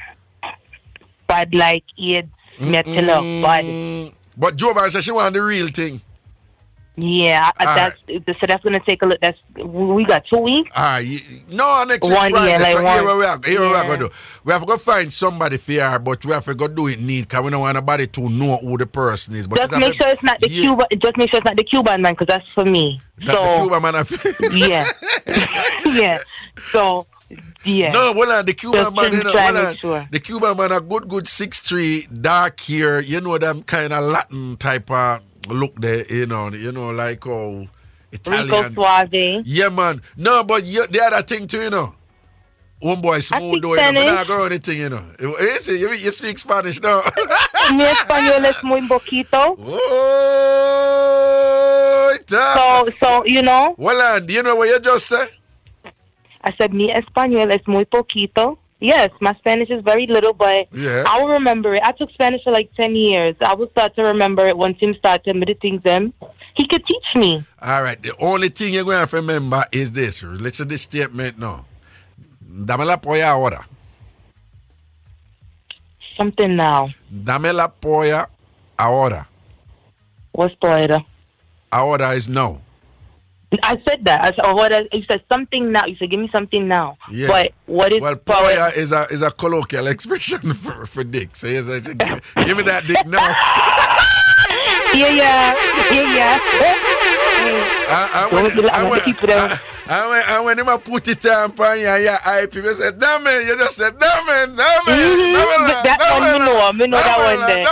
Bad like AIDS, me I tell you, bad. But Jovan said she want the real thing. Yeah, so that's gonna take a look. We got 2 weeks. No, next week 1 Friday. year, like So one. here we are gonna do. We have to go find somebody for her, but we have to go do it neat because we don't want nobody to know who the person is. But Just make sure it's not the Cuban. Just make sure it's not the Cuban man, because that's for me. Not the Cuban man. Yeah, yeah. So. Yeah. No, the Cuban man, sure. The Cuban man a good 6'3", dark hair, you know, them kind of Latin type of look there, you know, like Italian. Rico Suave. Yeah, man. No, but the other thing too, you know. Homeboy smooth though, you know, but not go anything, you know. You speak Spanish now. Mi español es muy poquito. Oh, so you know. Well, do you know what you just said? I said, mi español es muy poquito. Yes, my Spanish is very little, but I will remember it. I took Spanish for like 10 years. I will start to remember it once him start to the things them. He could teach me. All right. The only thing you're going to have to remember is this. Listen to this statement now. Dame la polla ahora. Something now. Dame la polla ahora. What's polla? Ahora is no. I said that. I said, you said something now. You said, give me something now. Yeah. But what is... Well, polla is a colloquial expression for dick. So you say, give me that dick now. Yeah. And when I put it on your people say, damn it, you just said, damn it. That one, I know that one there.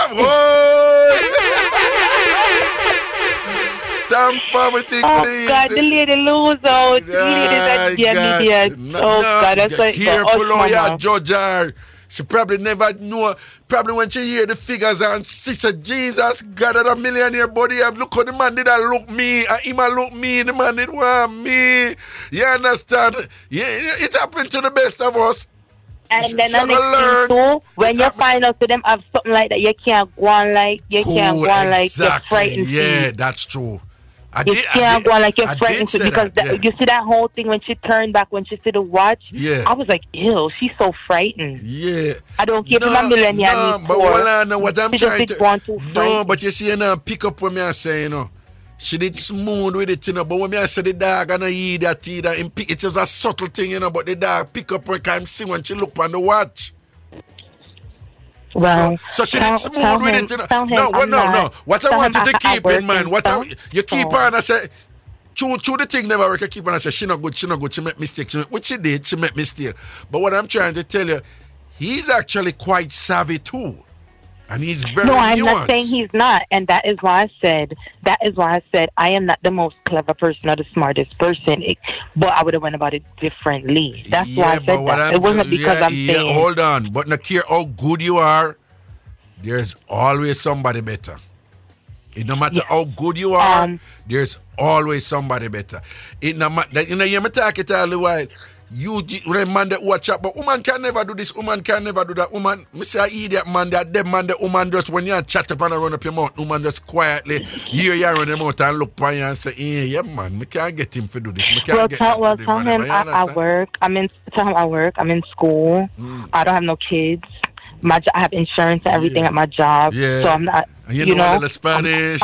TamFam, please. Oh, God, the lady lose out. The lady that idiot. God, that's like... Careful how you judge her. She probably never know. Probably when she hear the figures and she said, Jesus, God, that a millionaire body. Look how the man did that look me. And him a look me. The man did want me. You understand? Yeah, it happened to the best of us. And then the next thing too, when you find out to them have something like that, you can't go on like, you're frightened. Yeah, that's true. You can't go on like you're frightened because you see that whole thing when she turned back, when she see the watch. Yeah. I was like, ew, she's so frightened. Yeah. I don't give him a millennial. No, but what I'm trying to... No, but you see, you know, pick up what I say, you know. She did smooth with it, you know, but when I say the dog and I eat that, it was a subtle thing, you know, but the dog pick up when I see when she look on the watch. Well, so she did smooth with it, you know. No. What I want you to keep in mind, you keep on, I say, true the thing never work, you keep on, I say, she not good, she make mistakes, which she did, she make mistake. But what I'm trying to tell you, he's actually quite savvy too. And he's very nuanced. I'm not saying he's not, and that is why I said I am not the most clever person or the smartest person, but I would have went about it differently. That's why I said that. It wasn't because I'm saying. Hold on, but no care how good you are, there's always somebody better. No matter how good you are, there's always somebody better. You know, you talk it all the while. You man that watch out, but woman can never do this, woman can never do that. Woman, me say idiot man, that dead man, the woman just when you chat up and run up your mouth, woman just quietly hear you run your mouth and look for you and say, yeah man, me can't get him to do this. Tell him I work, I'm in school, I don't have no kids. I have insurance and everything at my job, so I'm not, you know a little Spanish.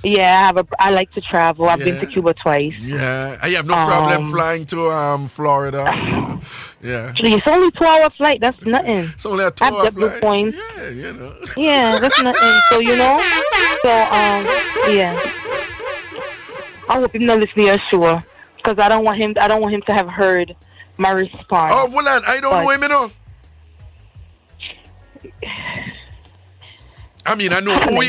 I like to travel. I've been to Cuba twice. Yeah, I have no problem flying to Florida. Yeah. It's only 2-hour flight. That's nothing. It's only a 2-hour flight. Points. Yeah, you know. Yeah, that's nothing. So yeah. I hope him not listening to sure, because I don't want him to have heard my response. Oh, well, I don't know him, you know. I mean, I know, Mama,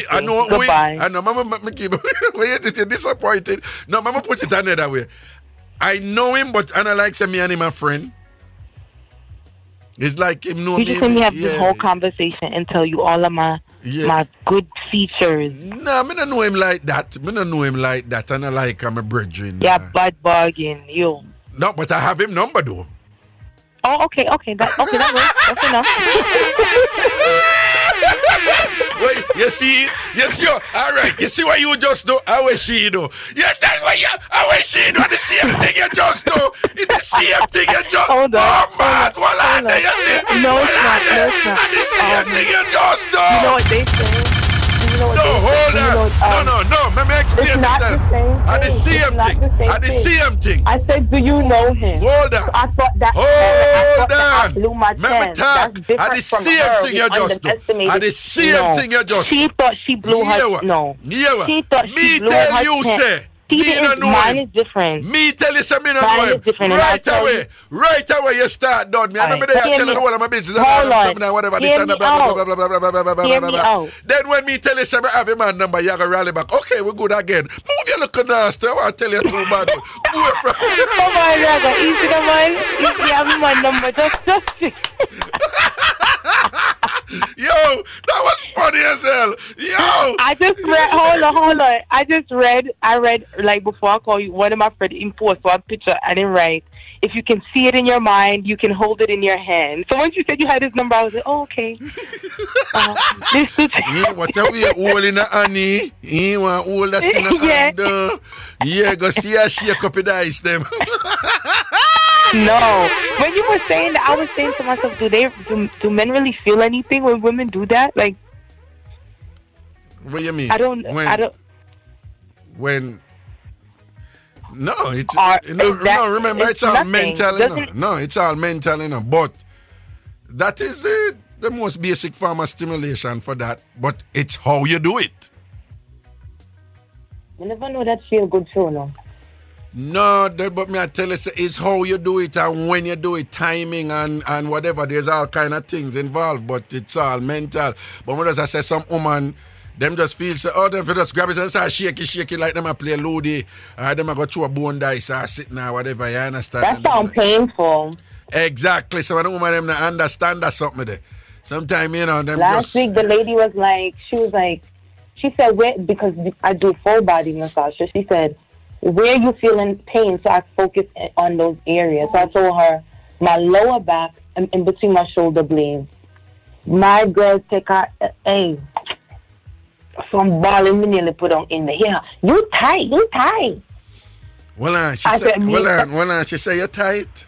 you're disappointed. No, Mama, put it another way. I know him, but I don't like me and him a friend. It's like him know me. You just let me have this whole conversation and tell you all of my good features. No, I don't know him like that. I don't know him like that. I don't like him a brethren. Yeah, bad bargain, you. No, but I have him number though. Oh, okay. That works. That's enough. Wait, you see? Yes, you. All right. You see what you just do? I will see you do. Yeah, that's what you. I will see you do. The same thing you just do. It's the same thing you just. Hold on. Oh, man. Hold on. You see? No, it's not. And the same thing you just do. You know what they say? No, hold on. No. Let me explain. explain It's not myself. the same At the thing. same It's not thing. the same At the thing. same thing. I said, do you know him? Hold on. I thought that. Hold I on. blew my Let me chance. talk. That's different At the from same her. thing We you just do. underestimated- At the same No. thing you just She do. thought she blew her. No. Yeah. She thought Me she blew tell her you, chance. say. See, Me no know mine him. is different. Me tell you something, me no Mine know is him. different, and Right I'll tell away. Right away you start done me. I remember they Hear telling me- the whole of my business and Hold all on. something and whatever this Hear and me that, blah, blah, out. blah, blah, blah, blah, blah, blah, blah, Hear blah, me blah. out. Then when me tell you something, I have a man number, you gotta rally back. Okay, we're good again. Move your little nasty. I want to tell you too bad. Go from Come on, Raga. Easy, come on. Easy, have my number. Just. Yo, that was funny as hell. Yo. I just read. Hold on. I read like before I call you. One of my friends imposed one picture. I didn't write. If you can see it in your mind, you can hold it in your hand. So once you said you had his number, I was like, oh, okay. This is. Whatever you hold in the honey, you want hold that in the Yeah. hand. Yeah, go see her shake up in the ice them. No. When you were saying that, I was saying to myself, do men really feel anything when women do that? Like, What do you mean? I don't. When no, it's Is that- remember it's all nothing. mental, you know. Doesn't- No, it's all mental, you know. But that is the most basic form of stimulation for that. But it's how you do it. You never know that feel good too, no? No, but me I tell you, it's how you do it and when you do it, timing and whatever. There's all kind of things involved, but it's all mental. But when I say some woman, them just feel so, oh, them just grab it and start shaking like them a play Ludi, or them a go through a bone dice or sitting or whatever, you understand? That sounds painful. Exactly. So when the woman them not understand that something there. Sometimes, you know, them Last just... week, the lady was like, she said, where, because I do full body massage, so she said, where you feeling pain? So I focus on those areas. So I told her, my lower back and in between my shoulder blades. My girl take her, some ball in me nearly put on in the hair. You tight. Well, she I said, said, well, she said, you're tight.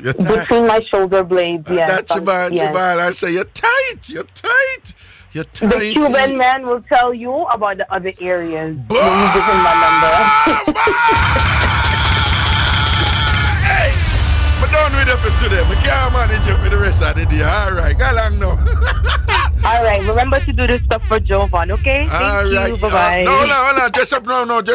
You're tight. Between my shoulder blades, yes. That's Jabal. I say, you're tight. The Cuban man will tell you about the other areas when you give him my number. Hey, I'm done with it for today. I can't manage it for the rest of the day. All right, go along now. All right, remember to do this stuff for Jovan, okay? Thank you. Bye-bye. No, dress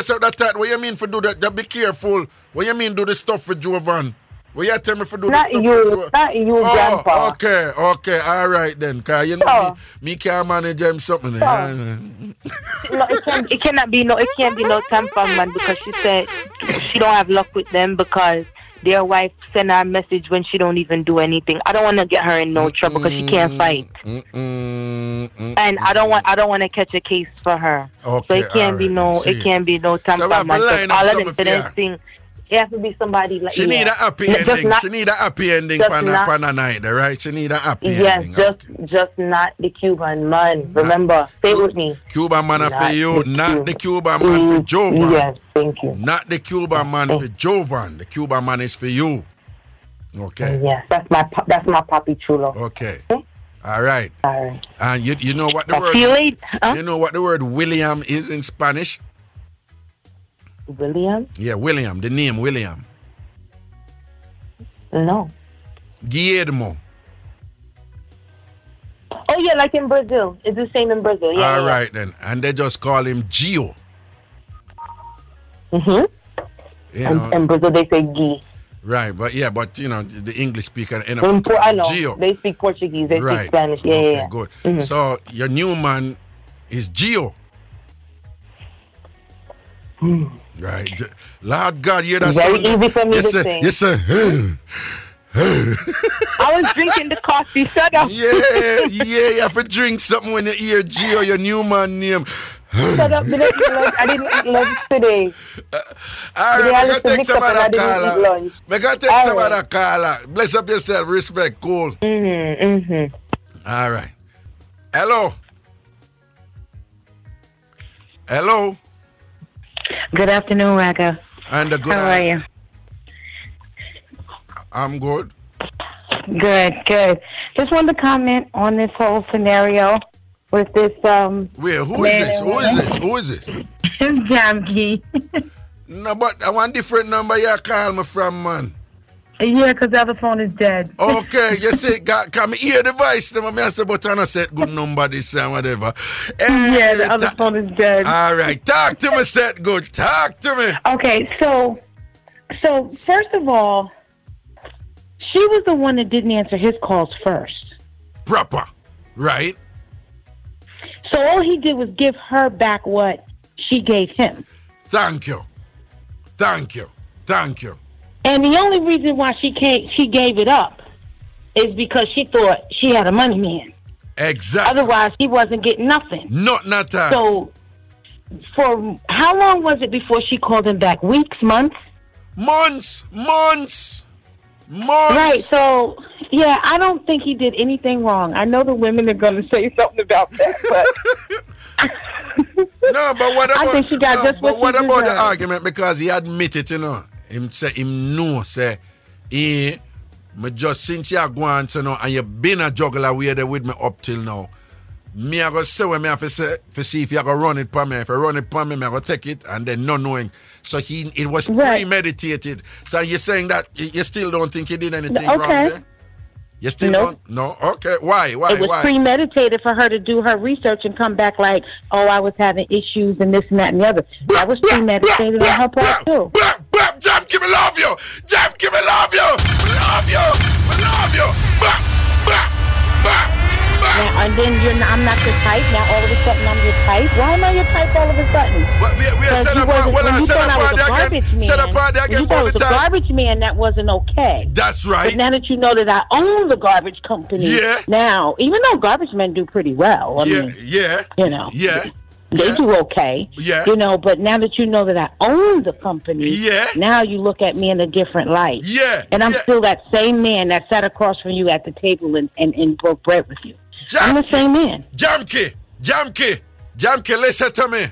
up that tight. What you mean for do that? Just be careful. What you mean do the stuff for Jovan? What you tell me for do Not the stuff you, for Jovan? not you, Grandpa. Okay, all right then. Cause you know me can't manage them something. No, it cannot be no TamFam man, because she said she don't have luck with them because their wife send her a message when she don't even do anything. I don't want to get her in no trouble because she can't fight, and I don't want to catch a case for her. Okay, so it can't be no TamFam man. All of them for them thing. It has to be somebody like she need a happy ending. She need a happy ending for a night, right? She need a happy ending. Yes, just not the Cuban man. Remember, stay with me. Cuban man for you, not the Cuban man for Jovan. Yes, thank you. Not the Cuban man for Jovan. The Cuban man is for you. Okay. Yes, that's my papi chulo. Okay. All right. And you know what the word? You know what the word William is in Spanish? William? Yeah, William. The name William. No. Guillermo. Oh, yeah, like in Brazil. It's the same in Brazil. Yeah. All right, then. And they just call him Gio. In Brazil, they say Gui. Right, but you know, the English speaker end I know. Gio. They speak Portuguese. They speak Spanish. Yeah, okay, yeah. Good. Mm-hmm. So your new man is Gio. Right. Lord God, you're that very easy for me to say. Yes, sir. I was drinking the coffee. Shut up. Yeah, you have to drink something when you hear Gio, your new man name. Shut up. I didn't eat lunch today. All right, I gotta take some of that caller. I gotta take some of that caller. Bless up yourself. Respect. Cool. All right. Hello. Good afternoon, Raga. And a good How are you? I'm good. Good. Just wanted to comment on this whole scenario with this Wait, who is this? Who is this? Jamke. No, but I want different number you call me from, man. Yeah, because the other phone is dead. Okay, you see, can me hear the voice? Then I say, but I don't set good number this and whatever. Yeah, the other phone is dead. All right, talk to me, set good. Talk to me. Okay, so first of all, she was the one that didn't answer his calls first. Proper, right? So all he did was give her back what she gave him. Thank you. And the only reason why she gave it up is because she thought she had a money man. Exactly. Otherwise, he wasn't getting nothing. Not that. So, for how long was it before she called him back? Weeks, months? Months. Right, so, yeah, I don't think he did anything wrong. I know the women are going to say something about that, but... No, but what about, I think she got just what about deserved. the argument? Because he admitted, him me just since you are going to know and you been a juggler with me up till now. Me I go say when me have to say for see if you go run it for me. If you run it for me, I go take it and then not knowing. So it was premeditated. So you're saying that you still don't think he did anything wrong there? You still don't? No? Okay. Why? It was premeditated for her to do her research and come back like, oh, I was having issues and this and that and the other. That was premeditated on her part too. Jam, give me love you. Jam, give me love you. Love you. Now, and then I'm not your type. Now all of a sudden I'm your type. Why am I your type all of a sudden? We are set up party again. You thought it was a garbage man, that wasn't okay. That's right. But now that you know that I own the garbage company, now, even though garbage men do pretty well, I mean, they do okay. Yeah. But now that you know that I own the company, now you look at me in a different light. Yeah. And I'm still that same man that sat across from you at the table and broke bread with you. I'm the same man. Jamke, listen to me,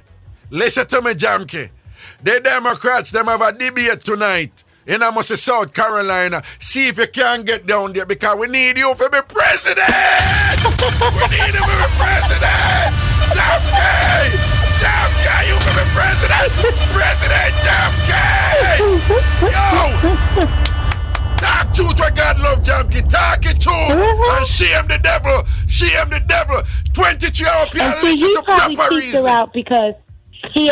Jamke. The Democrats, them have a debate tonight in South Carolina. See if you can get down there because we need you to be president. We need you to be president. Jamke, you to be president. President Jamke. Yo. Talk truth where God love Jamke. Talk it truth. And shame the devil. 23-hour PR listen to proper reason. Out because he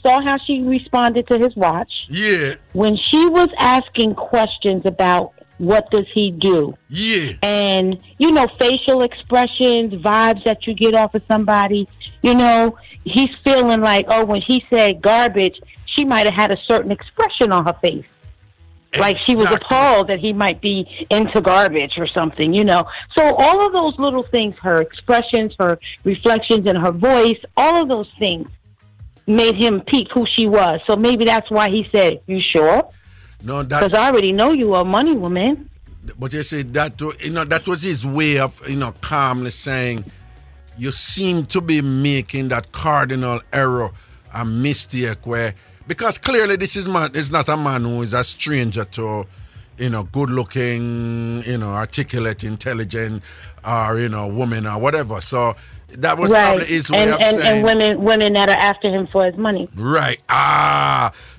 saw how she responded to his watch. Yeah. When she was asking questions about what does he do. Yeah. And, facial expressions, vibes that you get off of somebody, he's feeling like, when he said garbage, she might have had a certain expression on her face. Exactly. Like she was appalled that he might be into garbage or something, So all of those little things, her expressions, her reflections, and her voice, all of those things made him peak who she was. So maybe that's why he said, "You sure?" No, because I already know you are a money woman. But you see that was his way of calmly saying, "You seem to be making that cardinal error, a mistake where." Because clearly this is not a man who is a stranger to, good looking, articulate, intelligent, or, woman or whatever. So that was probably his way of saying. And women that are after him for his money. Right.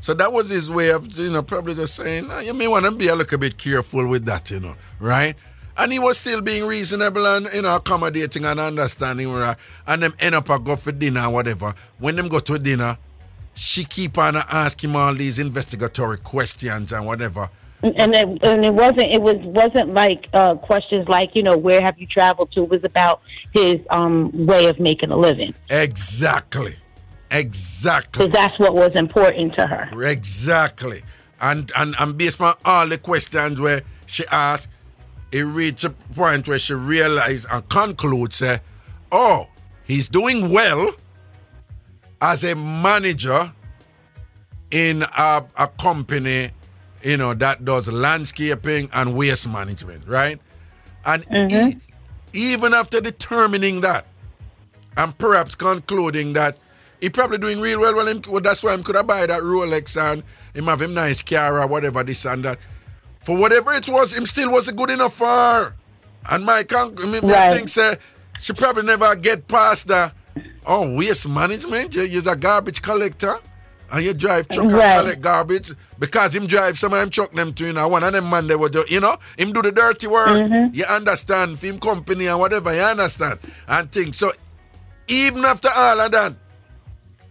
So that was his way of, probably just saying, you may want to be a little bit careful with that, right? And he was still being reasonable and, accommodating and understanding. And them end up a go for dinner or whatever. When them go to dinner, she keep on asking him all these investigatory questions and whatever. And it wasn't like questions like, where have you traveled to? It was about his way of making a living. Exactly. Because that's what was important to her. Exactly. And based on all the questions where she asked, it reached a point where she realized and concludes, he's doing well as a manager in a company, that does landscaping and waste management, right? And even after determining that, and perhaps concluding that he probably doing real well, that's why him could have buy that Rolex and him have him nice car or whatever, this and that. For whatever it was, him still wasn't good enough for her. And I think, say, She probably never get past the waste management. You're a garbage collector. And you drive truck and collect garbage because him drive some of him truck them to, one of them man they would do, him do the dirty work. You understand, for him company and whatever, you understand. And things. So even after all of that,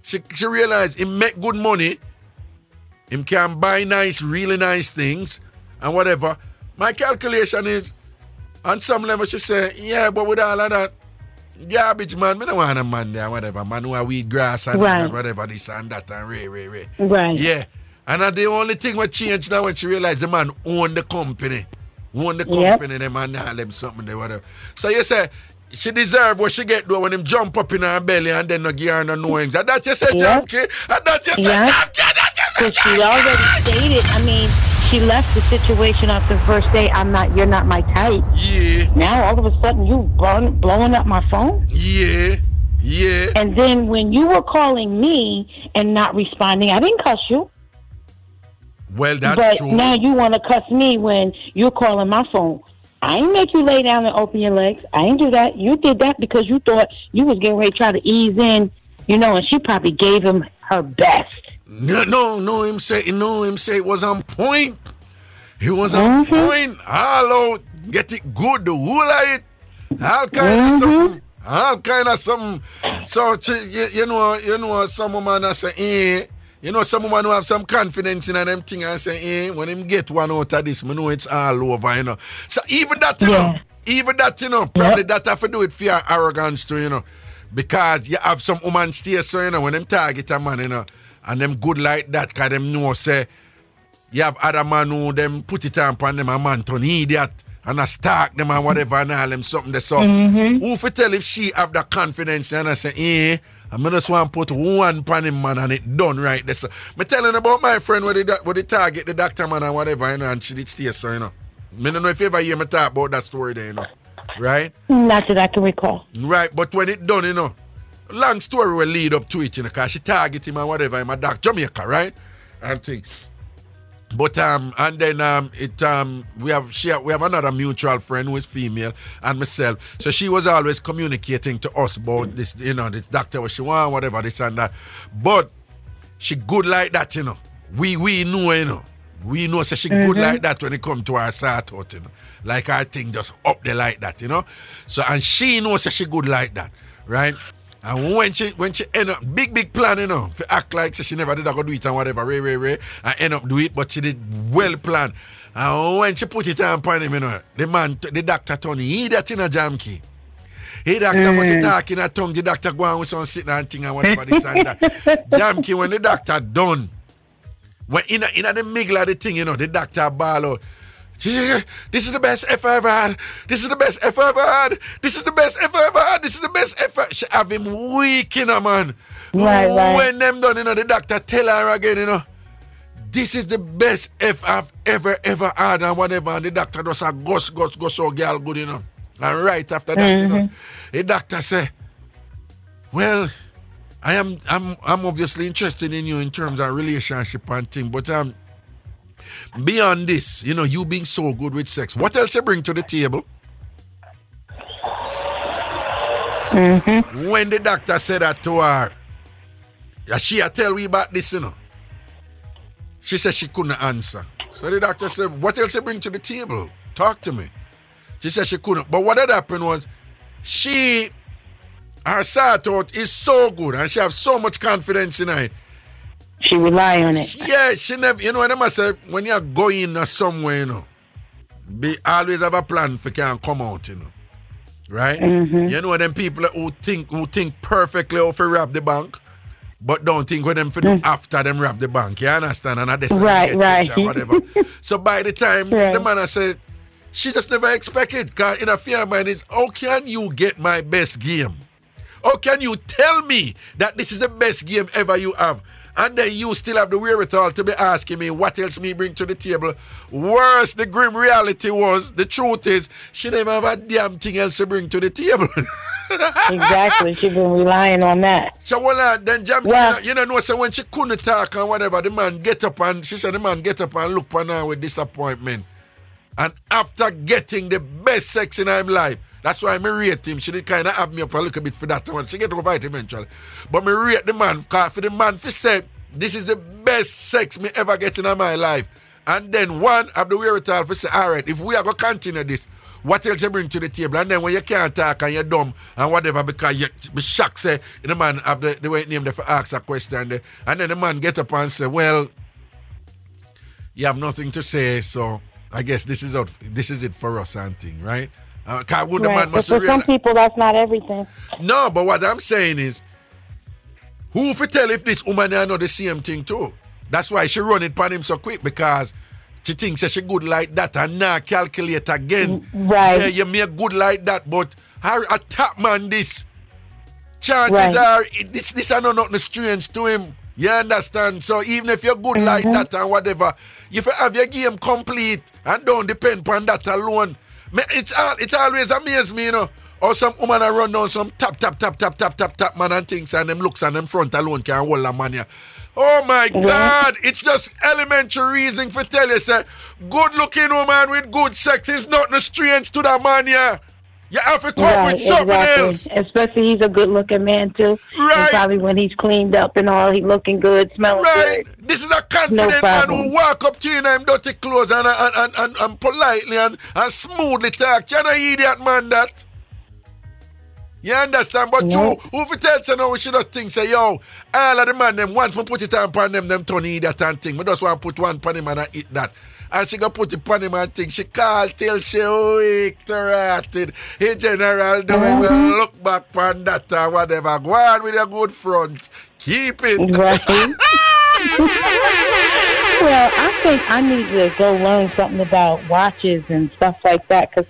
she realized him make good money, him can buy really nice things and whatever. My calculation is, on some level she say, yeah, but with all of that, garbage man, I don't want a man there, whatever. Man who weed grass and whatever, this and that and ray. Right. Yeah. And the only thing what changed now when she realized the man owned the company. The man them something there, whatever. So you say she deserve what she get though when him jump up in her belly and then no give her no knowings. And that you say, Jamke? And that you say, Jamke? She already stated, I mean, she left the situation after the first day. You're not my type. Yeah. Now all of a sudden you blowing up my phone? Yeah. And then when you were calling me and not responding, I didn't cuss you. Well, that's true. But now you want to cuss me when you're calling my phone. I ain't make you lay down and open your legs. I ain't do that. You did that because you thought you was getting ready to try to ease in, and she probably gave him her best. No, him say it was on point. He was on point. Hello, get it good, the whole of it. All kind of something. So some woman I say, some woman who have some confidence in them thing and say, when him get one out of this, I know it's all over, So even that, probably that have to do it for your arrogance too, because you have some woman stay so, when them target a man, and them good like that, because them know, say, you have other man who them put it on them, a man turn idiot, and I stalk them and whatever, and all them something there. So, who for tell if she have the confidence, and I say, I'm just want to put one pan him, man, and it done right there. So, me telling about my friend where they target the doctor, man, and whatever, and she did stay so, I don't know if you ever hear me talk about that story there, right? Not that I can recall. Right, but when it done, long story will lead up to it, because she target him and whatever, I'm a doctor, Jamaica, right? And things. But and then we have another mutual friend who is female and myself. So she was always communicating to us about this, this doctor what she want, whatever, this and that. But she good like that, We know, We know so she good like that when it come to her sort out, Like her thing just up there like that, So and she knows so she good like that, right? And when she end up big plan, to act like she never did go do it and whatever, and end up do it, but she did well plan. And when she put it on him, the doctor told he that in a Jamke. He doctor was talking a tongue, the doctor go on with some sitting and thing and whatever this and that. Jamke, when the doctor done, when in the middle of the thing, the doctor ball out. She said, this is the best F I ever had. This is the best F I ever had. This is the best F I ever had. This is the best F I. She have him weak, man. Right. When them done, the doctor tell her again, this is the best F I've ever had and whatever. And the doctor just a go so girl good, And right after that, the doctor say, well, I'm obviously interested in you in terms of relationship and thing, but beyond this, you being so good with sex, what else you bring to the table? When the doctor said that to her, she tell we about this, She said she couldn't answer. So the doctor said, what else you bring to the table? Talk to me. She said she couldn't. But what had happened was, her sort out is so good and she have so much confidence in it. She rely on it. Yeah, she never, what I must say, when you're going somewhere, be always have a plan for can come out, Right? Them people who think perfectly how to rob the bank, but don't think what them for do after them rob the bank. You understand? And that's right. Whatever. So by the time the man said, she just never expected, because in a fear mind is, how can you get my best game? How can you tell me that this is the best game ever you have? And then you still have the wherewithal to be asking me what else me bring to the table. Worse, the grim reality was, the truth is, she never have a damn thing else to bring to the table. Exactly. She been relying on that. So then so when she couldn't talk and whatever, the man get up and look upon her with disappointment. And after getting the best sex in her life, That's why me rate him. She did kind of have me up a little bit for that one. She get over it eventually. But me rate the man, because for the man to say, this is the best sex me ever get in my life. And then one have the wherewithal to say, all right, if we are going to continue this, what else you bring to the table? And then when you can't talk and you're dumb and whatever, because you be shocked, say, the man have the way name there for ask a question. And then the man get up and say, well, you have nothing to say, so I guess this is it for us and thing, right? Right. But for some people, that's not everything. No, but what I'm saying is, who for tell if this woman I know the same thing too? That's why she run it on him so quick, because she thinks that she good like that and now calculate again. Right. Yeah, you make good like that, but her attack man this. Chances are this are nothing strange to him. You understand? So even if you're good like that and whatever, if you have your game complete and don't depend on that alone, it always amazes me, you know. Or some woman I run down some tap man and things and them looks and them front alone can hold a man here. Oh my God, it's just elementary reasoning for tell you, say, good looking woman with good sex is nothing strange to that man here. You have to come with something else. Especially he's a good looking man too. Right. And probably when he's cleaned up and all, he looking good, smelling good. This is a confident man who walk up to you in them dirty clothes and politely and smoothly talk. You're not idiot man that. You understand? But you, who for tell you now, she just think, say, yo, all of the man, them, once we put it on them turn idiot and thing. We just want to put one on him and I eat that. And she go put it on him and think, she call till she weak to rotted. In general, don't even look back on that or whatever. Go on with your good front. Keep it. Right. Well, I think I need to go learn something about watches and stuff like that, because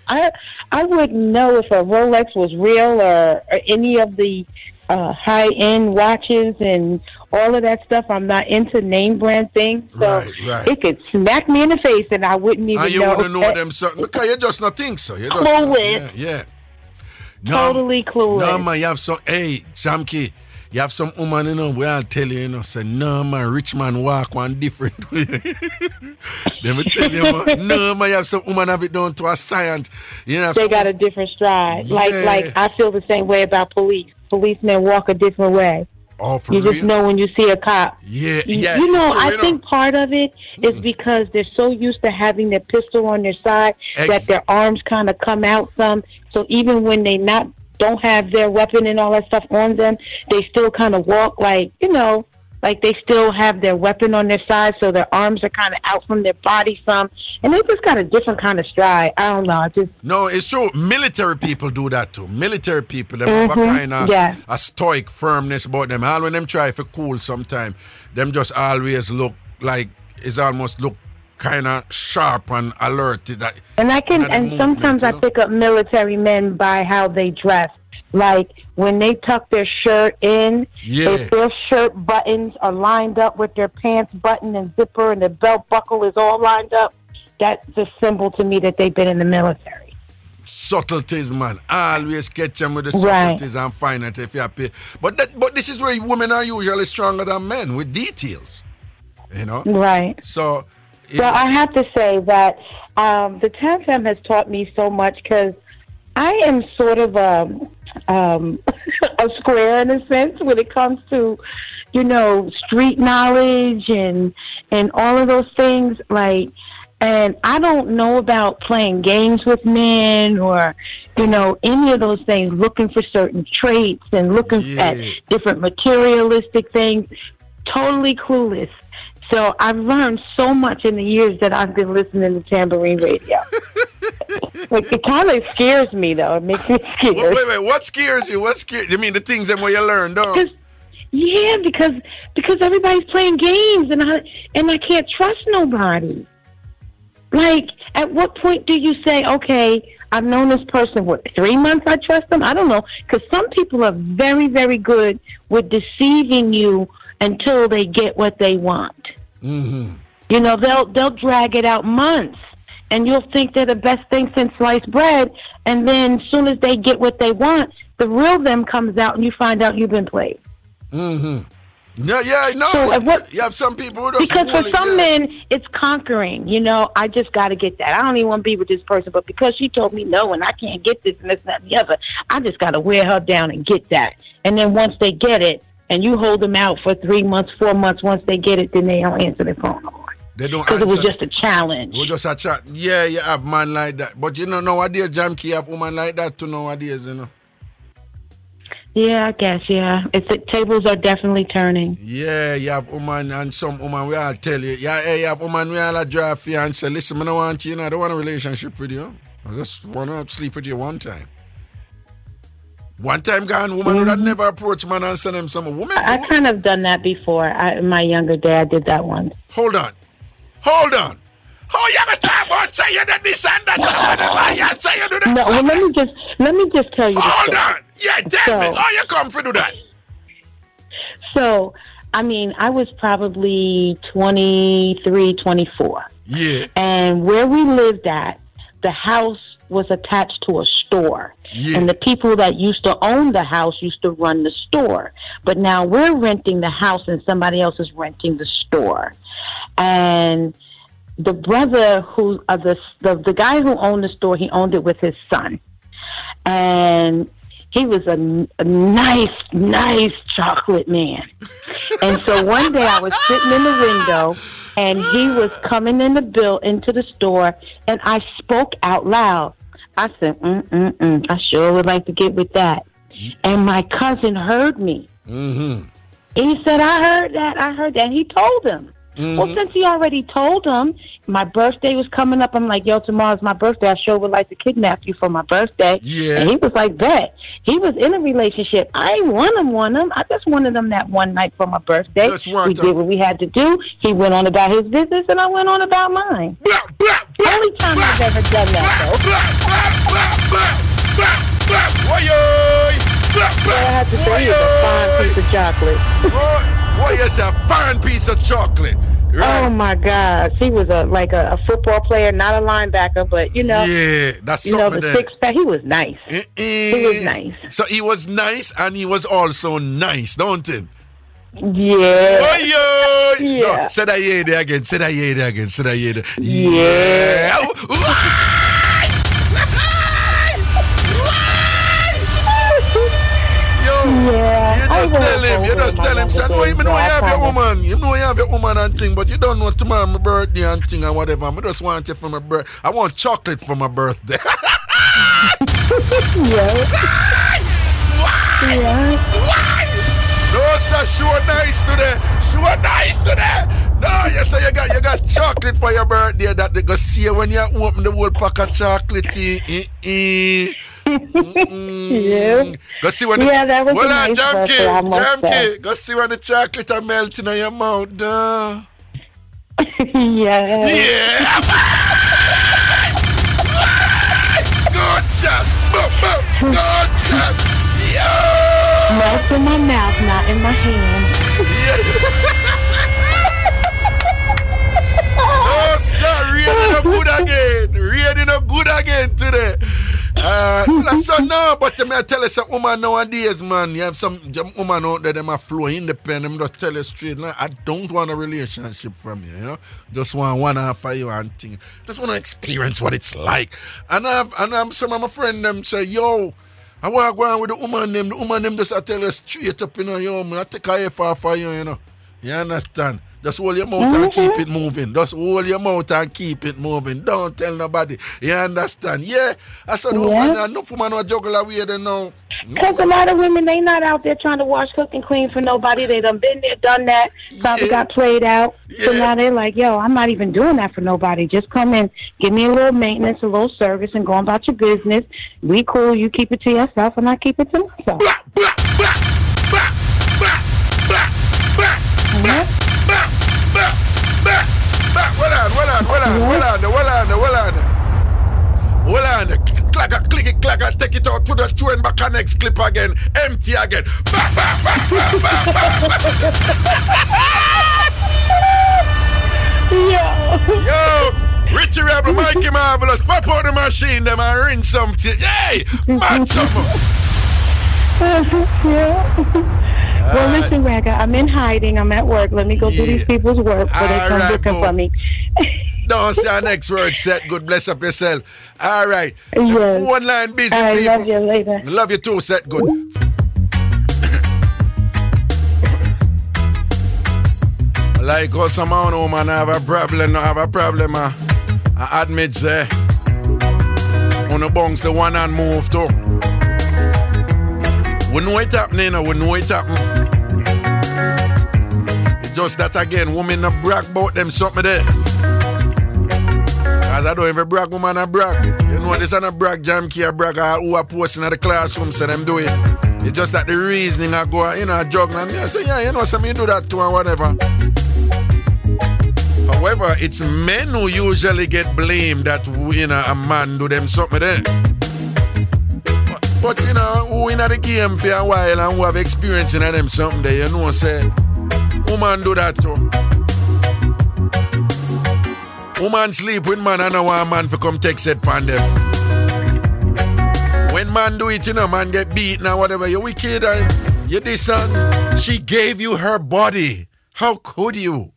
I wouldn't know if a Rolex was real or any of the high-end watches and all of that stuff. I'm not into name brand things, so it could smack me in the face and I wouldn't even know. And you wouldn't know them something because you just not think so. You just clueless. Yeah. Totally clueless. No, man, you have some, hey, Samki, you have some woman, you know, we all tell you, you know, say, no, man, rich man walk one different way. Let me tell you, man, no, man, you have some woman have it done to a science. You know, they got a different stride. Yeah. Like I feel the same way about police. Policemen walk a different way. Oh, for you real? just know when you see a cop. Yeah. You know, I think part of it is because they're so used to having their pistol on their side that their arms kind of come out some. So even when they don't have their weapon and all that stuff on them, they still kind of walk like, you know, like they still have their weapon on their side, so their arms are kind of out from their body some, and they just got a different kind of stride. I don't know. No, it's true. Military people do that too. Military people, they have a kind of a stoic firmness about them. All when them try for cool sometime, them just always look like, it's almost look kind of sharp and alert. And sometimes I pick up military men by how they dress. Like when they tuck their shirt in, if their shirt buttons are lined up with their pants button and zipper and the belt buckle is all lined up, that's a symbol to me that they've been in the military. Subtleties, man. Always catch them with the subtleties and find it if you happy. But this is where women are usually stronger than men, with details. You know? Right. So I have to say that the TamFam has taught me so much, because I am sort of a square in a sense when it comes to, you know, street knowledge and all of those things. Like, and I don't know about playing games with men or, you know, any of those things, looking for certain traits and looking at different materialistic things. Totally clueless. So I've learned so much in the years that I've been listening to Tambourine Radio. Like, it kind of scares me, though. It makes me scared. Wait. What scares you? What scares you? You mean the things that you learn, though? Because everybody's playing games, and I can't trust nobody. Like, at what point do you say, okay, I've known this person, 3 months I trust them? I don't know. Because some people are very, very good with deceiving you until they get what they want. Mm-hmm. You know, they'll drag it out months, and you'll think they're the best thing since sliced bread, and then as soon as they get what they want, the real them comes out, and you find out you've been played. Mm-hmm. No, yeah, no. So you have some people who don't. Because for some men, it's conquering. You know, I just got to get that. I don't even want to be with this person, but because she told me no and I can't get this and this and that and the other, I just got to wear her down and get that. And then once they get it, and you hold them out for 3 months, 4 months, once they get it, then they don't answer their phone no more. They don't because it was just a challenge. It was just a chat. Yeah, you have man like that. But you know, nowadays, Jamaica have woman like that too nowadays, you know. Yeah, I guess, yeah. Tables are definitely turning. Yeah, you have woman and some woman, we all tell you. Yeah, hey, you have woman, we all drive for you and say, listen, I don't want you, I don't want a relationship with you. I just want to sleep with you one time. One time gone, woman would have never approach man and send him some woman. I kind of done that before. In my younger day, I did that once. Hold on. How you gonna talk about say you did this and that? You say you do that? No, well, let me just tell you. Hold on. Yeah, tell me. How you come for do that? So, I mean, I was probably 23, 24. Yeah. And where we lived at, the house was attached to a store. Yeah. And the people that used to own the house used to run the store. But now we're renting the house and somebody else is renting the store. And the brother who, the guy who owned the store, he owned it with his son. And he was a nice chocolate man. And so one day I was sitting in the window and he was coming into the store and I spoke out loud. I said, I sure would like to get with that. And my cousin heard me. Mm-hmm. And he said, I heard that. And he told him. Mm-hmm. Well, since he already told him, my birthday was coming up. I'm like, yo, tomorrow's my birthday. I sure would like to kidnap you for my birthday. Yeah. And he was like, bet. He was in a relationship. I ain't want him. I just wanted him that one night for my birthday. We did what we had to do. He went on about his business, and I went on about mine. Only time I've ever done that, though. I had to say he was a fine piece of chocolate. Boy, yes, a fine piece of chocolate. Right. Oh my gosh, he was like a football player, not a linebacker, but yeah, that's something. The 6-pack. He was nice. He was nice. So he was nice, and he was also nice, don't he? Yeah. Oh yeah. Yeah. No, say that yeah there again. Say that yeah there again. Say that yeah there. Yeah. Yeah, you just tell him, son, no, you know you have your woman. You know you have your woman and thing, but you don't know tomorrow my birthday and thing and whatever. I just want you for my birthday. I want chocolate for my birthday. Why? No, sir, she was nice today. No, you say you got chocolate for your birthday that they go see you when you open the whole pack of chocolate. Yeah. Go see when that was a nice Jamke. Go see when the chocolate are melting on your mouth. Yeah. Good shot. Good shot. Melt in my mouth, not in my hand. No, sir. Reading no good again today. So no, but I tell you some woman nowadays, man. You have some woman out there them are flow independent. Just tell you straight, like, I don't want a relationship from you, you know. Just want one half of you and thing. Just want to experience what it's like. And I'm some of my friends them say, yo, I want to go on with the woman them. The woman them just I tell you straight up, you know, yo, man, I take a F off for you, you know. You understand? Just hold your mouth and keep it moving. Just hold your mouth and keep it moving. Don't tell nobody. You understand? Yeah. I said, enough woman will juggle away there now. Because a lot of women, they not out there trying to wash, cook, and clean for nobody. They done been there, done that. Probably got played out. So now they're like, yo, I'm not even doing that for nobody. Just come in, give me a little maintenance, a little service, and go on about your business. We cool. You keep it to yourself, and I keep it to myself. Hold on. Click it, take it out, put the train back on next clip again, empty again. Yo, Richie Rebel, Mikey Marvelous, pop out the machine, them and ring something. Yay, man, something. Well, listen, Raga, I'm in hiding. I'm at work. Let me go do these people's work before they come looking for me. Don't say our next word. Set good. Bless up yourself. All right. Yes. One line busy. I people. love you later. Love you too. Set good. Like how some woman have a problem. I admit, say, on the bunks, the one and move too. We know it happening, we know it happening. It's just that again, women not brag about them something there. As I don't even brag, woman a brag. You know, this is not brag, jam key a brag, who are posting at the classroom, so them do it. It's just that the reasoning I go, you know, jog and I say, yeah, you know, some you do that too and whatever. However, it's men who usually get blamed that, you know, a man do them something there. But you know, who in the game for a while and who have experience in them something there, you know, say, woman do that too. Woman sleep with man and I want man to come take set pan them. When man do it, you know, man get beaten or whatever, you wicked and you this son. She gave you her body. How could you?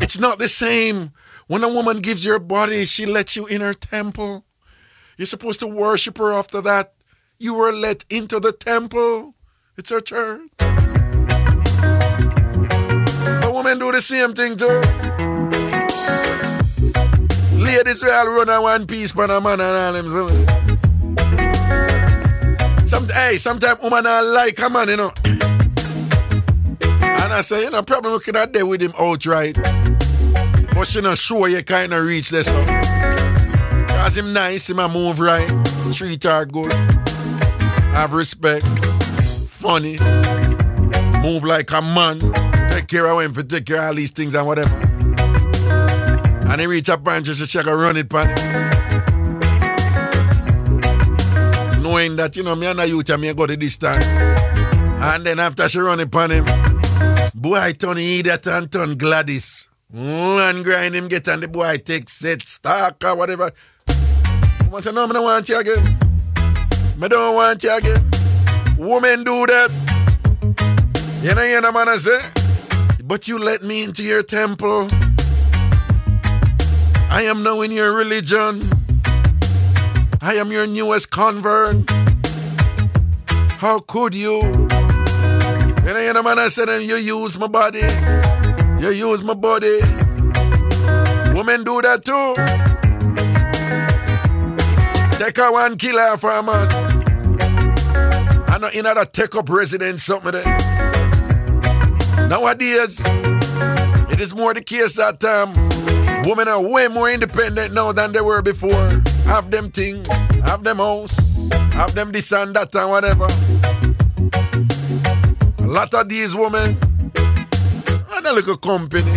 It's not the same. When a woman gives you her body, she lets you in her temple. You're supposed to worship her after that. You were let into the temple. It's her turn. A woman do the same thing too. Ladies will run a one piece for a man and all them. Sometimes woman I like a man, you know. And I say, you know, probably we could have dealt with him outright. But she not sure you kind of reach this up. Because him nice, him a move right, treat her good, have respect, funny, move like a man, take care of him for take care of all these things and whatever. And he reach up and she check a run it pan. Knowing that, you know, me and the youth and me go the distance. And then after she run it pan him, boy turn idiot and turn Gladys. And grind him, get on the boy, take set, stock or whatever. I say, no, I don't want you again. I don't want you again. Women do that. You know, man, I say, but you let me into your temple. I am now in your religion. I am your newest convert. How could you? You know, man, I said, you use my body. You use my body. Women do that too. Take a one killer for a man. I know in other take up residence something there. Nowadays, it is more the case that women are way more independent now than they were before. Have them things, have them house, have them this and that and whatever. A lot of these women, and a little company,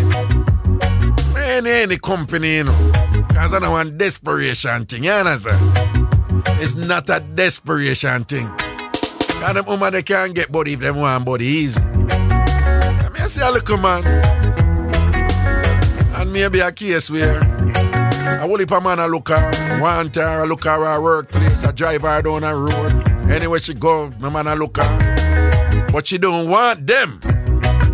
any company, you know, because I don't want desperation thing, you understand? It's not a desperation thing. Because them women, they can't get body if they want body easy. I mean, I see a little man, and maybe a case where I will if a man a look her, want her, look her at her workplace, a drive her down the road, anywhere she go, the man a look her. But she don't want them.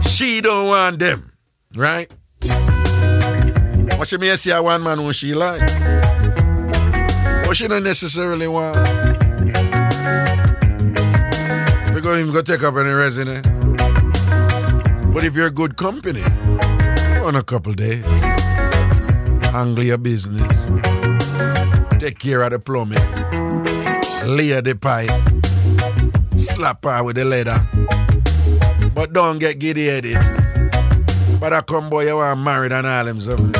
She don't want them, right? But she may see a one man who she like. But she don't necessarily want. We're going to take up any resident. But if you're a good company, on a couple days, handle your business, take care of the plumbing, lay the pipe, slap her with the leather. But don't get giddy-headed. But I come boy, you want married and all them something.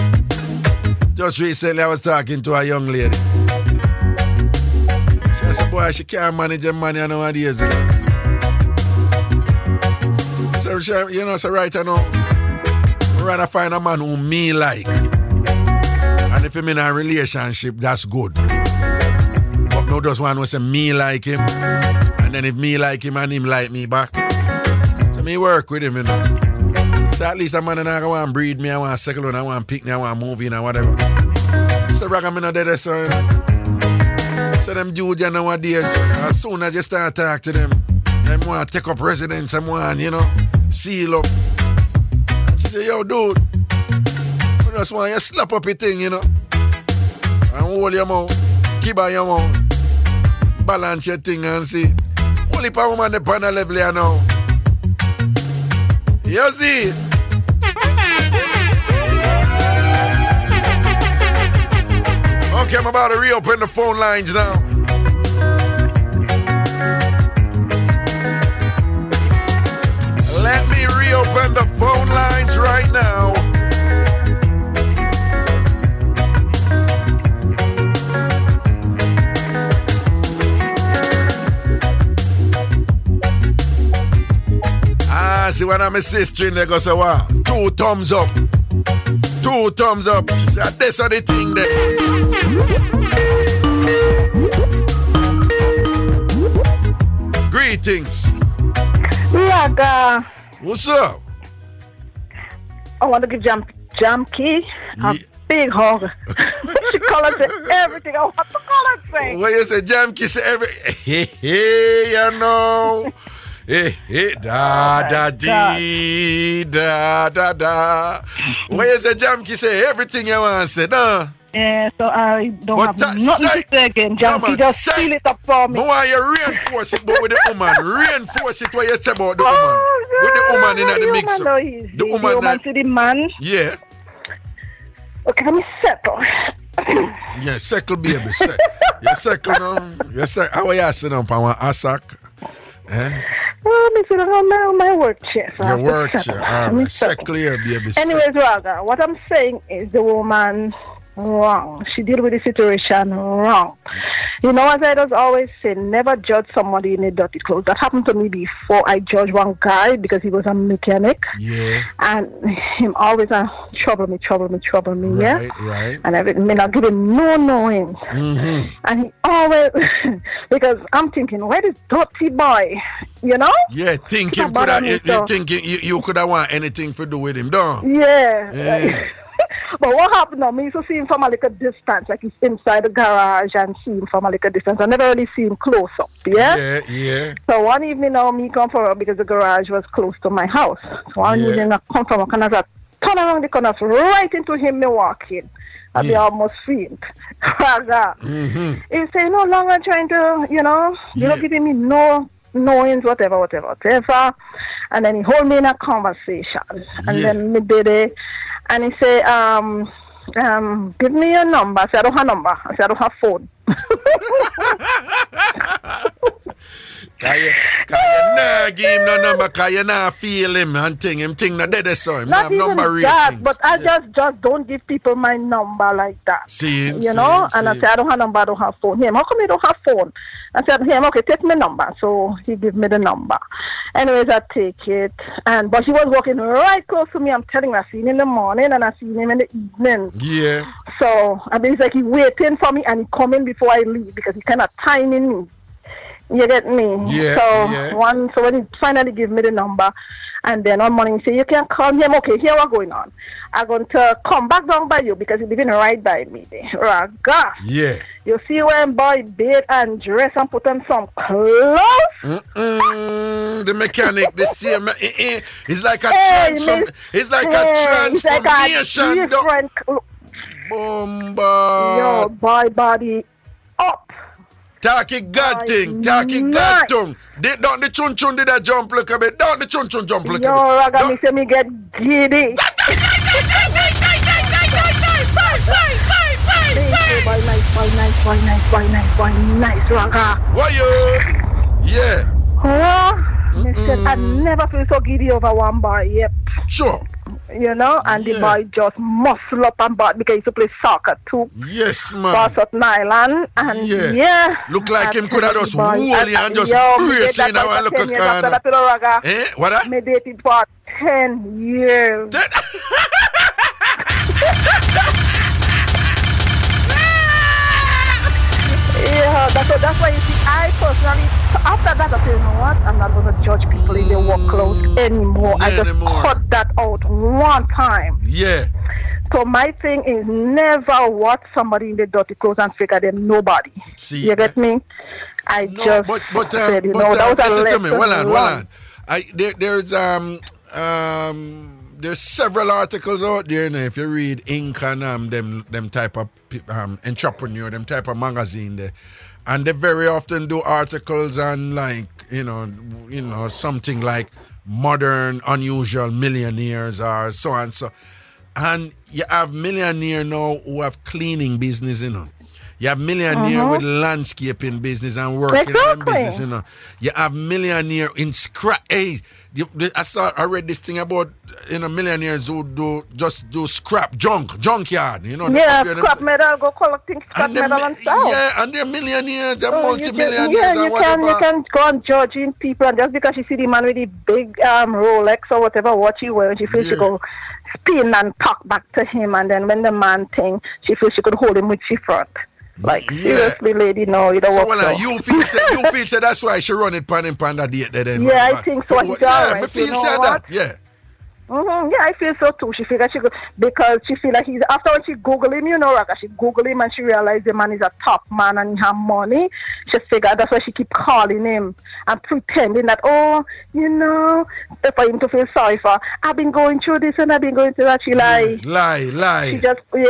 Just recently I was talking to a young lady. She said, boy, she can't manage her money nowadays. So, you know, so right now, I'd rather find a man who me like. And if I'm in a relationship, that's good. But no just one who say me like him. And then if me like him and him like me back. So me work with him, you know. So at least a man and I want to breed me, I want to settle on, I want to pick me, I want to move in and whatever. So Raga, me not dead, so So them dudes nowadays, as soon as you start talking to them want to take up residence, them want, you know, seal up. And she say, yo, dude, I just want you slap up your thing, you know, and hold your mouth, keep on your mouth, balance your thing and see. Only for woman the panel level here now. You see? Okay, I'm about to reopen the phone lines now. Let me reopen the phone lines right now. See when I'm a sister in there, go say, wow, 2 thumbs up. 2 thumbs up. She said, this are the thing there. Greetings. Raga. What's up? I want to give Jam Key a big hug. She call her say everything I want to call her say. When you say Jam Key, say everything. Hey, you know. Hey, da da dee, da da da. When you say Jam Key, say everything you want to say, no? Yeah, so I don't have nothing to say again. Jam Key, just seal it up for me. I want you reinforce it, but with the woman. Reinforce it what you say about the woman. With the woman in the mix. The woman to the man. Yeah. Okay, let me settle. Yeah, settle, baby. You settle now. You settle. How are you sitting up on a sack? Eh? Well, I'm sitting on my work chair. So your work chair. All right. Settle here, baby. Anyways, Raga, what I'm saying is the woman wrong. She deal with the situation wrong. You know, as I just always say, never judge somebody in a dirty clothes. That happened to me before. I judged one guy because he was a mechanic. Yeah. And him always trouble me, right, yeah? Right. And everything, me not give him no knowing. Mm-hmm. And he always, because I'm thinking, where is dirty boy? You know? Yeah, thinking you could have want anything to do with him, don't you? Yeah. But what happened now, me used to see him from a little distance, like he's inside the garage and see him from a little distance. I never really see him close up, yeah? Yeah. So one evening now, me come from because the garage was close to my house. So one evening I come from a corner, turn around the corner, right into him, me walking. I'll be almost faint. Mm-hmm. He say, no longer trying to, you know, you're not giving me no knowings, whatever. And then he hold me in a conversation. And then me did it. And he say, give me your number. I said, I don't have number. I said, I don't have phone. Can you not give him no number? Can you not feel him and think him think that they saw him? Not even that, but I just don't give people my number like that. You know? And I said, I don't have number, I don't have phone. Him, how come you don't have phone? I said, him, okay, take my number. So he give me the number. Anyways, I take it. But he was walking right close to me. I'm telling you, I seen him in the morning and I seen him in the evening. Yeah. So I mean, it's like he waiting for me and he coming before I leave because he kind of timing me. You get me? Yeah. So when he finally give me the number, and then one morning he say, you can call him. Okay, here what's going on. I'm going to come back down by you because he's living right by me there. Raga. Yeah. You see when boy bathe and dress and put on some clothes? The mechanic, the same. It's like a transformation. It's like a different Bomba. Yo, boy body up. Taki God thing, taki God tongue. Don't the chun chun did that jump look a bit? Don't the chun chun jump look a bit? Yo, Raga, me say me get giddy. Boy, nice, Raga. Why you? Yeah. Me said I never feel so giddy over one boy. Yep. Sure. You know, and the boy just muscle up and bought because he used to play soccer too. Yes, man. Barcelona Island, and look like him could have just wholly and just racing now and look at Raga. What that? Me dated for 10 years. Yeah, that's why you see, I personally, after that, I said, you know what, I'm not going to judge people in their work clothes anymore. I just cut that out one time. Yeah. So my thing is never watch somebody in the dirty clothes and figure them nobody. See, you get me? I just said, you know, that was a listen to me. lesson Hold on. There's several articles out there, you know, if you read Inc. and them type of entrepreneur, them type of magazine there, and they very often do articles on like you know something like modern unusual millionaires or so and so, and you have millionaire now who have cleaning business, you know. You have millionaire with landscaping business and working in business, you know. You have millionaire in scrap. Hey, I read this thing about millionaires who do scrap junkyard, you know. Yeah, scrap metal, go collecting scrap metal and stuff. Yeah, and they're millionaires, they're multi-millionaires and whatever. You can go on judging people, and just because you see the man with the big Rolex or whatever watch he wears, she feels she go spin and talk back to him, and then when the man thing, she feels she could hold him with she front. Like, seriously, lady, no, you don't want to. You feel say that's why she run it pan and pan that date then. Yeah, I think so. He's all right. I feel that, yeah. Yeah, I feel so too. She figured she could, because she feel like he's, after when she Google him, you know, Raga, she Google him and she realized the man is a top man and he have money. She figured that's why she keep calling him and pretending that, oh, you know, for him to feel sorry for. I've been going through this and I've been going through that. She lie. She just, she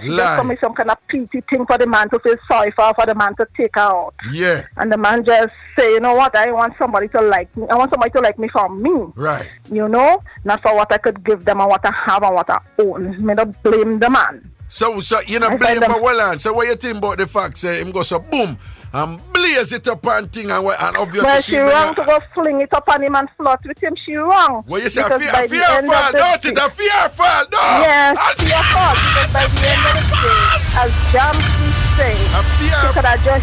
just come with some kind of pity thing for the man to feel sorry for the man to take her out. Yeah. And the man just say, you know what, I want somebody to like me. I want somebody to like me for me. Right. You know, not for what I could give them and what I have and what I own. Me don't blame the man. So you know, blame him well on. So what you think about the fact say him go so boom and blaze it up and thing and obviously well, she wrong to go fling it up on him and flirt with him. She wrong. Well, you say a fear fall, don't it? A fear fall, no. Yes, fear fall. Because by the end of the day, as Jam say,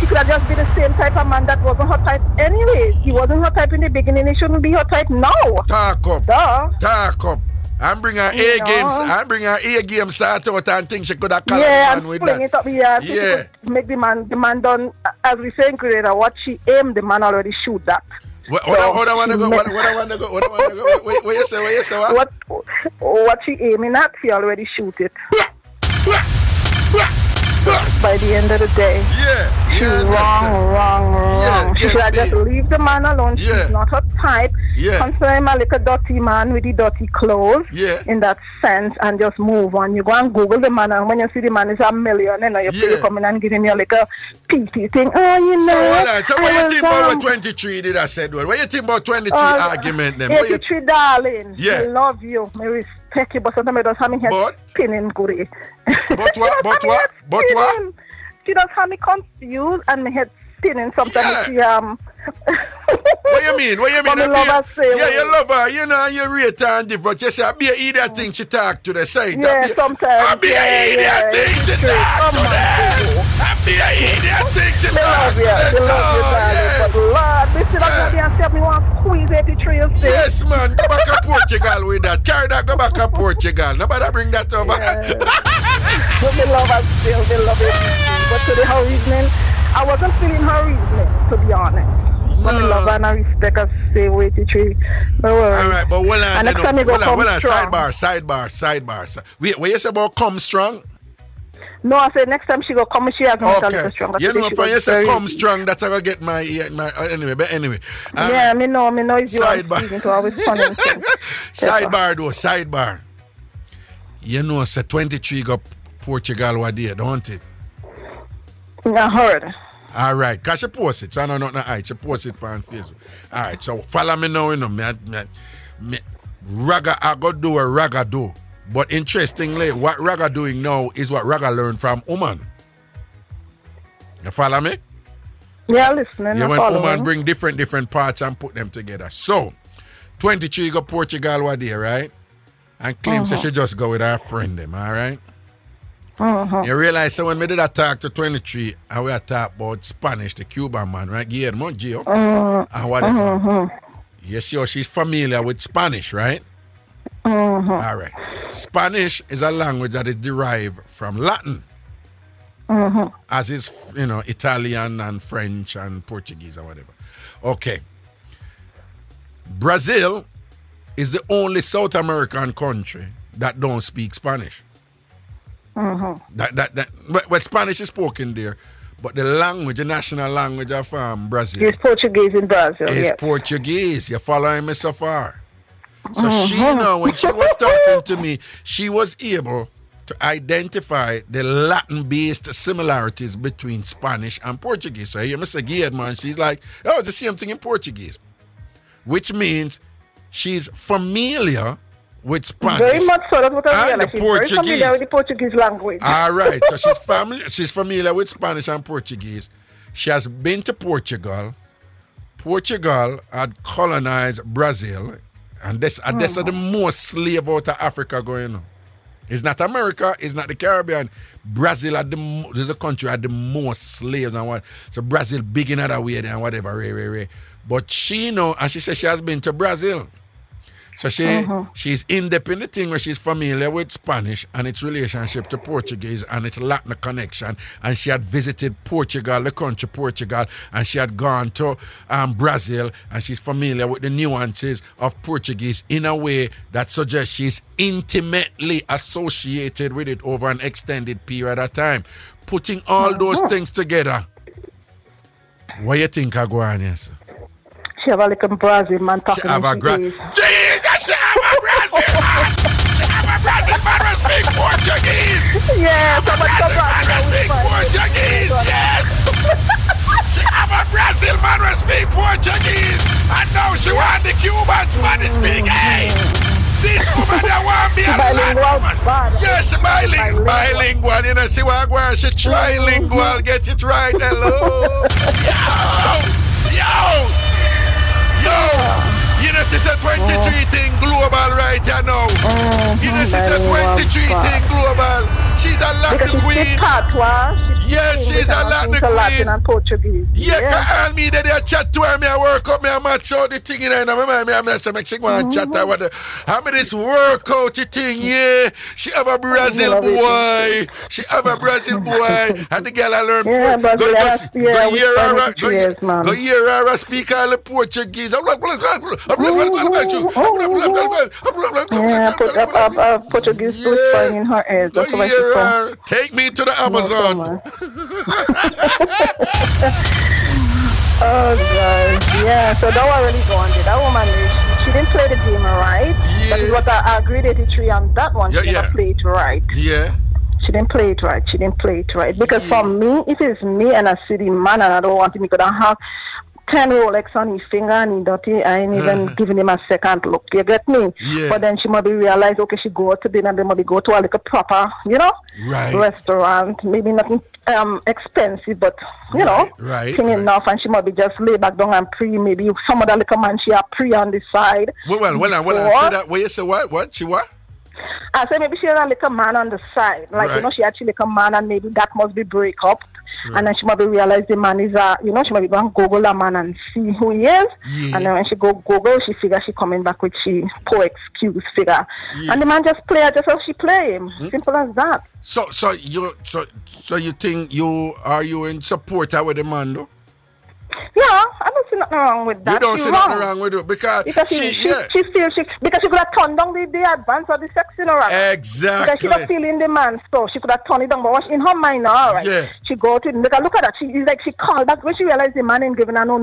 he could have just been the same type of man that wasn't her type anyways. He wasn't her type in the beginning. He shouldn't be her type now. Talk up. Duh. Talk up. And bring her A games. And bring her A game start out and think she could have called man with that. It up, yeah. Make the man done, as we say in Korea, what she aimed, the man already shoot that. What I want to go? What you say? What she aiming at, she already shoot it. By the end of the day, she's wrong. She should have just leave the man alone. She's not her type. Consider him a little dirty man with the dirty clothes in that sense, and just move on. You go and Google the man, and when you see the man is $1 million, you know, you come in and give him your little PT thing. Oh, you know. So what you think about 23 did I said? What you think about 23 argument then? 23, darling. I love you. I respect you, but sometimes I just have me head spinning good. But what? She does have me confused and my head spinning sometimes. What you mean? You love her, you know, you rate her and different. You say, I be an idiot thing she talk to the side. Sometimes. I be an idiot thing she talk to them. I be an idiot thing she talk to them. They love you, darling. But Lord, this is not going to me want to squeeze 83 years. Yes, man. Go back to Portugal with that. Carry that, go back to Portugal. Nobody bring that over. But they love us still. They love it. But to the her reasoning, I wasn't feeling her reasoning, to be honest. But I love her and I respect her, say 83. Don't worry. All right, but hold on. And next time you go come strong. Sidebar. Wait, what you say about come strong? No, I said next time she go come, she has not okay. Strong. You know, if you say come strong, that's how I get my anyway. But anyway. Yeah, me know it's you. Sidebar. So I was funny. Sidebar. You know, say 23 go Portugal what day, don't it? I heard. All right, because she post it. So I know not I. She post it on Facebook. All right, so follow me now, you know. Raga, I go do a Raga do. But interestingly, what Raga doing now is what Raga learned from woman. You follow me? Yeah, listening. Yeah, when woman bring different parts and put them together. So, 23 go Portugal one day, right? And claims that she just go with her friend them, all right? You realize, so when we did a talk to 23, and we talk about Spanish, the Cuban man, right? Guillermo, Gio, and whatever. You see how she's familiar with Spanish, right? All right. Spanish is a language that is derived from Latin. As is, you know, Italian and French and Portuguese or whatever. Okay. Brazil is the only South American country that don't speak Spanish. Well, Spanish is spoken there, but the language, the national language of Brazil is Portuguese in Brazil. Is Portuguese. You following me so far? So she, when she was talking to me, she was able to identify the Latin-based similarities between Spanish and Portuguese. So here, Mr. Gade, man, she's like, oh, it's the same thing in Portuguese, which means she's familiar with Spanish. Very much so. That's what I realized. She's very familiar with the Portuguese language. All right. So she's familiar with Spanish and Portuguese. She has been to Portugal. Portugal had colonized Brazil. And that's the most slave out of Africa going on. It's not America, it's not the Caribbean. Brazil there's a country had the most slaves and what. So Brazil big in other way than whatever. But she and she said she has been to Brazil. So she's independent thing where she's familiar with Spanish and its relationship to Portuguese and its Latin connection. And she had visited Portugal, the country Portugal, and she had gone to Brazil, and she's familiar with the nuances of Portuguese in a way that suggests she's intimately associated with it over an extended period of time. Putting all those things together, what do you think I go on here, sir? She have a little Brazil man talking she have a Jesus, she have a Brazil man! She have a Brazil man who speak Portuguese! Yes, a Brazil man who speak Portuguese, yes! She have a Brazil man who speak Portuguese! And now she want the Cuban Spanish speak, hey! This woman that want me a lot woman. Yes, she bilingual, you know, she want to she trilingual, get it right, hello! Yo! You know, she's a 23 thing global right here now. You know, she's a 23 thing global. She's a Latin queen. Yes, she's a Latin queen. Latin and Portuguese. Yeah, call me that they chat to her, me I work up, me I match out the thing in there. I say, make she go and chat her. How me this work out the thing, yeah. She have a Brazil boy. She have a Brazil boy. And the girl I learn. Go hear her speak all the Portuguese. Portuguese whispering in her ears. That's why she comes. Take me to the Amazon. Oh God, yeah. So that was really going there. That woman, she didn't play the game right. Yeah. That is what I agreed 83 on that one. She didn't play it right. Yeah. She didn't play it right. She didn't play it right. Because for me, if it's me and a city man and I don't want him to have 10 Rolex on his finger and he dirty, I ain't even giving him a second look. You get me? Yeah. But then she might be realize, okay, she go out to dinner, then maybe go to a like a proper, restaurant. Maybe nothing expensive, but you know, thing enough. And she might be just lay back down and pray. Maybe some other little man she a pray on the side. Well, say that. What you say? What? She what? I say maybe she has a little man on the side. Like, you know, she actually like a man and maybe that must be break up. And then she might be realize the man is she might be going to Google the man and see who he is. Yeah. And then when she go Google, she figure she coming back with she poor excuse figure. Yeah. And the man just play her just how she play him. Simple as that. So you think you in support with the man though? Yeah, I don't see nothing wrong with that. You don't see nothing wrong with it because she feels because she could have turned down the advance of the sex, you know, right? Exactly. Because she was feeling the man, so she could have turned it down. But in her mind, all right, she go to look at that. She called back when she realized the man ain't giving her no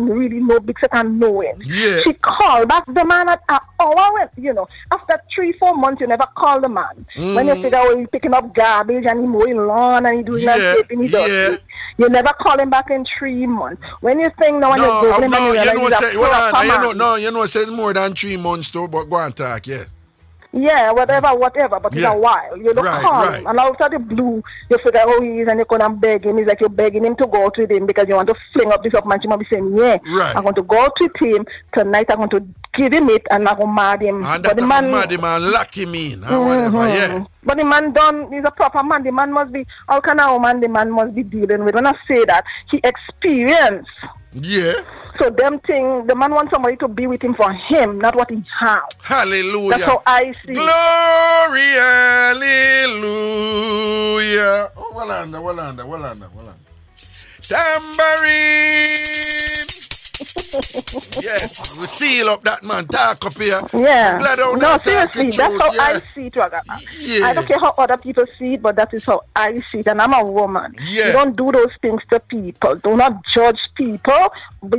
big second knowing. Yeah. She called back the man at an hour when, you know, after 3-4 months you never call the man. When you figure he's picking up garbage and he's mowing lawn and he's doing landscaping, he's dirty. You never call him back in 3 months. When you think now when you Google him and you realize he's a proper man. You know it says more than 3 months too, but go and talk, Yeah, whatever, but it's a while. You don't call him. And out of the blue, you figure how he is and you come and beg him. It's like you're begging him to go out with him because you want to fling up this up man. She might be saying, I'm going to go out with him. Tonight I'm going to give him it and I'm going to mad him. And but the man lock him in and whatever, But the man he's a proper man. The man must be, all kind of woman the man must be dealing with. When I say that, he experienced. Yeah. So them thing, the man wants somebody to be with him for him, not what he has. Hallelujah. That's how I see. Glory, hallelujah. Oh, well under. Tambourine. Yes, we seal up that man. Talk up here. Yeah. No, seriously, that's how I see it, Raga. Yeah. I don't care how other people see it, but that is how I see it. And I'm a woman. Yeah. You don't do those things to people. Do not judge people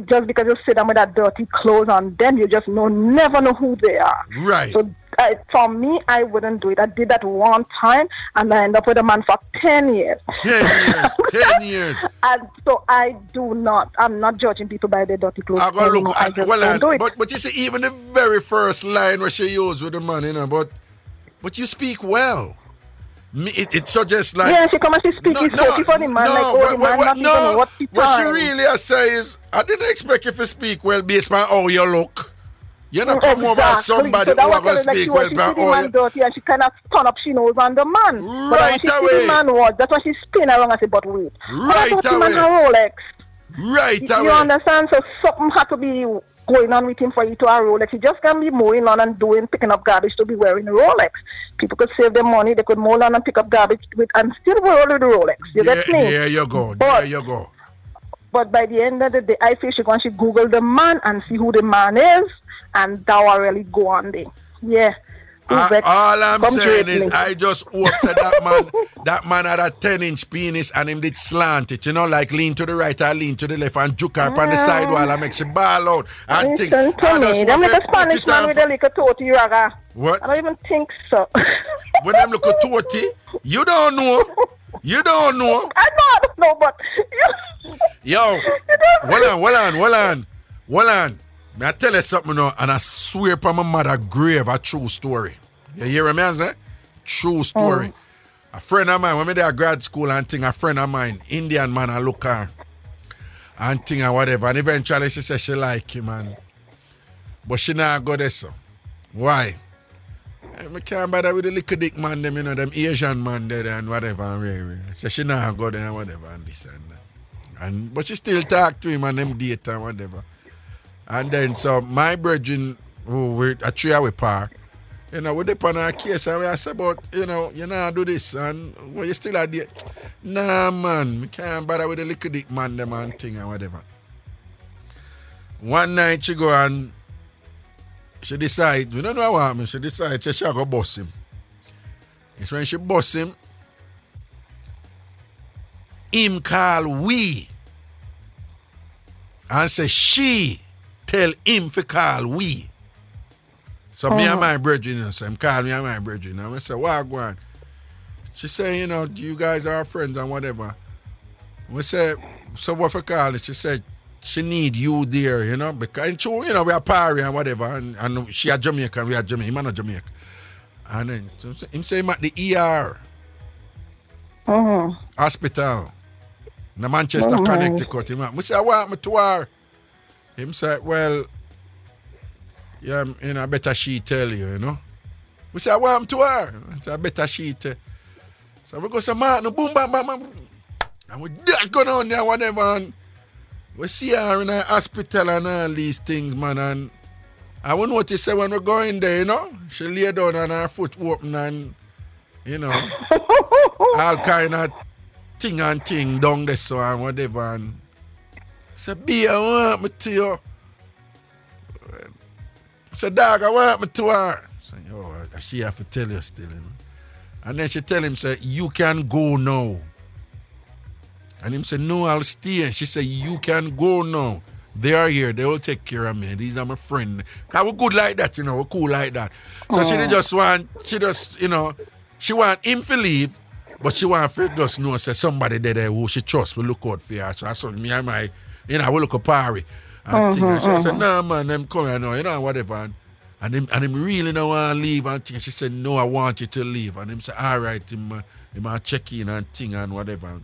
just because you sit them with that dirty clothes on them. You just never know who they are. Right. So for me, I wouldn't do it. I did that one time, and I ended up with a man for 10 years. 10 years. And so I'm not judging people by their dirty clothes. I go look. I just don't do it. But you see, even the very first line where she used with the man, you know, but you speak well. It suggests like... Yeah, she come and she speak for the man, the man not even know what she What she really say is, I didn't expect you to speak well based on how you look. You not come over as somebody who are going to speak well. And she kind of turn up she knows on the man. Right but away. See the man was, that's why she spin around and say, but wait. Right away. The man a Rolex. Right away. You understand? So something had to be going on with him for you to a Rolex. He just can't be mowing on and picking up garbage to be wearing a Rolex. People could save their money. They could mow on and pick up garbage and still wear the Rolex. You get me? There you go. There you go. But by the end of the day, I feel she going to Google the man and see who the man is. And that will really go on there. Yeah. All I'm saying is I just hope that man had a 10-inch penis and him did slant it, you know, like lean to the right or lean to the left and juke up on the side while I make she ball out. And think, them like a Spanish man with a little toti, Raga. What? I don't even think so. When them look at toti, you don't know. You don't know. I don't know, but... Yo, hold on. I tell you something now, and I swear upon my mother grave, a true story. You hear me, man? True story. A friend of mine, when we there at grad school and thing, a friend of mine, Indian man, I look her and thing and whatever. And eventually she said she like him, man. But she not go there, so. Why? I can't bother with the little dick man, them, you know, them Asian man there and whatever. So she not go there and whatever and this and that. But she still talk to him and them date and whatever. And then, so my brethren, who were a 3-hour par, you know, we dip on our case and I said, but, you know, you know, do this and well, you still are there. Nah, man, we can't bother with the little dick man, them and thing and whatever. One night she go and she decide, we don't know what happened, she decide she shall go bust him. It's when she bust him call we and say she tell him to call we. So me and my brethren, you know, so him call me and my brethren. And I say, what go on? She say, you know, you guys are friends and whatever. We say, so what for call it? She said, she need you there, you know, because, you know, we are party and whatever. And she are Jamaican, we are Jamaican, him not Jamaican. And then, so him say him at the ER. Hospital. In Manchester, Connecticut. We say, I want me to her. Him say, well, yeah, you know, I better she tell you, you know. We say, I want him to her. I say, I better she tell. So we go say, man, boom, bam, bam, bam. And we that going on there, whatever. And we see her in the hospital and all these things, man. And I will notice say when we go in there, you know, she lay down and her foot open and, you know, all kind of thing and thing down there so and whatever. And say, B, I want me to you. Say, dog, I want me to her. Say, oh, she have to tell you still, you know. And then she tell him, say, you can go now. And him say, no, I'll stay. She say, you can go now. They are here. They will take care of me. These are my friends. Because we're good like that, you know. We're cool like that. So she just, you know, she want him to leave, but she want to just know, say, somebody there who she trusts will look out for her. So I saw me and my, you know, we look at Parry. And she said, no, man, them come here now, you know, whatever. And him really don't want to leave and thing. She said, no, I want you to leave. And him said, all right, him check in and thing and whatever.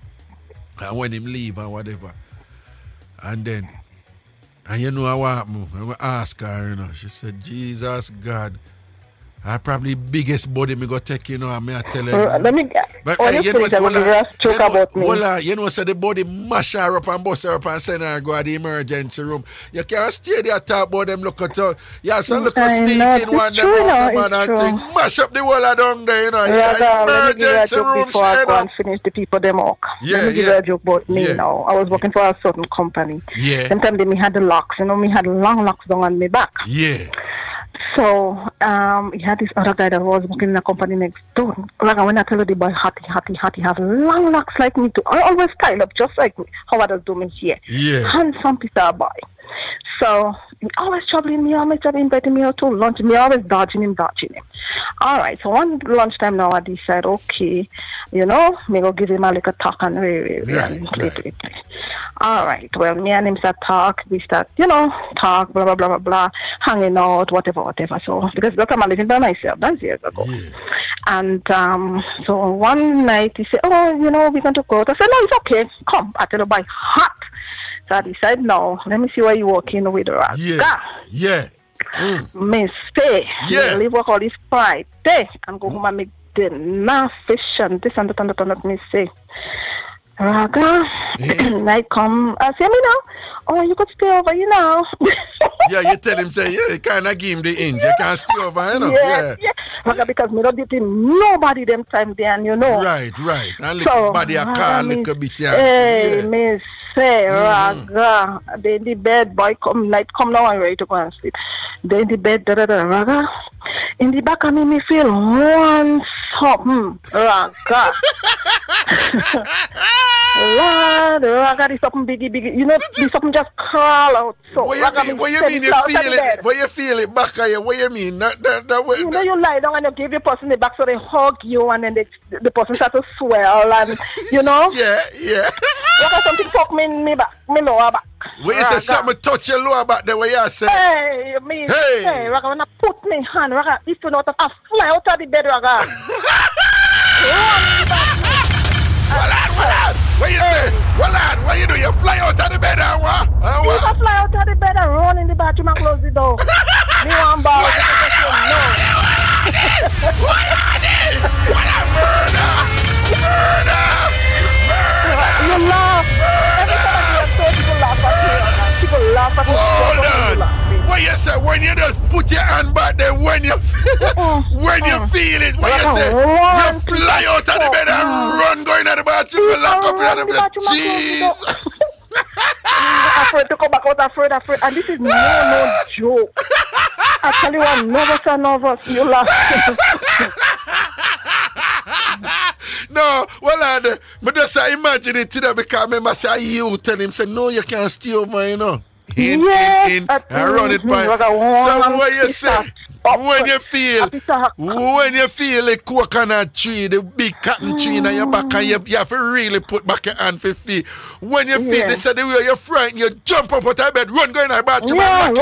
And when him leave and whatever. And then, and you know what happened? I asked her, you know, she said, Jesus God, I probably biggest body me go take, you know, I may tell him. Let me But you know, about me. You know, so the body mash her up and bust her up and send her go to the emergency room. You can't stay there talk about them look at her. Yeah, so look at sneaking one them out man and thing. Mash up the whole of down there, you know. Emergency room before I go and finish the people them walk. Let me give you a joke about me now. I was working for a certain company. Yeah. Sometimes they me had the locks, you know, me had long locks down on my back. Yeah. So, he had this other guy that was working in a company next door. Like, when I tell you the boy, Hattie, have long locks like me too. I always style up just like me, how others do me here. Yeah. Handsome Peter boy. So, he always troubling me, always inviting me out to lunch. Me always dodging him. All right, so one lunchtime now, I decide, okay, you know, me go give him a little talk and play. All right, well, me and him start talk. We start, you know, talk, blah, blah, blah, blah, blah, hanging out, whatever. So, because look, I'm living by myself, that's years ago. Yeah. And so one night, he said, oh, you know, we're going to go out. I said, no, it's okay. Come, I tell you, by hot. So I decided, no, let me see where you're working with the Raga. Yeah. Me stay. Yeah. Leave work all this Friday and go home and make dinner, fish and this and that, let me say. Raga, I come, I say, me now, oh, you could stay over, you know. Yeah, you tell him, say, yeah, you can't give him the inch, you can't stay over, you know. Yeah. Raga, because me don't did nobody them time there, and you know. Right. And little body a car, little bit, yeah. Hey, me say, Raga, they in the bed, boy, come now, I'm ready to go and sleep. They in the bed, Raga. In the back of me feel one something, Raga. Lord, Raga, this something biggie. You know, this something just crawl out. So, what you mean you feel it? What you feel it back of you? What you mean? You know, you lie down and you give your person the back so they hug you and then the person starts to swell and, you know? Yeah. Raga, something fuck me in me back, me lower back. When you say something touch your lower back the way you say. Hey, Raga, when I put my hand, Raga, if you know that I fly out of the bed, Raga. Hold on. What you say? Hold on. What you do? You fly out of the bed and what? If I fly out of the bed and run in the bathroom and close the door. Me one ball. What a murder! You laugh. Every time I do a people laugh at me. People laugh at me. Hold on. What you say? When you just put your hand back there, when you feel it, what you say? You fly out of the bed and run going to the bathroom and lock up in the bed. Jeez. Afraid to come back out, afraid. And this is no joke. I tell you, I'm nervous. You laugh. No, well, but just imagine it today because I say you tell him, say, no, you can't stay over, you know. In, and run it by. So what you say? When you feel the coconut tree, the big cotton tree in your back, and you have to really put back your hand for feet. When you feel they say the way you're frightened, you jump up out of bed, run going to the bathroom, and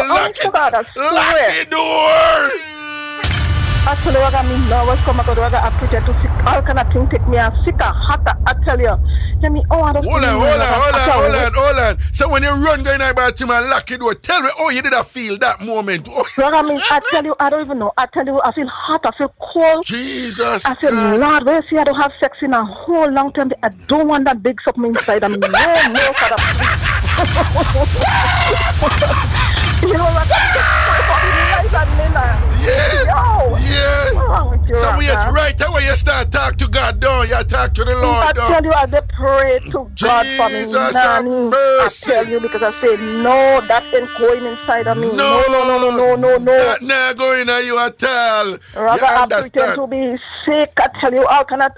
lock the door. Actually, I mean, I was coming to the I pretend to sick. All kind of things take me and sick, hotter. I tell you. Tell me, I don't Hold on. So when you run going to the bathroom and lock the door, tell me, you did feel that moment? I mean, I tell you, I don't even know. I tell you, I feel hot, I feel cold. Jesus. I said, Lord, when you see I don't have sex in a whole long time, I don't want that big something inside. I mean, no, for you know what? Yeah. So we are right away you start talk to God, don't you? Talk to the Lord. I tell you, I pray to God for me. I tell you because I said no, that ain't going inside of me. No. That not going on you at all. Rather, I pretend to be sick. I tell you, how can I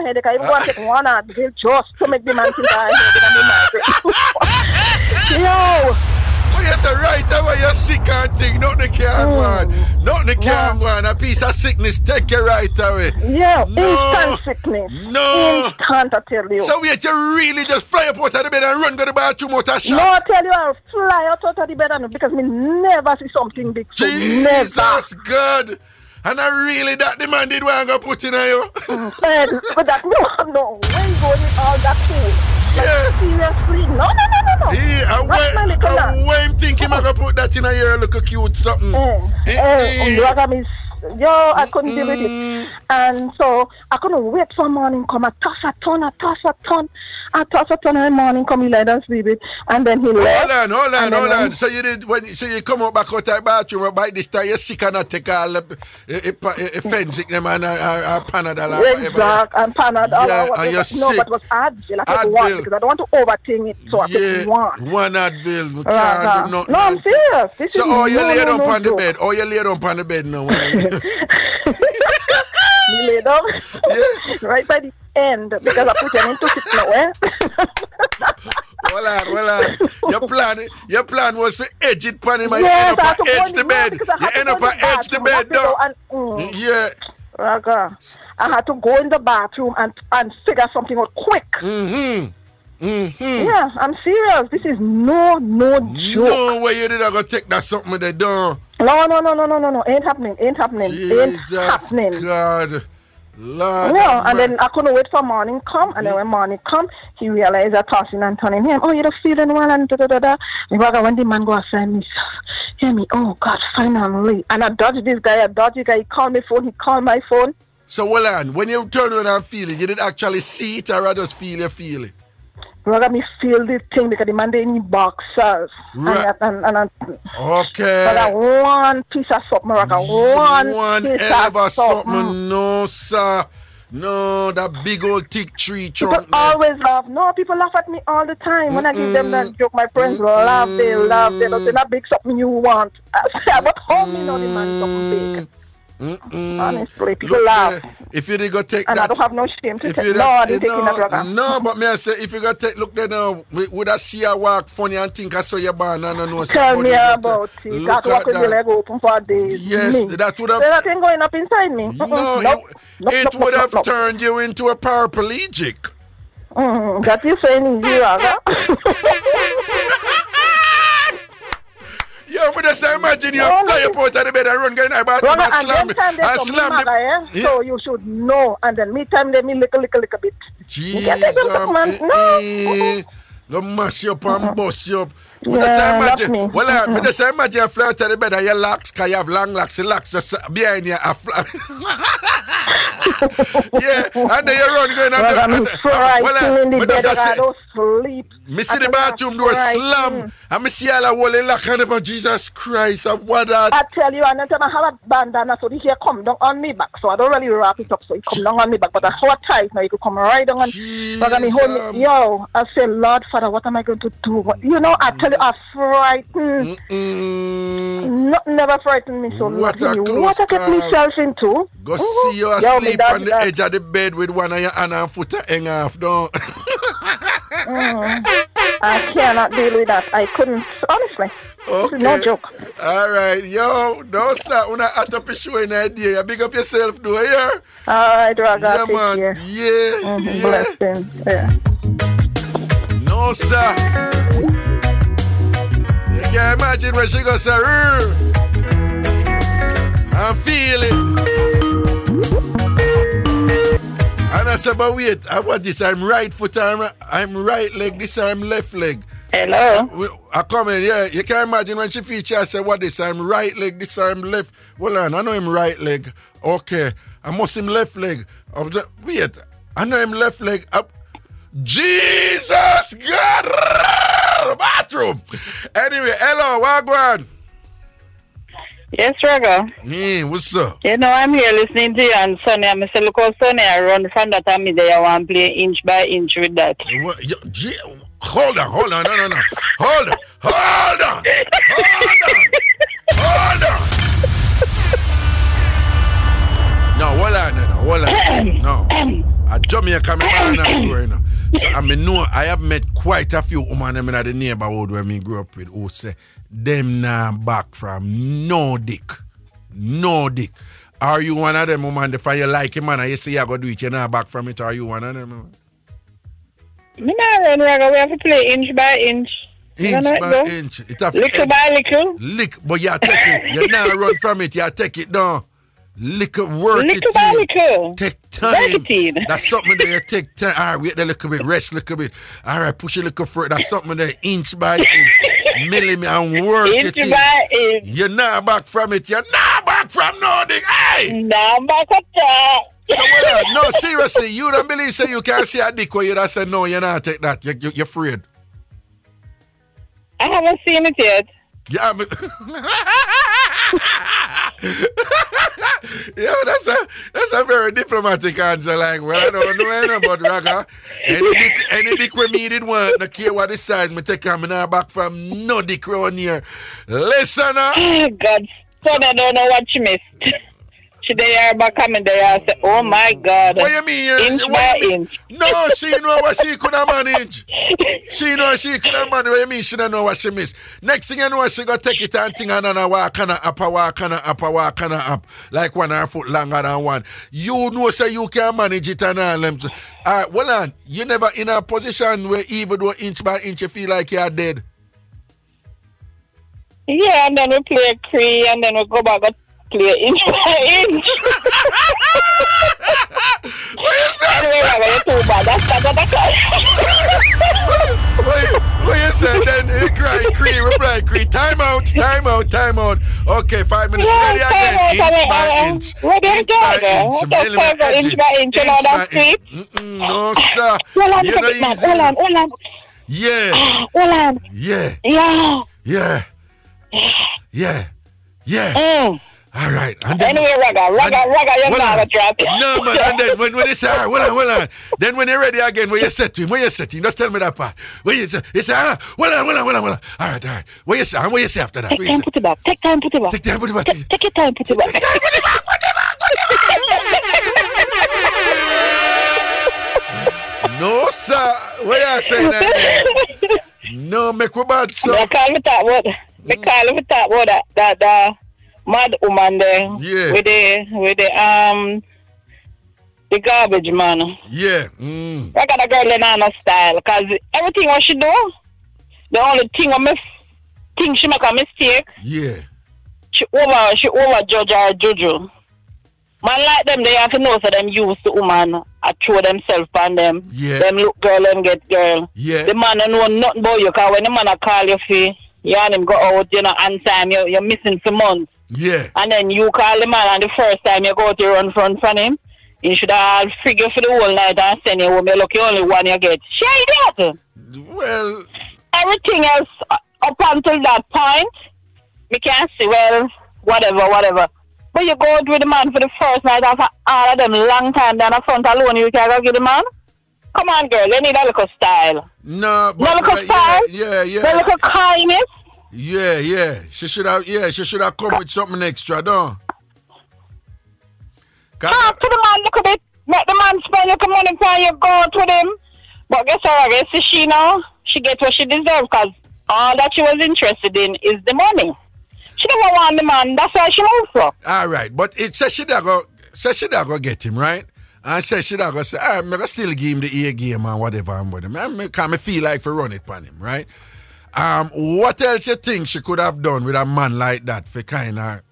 headache? I even want to take one just to make the man think Yo. Oh, yes, right away you're sick and thing. Nothing can go on. Nothing can go on. A piece of sickness take you right away. Yeah, instant sickness. No. Instant, I tell you. So wait, you really just fly up out of the bed and run to the bathroom out of shop? No, I tell you, I'll fly out of the bed and because me never see something big. So Jesus, God. And I really that demand did what I'm going to put in you? But that, no. Where you going with all that food? Like, seriously? No. When him think him gonna put that in a ear, look a cute something. I couldn't deal with it. And so I couldn't wait for morning come. I toss a ton in the morning come, he let us sleep it. And then he left. Hold on. So you did so you come out back out that bathroom by this time you're sick and not take all the Fensic them and Panadol. Exactly, and Panadol. Yeah, and you're sick. No, but it was Advil. I took one because I don't want to overthink it. So I took one. One Advil. We can't do no, I'm serious. So you lay down on the bed. You lay down on the bed now. Me lay down right by the end because I put him into it now, eh? Hold on. Your plan was to edge it upon him and you end up at edge the bed. You end up at edge the bed though. Yeah. Raga, I had to go in the bathroom and figure something out quick. Yeah, I'm serious. This is no joke. No way you did not go take that something they done. No. Ain't happening. Jesus God. Lord. Yeah, and then I couldn't wait for morning come, and then when morning come, he realized I tossing and turning him. Oh, you're feeling well and da. When the man go outside me, hear me. Oh God, finally. And I dodged this guy. He called my phone. He called my phone. So hold on. When you turn around and feel it, you didn't actually see it, or just feel it. Rather me feel this thing because the man they in boxers. Right. Okay. But I one piece of something, one piece of something. No, sir. No, that big old thick tree trunk. People always laugh. No, people laugh at me all the time. When I give them that joke, my friends laugh. They laugh. They say, that big something you want. I say, but how me know the man something big? Honestly, people laugh. If you did go take and that, I don't have no shame to take. No, I didn't take that Raga. No, but me I say if you go take look there now, would I see you walk funny and think I saw your bar and I know. Tell me about it. That walk with the leg open for days. Yes, that would have. There's nothing going up inside me. No, it would have turned you into a paraplegic. That you saying easy, Raga. Yo, but just imagine you fly up out of the bed and run going about and slam it. Yeah. So you should know. And then me time they me little bit. Jesus. Go mash you up and bust you up. But just imagine. Well, just imagine you fly out of the bed and your locks, because you have long locks, your locks just behind you. Yeah, and then you run going and sleep. Me see the bathroom door slam, and me see all the whole lock and about Jesus Christ, what that? I tell you, and then I have a bandana, so the hair come down on me back, so I don't really wrap it up, so it come down on me back, but I how tight now, you could come right down on me. But I mean, hold me, yo, I say, Lord Father, what am I going to do? You know, I tell you, I'm frightened. Never frightened me so much. What I get myself into? Go see you asleep on the edge of the bed with one of your hand and foot hang off, don't. I cannot deal with that. I couldn't, honestly. Okay. This is no joke. All right, yo, no sir, when I have to show an idea, you big up yourself, do you hear? All right, Raga, yeah, man. Care. Yeah. Blessing. Yeah. No sir. You can't imagine when she goes, sir. I'm feeling. And I said, but wait, I want this. I'm right foot, I'm right leg, this I'm left leg. Hello? I come in, yeah. You can imagine when she feature, I say, what this? I'm right leg, this I'm left. Well, I know him right leg. Okay. I must him left leg. Wait, I know him left leg. Jesus God! Bathroom! Anyway, hello, Wagwan. Yes, Raga. What's up? You know, I'm here listening to you and Sonny. I'm saying, look how Sonny I run from that time there. I want to play inch by inch with that. Hold on. No. Hold on. No. A Jamaica now. So I have met quite a few women in the neighborhood where me grew up with who say them nah back from no dick. Are you one of them woman if you like him and you say you go do it, you not back from it? Are you one of them? Me nah run, Raga. We have to play inch by inch. Inch by inch. Little by little. But you take it. You not run from it. You take it down. Little work little by little. Take time. That's something that you take time. All right, wait a little bit, rest a little bit. All right, push a little further. That's something that inch by inch, millimeter and work inch by inch. You're not back from it. You're not back from nothing. Hey! Not back at that. So, no, seriously, you don't believe say you can't see a dick where you don't say no, you're not take that. You're afraid. I haven't seen it yet. Yeah, but yeah, that's a very diplomatic answer. Like, well, I don't know anything about Raga. Any dick we needed want, no care what the size, me take him now back from no dick around here. Listen, oh, God, son, I don't know what she missed. She there back coming there and say, oh my God. What you mean? Inch by inch. No, she know what she could have managed. She know she could have managed. What you mean she don't know what she missed? Next thing you know, she got take it and thing and walk and up. Like 1 hour foot longer than one. You know say you can manage it and all them. Alright, well on, you never in a position where even though inch by inch you feel like you're dead. Yeah, and then we play Cree and then we go back and play inch by inch. What you say? Anyway, you're too bad. That's What you say? Then he cry, Cree, reply, Cree. Time out. Okay, 5 minutes. Ready again. Inch by inch. What are you doing? What the fuck is inch by inch? You know that Cree? No, sir. Hold on, You're not easy. hold on. Yeah. Hold on. Yeah. All right. And then, anyway, Raga, you're not a trap. No, man. And then when they say, hold on. Then when you're ready again, when you say to him, just tell me that part. When you say, hold on. All right. What you say after that? Take time, put it back. Take your time, put it back. No, sir. What you saying? No, make we bad, sir. They call me that mad woman there. Yeah. With the garbage man. Yeah. I got a girl in her style because everything what she do, the only thing I think she make a mistake. Yeah. She over judge her juju. Man like them, they have to know so them use the woman I throw themselves on them. Yeah. Them look girl and get girl. Yeah. The man don't know nothing about you because when the man call you for you and him go out, you know, and time you're missing for months. Yeah. And then you call the man and the first time you go to run front from him, you should have figure for the whole night and send you home. You lucky only one you get. Share that. Well, everything else up until that point, we can say, well, whatever. But you go out with the man for the first night after all of them long time down the front alone, you can't go get the man? Come on, girl, you need a little style. No, but no little style? Yeah. No little kindness? Yeah. She should have come with something extra, don't? Talk to the man a little bit. Make the man spend your money for you go out with him. But guess what, she know she gets what she deserves because all that she was interested in is the money. She don't want the man, that's why she moved for. All right, but it says she not go get him, right? And says she not go say, all right, I'm going to still give him the ear game and whatever I'm with him. Because I feel like for run it on him, right? What else you think she could have done with a man like that for kind of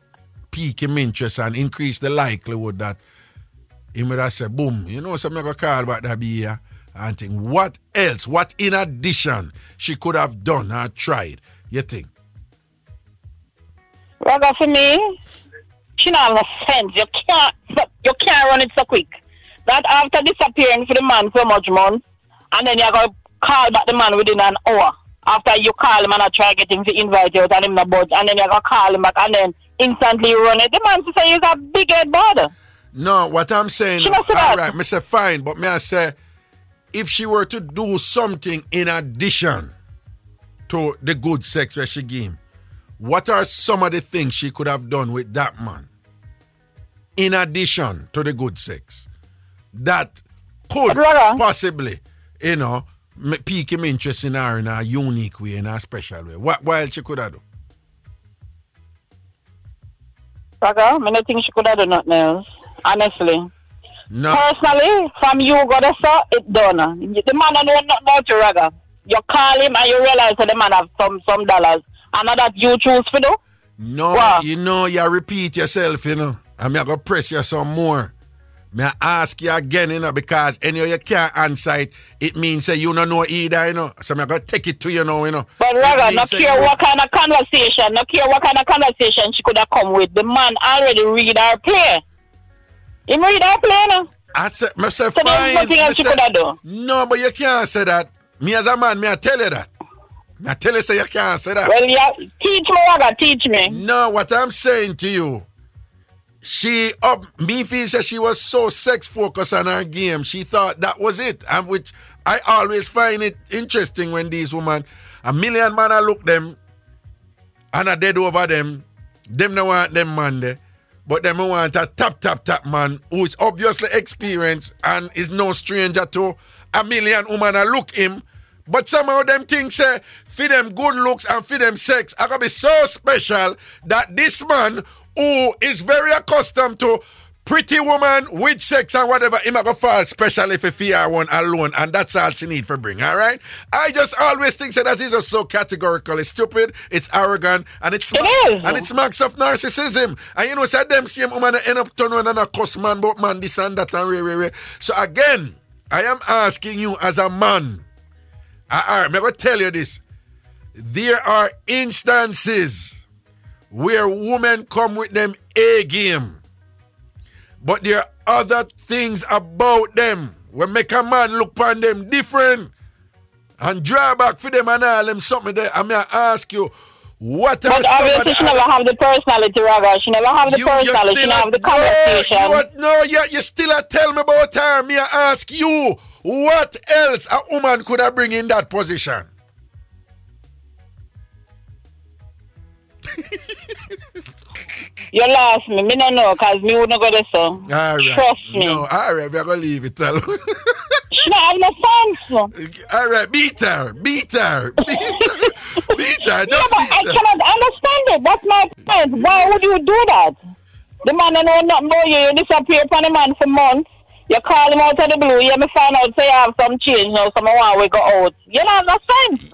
pique him interest and increase the likelihood that he would have said, boom, you know, so I'm going to call about that be here and think, what else, what in addition she could have done or tried, you think? Raga, for me, she not have no sense. You can't run it so quick. That after disappearing for the man for much months, and then you got to call back the man within an hour. After you call him and I try to get him to invite you out and him not budge, and then you got to call him back and then instantly run it. The man to say he's a big head bother. No, what I'm saying, all right, I say fine, but may I say, if she were to do something in addition to the good sex that she gave him, what are some of the things she could have done with that man in addition to the good sex that could possibly, you know, pique him interest in her in a unique way, in a special way? What else she could have done? Raga, I don't think she could have done nothing else, honestly. No. Personally, from you got to say it done. The man don't know nothing about you, Raga. You call him and you realize that the man have some dollars. And that you choose for do? No, wow. You know, you repeat yourself, you know. And me going to press you some more. Me ask you again, you know, because anyway you can't answer it. It means that you don't know either, you know. So I'm going to take it to you now, you know. But Raga, not care what kind of conversation, she could have come with. The man already read her play. He read her play, no? I said, fine. So there's nothing else you could have done. No, but you can't say that. Me as a man, me I tell you that. I tell you say you can't say that. Well, yeah, teach me, Raga, teach me. No, what I'm saying to you, me feel that she was so sex focused on her game. She thought that was it. And which I always find it interesting when these women, a million man I look them and I dead over them. Them no want them man there. But them want a tap man who is obviously experienced and is no stranger to a million women I look him. But somehow them things say for them good looks and for them sex are gonna be so special that this man who is very accustomed to pretty woman with sex and whatever, he might go fall special if he fear one alone, and that's all she need for bring, all right? I just always think that is just so categorical. It's stupid, it's arrogant, and it's marks of narcissism. And you know, so them same woman end up turning on a cuss man, but man, this and that, and re. So again, I am asking you as a man, I'm going to tell you this. There are instances where women come with them A game. But there are other things about them will make a man look upon them different and draw back for them and all them something there. I mean, I ask you, what are But obviously she never have the personality, Raga. She never have the personality. She never have the conversation. You still tell me about her. Me I ask you, what else a woman could have bring in that position? You lost me. Me don't know, because me wouldn't go there, so. All right. Trust me. No, all right. We're going to leave it alone. She don't have no sense. All right. Beat her. Beat her. Just I cannot understand it. That's my point. Why would you do that? The man don't know nothing about you. You disappear from the man for months. You call him out of the blue. You me find out say you have some change now. Someone want to go out. You don't have no sense.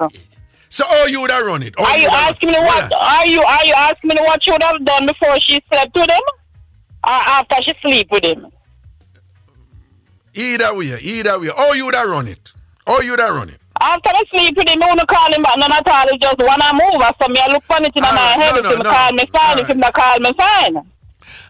So you would have run it? Are you asking me what? Are you asking me what she would have done before she slept with him, or after she sleep with him? Either way. You would have run it? After I sleep with him, I want to call him back. None at all. It's just when I move, I saw me. I look funny in my head. If him call me fine, if him not call me fine.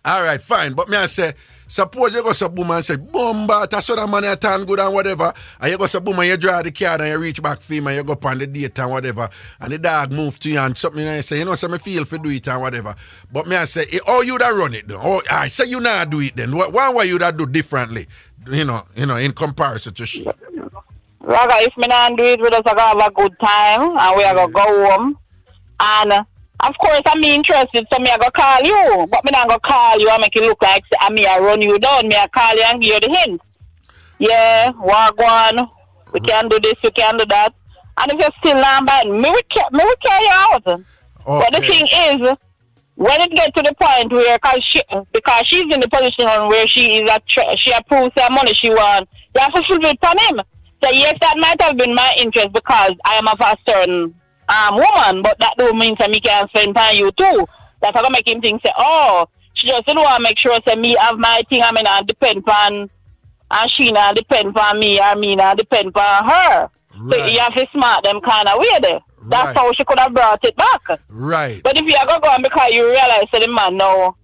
All right, fine. But me I say, suppose you go to boom and say, Bomba, that's what man I turn good and whatever. And you go to boom and you draw the card and you reach back for him and you go up on the date and whatever. And the dog move to you and something and you say, you know, so me feel for do it and whatever. But me I say, you da run it then. Oh, I say you not do it then. One way you da do differently, you know, in comparison to she. Raga, if me not do it with us, I go have a good time and we are going to go home. And of course, I'm interested, so me I go call you. But me not go call you and make it look like me I run you down. Me I call you and give you the hint. Yeah, wagwan. We can do this, we can do that. And if you're still not bad, me will carry you out. Okay. But the thing is, when it gets to the point where, because she's in the position where she is she approves her money she wants, you have to fulfill it on him. So yes, that might have been my interest because I am of a certain woman, but that don't mean that me can spend time you too. That's how I make him think say, oh, she just don't want to make sure say me have my thing, I mean I depend on, and she not depend on me, or me not depend on her. Right. So you have to smart them kind of way there. That's right. How she could have brought it back. Right. But if you are going to go on because you realize that the man now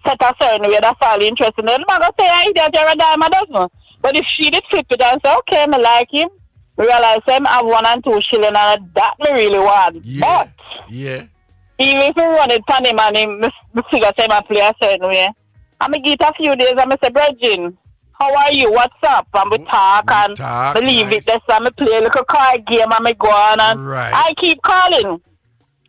set a certain way, that's all interesting. The man going to say, I idiot, you're a dime a dozen. But if she did flip it and say, okay, I like him, realize him have 1 and 2 shilling and that me really want. Yeah. But yeah. Even if we run it on him and him figure say I play a certain way, I'm going to get a few days and I say, Bridget, how are you? What's up? And we talk and believe nice. It. That's why I play a little card game and I go on and right. I keep calling.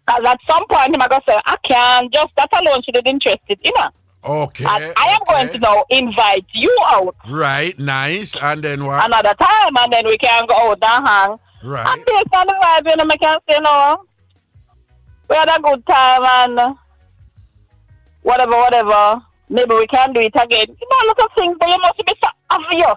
Because at some point I'm going to say, I can't just, that alone she did interested, you know. Okay. And I am going to now invite you out. Right, nice. And then what? Another time, and then we can go out and hang. Right. And based on the vibe, you know, I can say, no, we had a good time and whatever. Maybe we can do it again. You know, a lot of things, but you must be so obvious.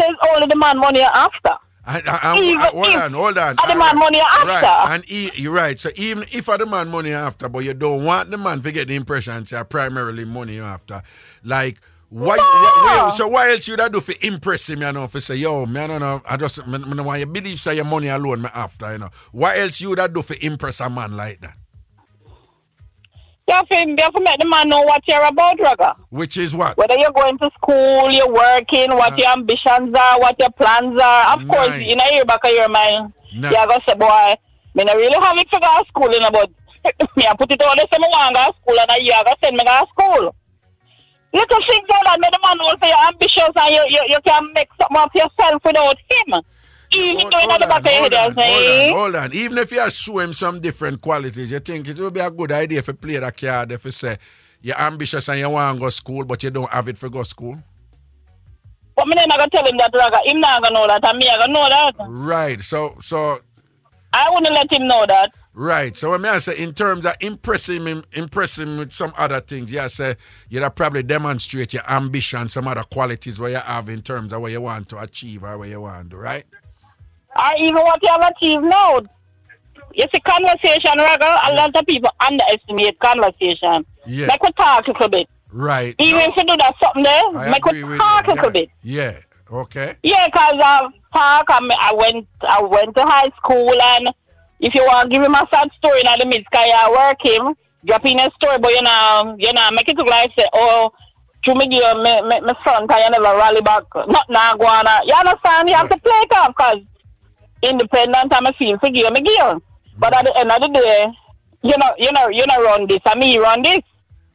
Says only the man money after. Hold on. The man money after. Right. And you're right. So even if I demand money after, but you don't want the man to get the impression it's primarily money after. Like, so why else you that do for impress him, you know, for say, yo, man, I don't know, I want you believe say your money alone me after, you know. Why else you that do for impress a man like that? You have to make the man know what you're about, Raga. Which is what? Whether you're going to school, you're working, what your ambitions are, what your plans are. Of course, in the back of your mind, you're going to say, boy, I really have it to go to school, you know, but me, I put it on the same one, go to school, and you're going to send me to school. You can think that make the man know say you're ambitious and you can make something of yourself without him. Even hold on. Even if you show him some different qualities, you think it would be a good idea if you play that card if you say you're ambitious and you want to go to school, but you don't have it for go to school? But I'm not going to tell him that, Raga. Him not going to know that, and me, I going to know that. Right. So I wouldn't let him know that. Right. So when I say in terms of impressing him with some other things, you say you'd probably demonstrate your ambition, some other qualities where you have in terms of what you want to achieve or what you want to do, right? Or even what you have achieved now. You see, conversation, Raga, a lot of people underestimate conversation. Yeah. Make we talk a little bit. Right. Even if you do that something there, make we talk a little bit. Yeah. Okay. Yeah, because I went to high school, and if you want to give him a sad story in the midst, because you work him, drop in a story, but you know, make it look like say, oh, to me, my son, because you never rally back, not now, go on. You understand? You have to play it off, because independent, I'm a feel for give me give. But at the end of the day, you know, run this, and me run this.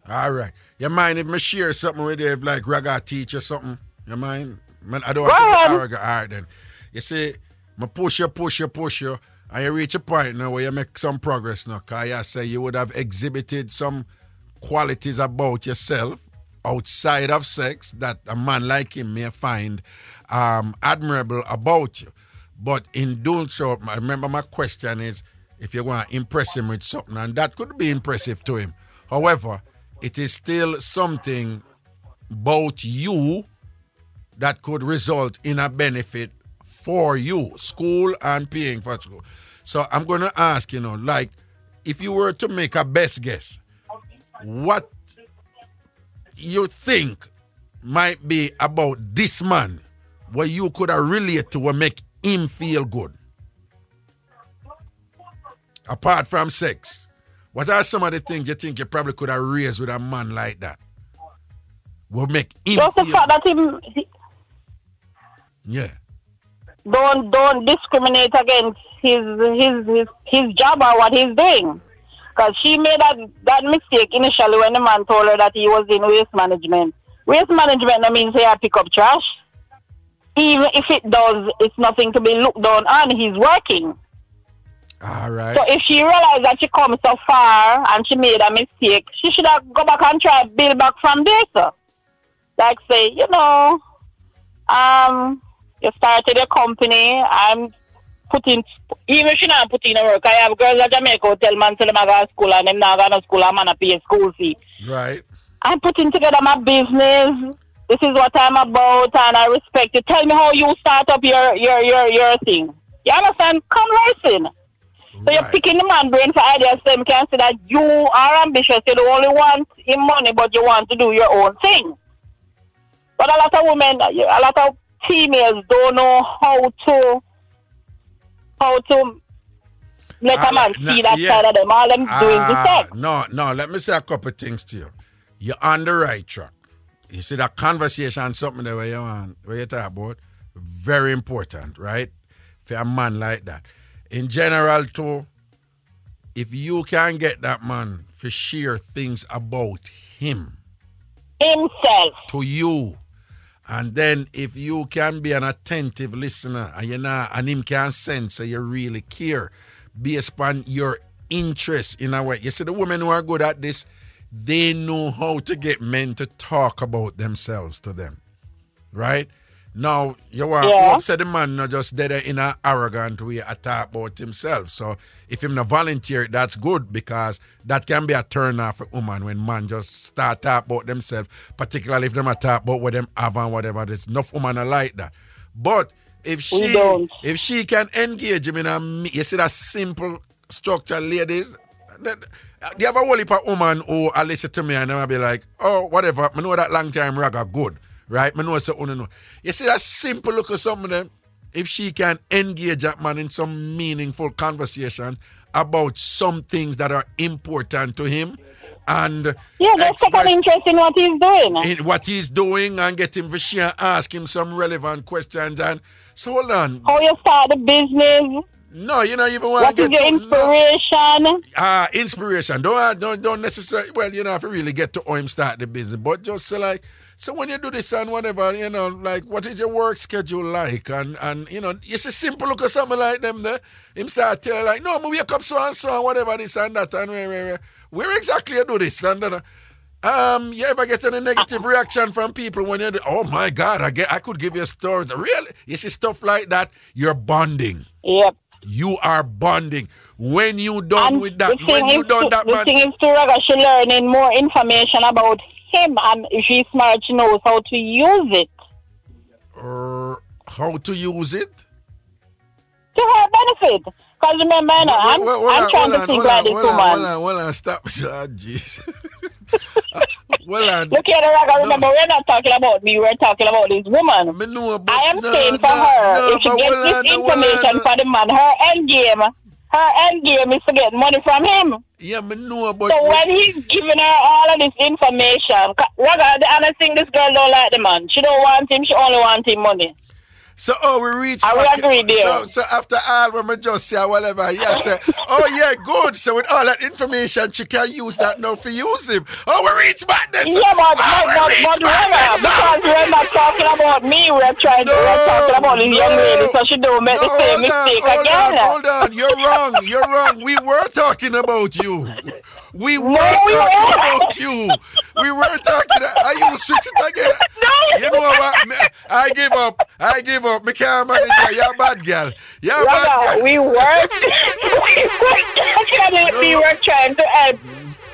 All right. You mind if I share something with you, if like Raga teach or something? You mind? Man, I don't want to be arrogant. All right, then. You see, I push you, and you reach a point now where you make some progress now. Because you say you would have exhibited some qualities about yourself outside of sex that a man like him may find admirable about you. But in doing so, I remember my question is if you want to impress him with something, and that could be impressive to him. However, it is still something about you that could result in a benefit for you, school and paying for school. So I'm going to ask, like, if you were to make a best guess, what you think might be about this man where you could relate to or make him feel good? Apart from sex, what are some of the things you think you probably could have raised with a man like that? Will make him just feel the fact good? that him... Yeah. Don't discriminate against his job or what he's doing. Because she made that mistake initially when the man told her that he was in waste management. Waste management no means he pick up trash. Even if it does, it's nothing to be looked down on. He's working. All right. So if she realized that she come so far and she made a mistake, she should have go back and try to build back from there, sir. Like say, you started a company, I'm putting, even if she not putting in work, I have girls at Jamaica who tell man to them I go to school and them not go to school and man to pay school fee. Right. I'm putting together my business. This is what I'm about and I respect it. Tell me how you start up your thing. You understand? Conversing. So you're picking the man brain for ideas so you can say that you are ambitious. You don't only want him money, but you want to do your own thing. But a lot of women, a lot of females don't know how to let a man see that side of them. All them doing the sex. No, let me say a couple of things to you. You're on the right track. You see that conversation, something there where you talk about, very important, right? For a man like that. In general, too, if you can get that man to share things about him. Himself. To you. And then if you can be an attentive listener and him can sense that you really care based upon your interest in a way. You see, the women who are good at this, they know how to get men to talk about themselves to them. Right? Now, you want to upset the man not just dead in an arrogant way to talk about himself. So if him not volunteer, that's good because that can be a turn off for woman when man just start talk about themselves, particularly if them talk about what them have and whatever. There's enough women are like that. But if We she can engage him in a, you see that simple structure, ladies. You have a whole heap of woman who I listen to me and I'll be like, oh, whatever. I know that long time ragga good, right? I know so no. You see that simple look of some of them. If she can engage that man in some meaningful conversation about some things that are important to him, and just take an interest in what he's doing. In what he's doing, and get him for share, ask him some relevant questions. And so hold on. How you start the business? No, you know, even want what is your inspiration? Inspiration. Don't necessarily. Well, you know, have to really get to how him start the business, but just like. So when you do this and whatever, you know, like what is your work schedule like? And you know, it's a simple look at something like them there. Him start telling like, no, I'm wake up so and whatever this and that and where exactly you do this and that. You ever get any negative reaction from people when you do, oh my God, I could give you stories. Really? You see stuff like that, you're bonding. Yep. You are bonding. When you done with that, when you done that, the thing is, Raga, she learning more information about him, and if she's smart, she knows how to use it. How to use it? To her benefit. Because remember, I'm trying to think like this woman. Hold on, stop. Oh, jeez. Look here, Raga, remember, we're not talking about me, we're talking about this woman. I am saying for her, if she gets this information for the man, her end game is to get money from him. Yeah, I know, but... So when he's giving her all of this information, Raga, the honest thing, this girl don't like the man. She don't want him, she only wants him money. So, we reach... I will agree there. So after all, when we just say whatever, say, oh, yeah, good. So with all that information, she can use that now for use him. Oh, we reach madness. Yeah, but because we're not talking about me, we're talking about this young lady, so she don't make the same mistake again. Hold on. You're wrong. We were talking about you. We were talking about you. We were talking. Are you switch it again? No. You know what? I give up. Me can't manage her. You're a bad girl. You're a bad girl. We were trying to help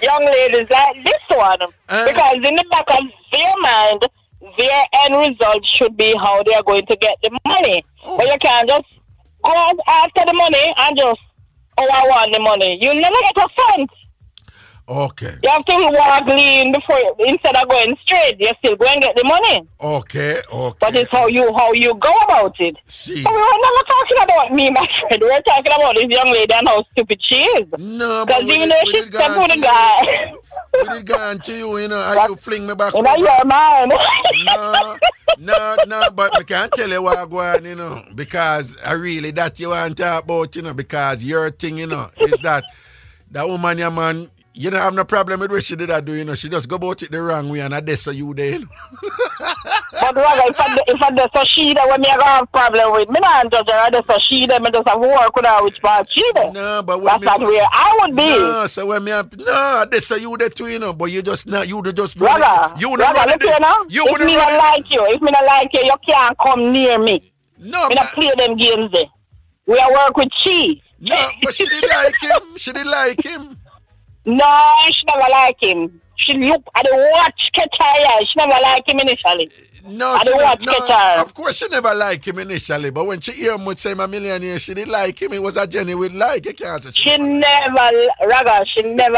young ladies like this one. Because in the back of their mind, their end result should be how they are going to get the money. But you can't just go after the money and just, I want the money. You never get a cent. Okay. You have to walk lean before instead of going straight. You still go and get the money. Okay. But it's how you go about it. See. So we're never talking about me, my friend. We're talking about this young lady and how stupid she is. No, because even though she's step with the guy. We did go on to you, and you fling me back. You know, you're mine. No, but I can't tell you what I'm going, because I really that you want to talk about, because your thing, is that woman, your man, you don't have no problem with what she did do, she just go about it the wrong way, and that's so you there, But Raga, if I just so she that when me have problem with, me not judge her, just so she that me just have work with her which part she there. No, but that's not where I would be. No, so when me have, that's so you there too, but you just not, you just Raga, look here now. If me not like you, you can't come near me. No, me not play them games there. We are work with she. No, but she didn't like him. She didn't like him. No, she never liked him. She look at the watch catch her. She never liked him initially. No, of course she never liked him initially, but when she hear him say I'm a millionaire, she didn't like him. It was a genuine like. You can't say she never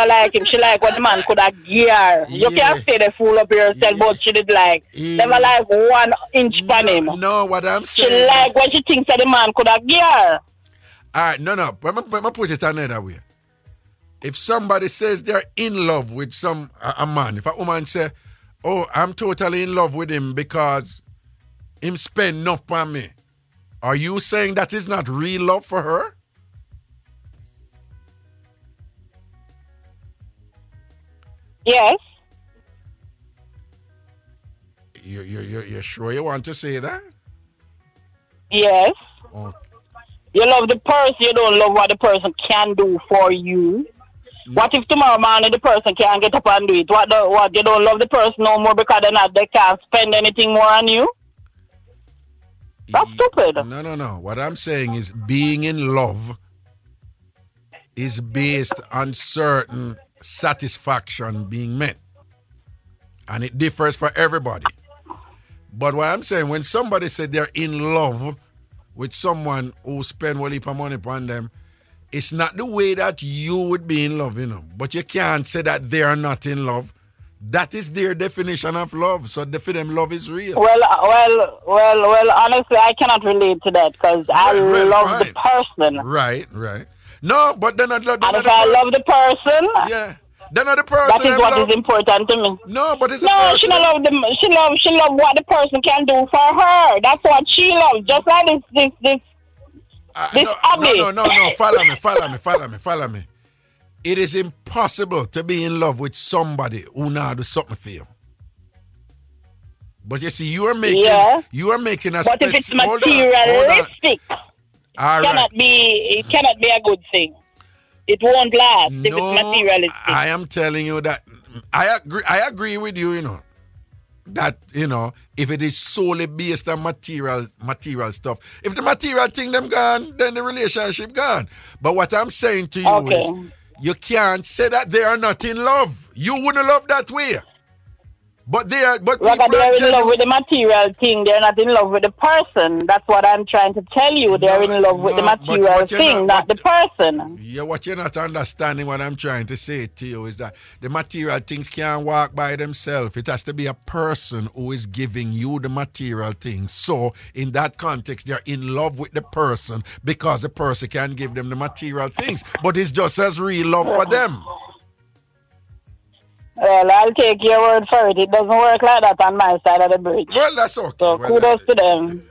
liked him. She liked what the man could have gear. You can't say the fool up yourself, but she did like. Never like 1 inch from him. No, what I'm saying. She like when she thinks that the man could have gear. Alright, no. Let me put it another way. If somebody says they're in love with a man, if a woman say, oh, I'm totally in love with him because him spend enough on me, are you saying that is not real love for her? Yes. You're sure you want to say that? Yes. Okay. You love the person, you don't love what the person can do for you. What if tomorrow morning the person can't get up and do it? What you don't love the person no more because they can't spend anything more on you? That's stupid. No. What I'm saying is being in love is based on certain satisfaction being met. And it differs for everybody. But what I'm saying, when somebody said they're in love with someone who spend a heap of money upon them, it's not the way that you would be in love, you know. But you can't say that they are not in love. That is their definition of love. So for them, love is real. Well, honestly, I cannot relate to that because I love the person. Right. No, but then and if I love the person, yeah, then the person. That is what is important to me. No, but it's she don't love them. She love what the person can do for her. That's what she loves. Just like this hobby. No. Follow me. It is impossible to be in love with somebody who now do something for you. But you see, you are making a But if it's materialistic, it cannot be a good thing. It won't last if it's materialistic. I am telling you that I agree with you, you know. That, you know, if it is solely based on material stuff. If the material thing them gone, then the relationship gone. But what I'm saying to you is you can't say that they are not in love. You wouldn't love that way. But they are in love with the material thing. They're not in love with the person. That's what I'm trying to tell you. They're in love with the material thing, not the person. Yeah, what you're not understanding, what I'm trying to say to you is that the material things can't walk by themselves. It has to be a person who is giving you the material things. So, in that context, they're in love with the person because the person can give them the material things. But it's just as real love for them. Well, I'll take your word for it. It doesn't work like that on my side of the bridge. Well, that's okay. So kudos to them.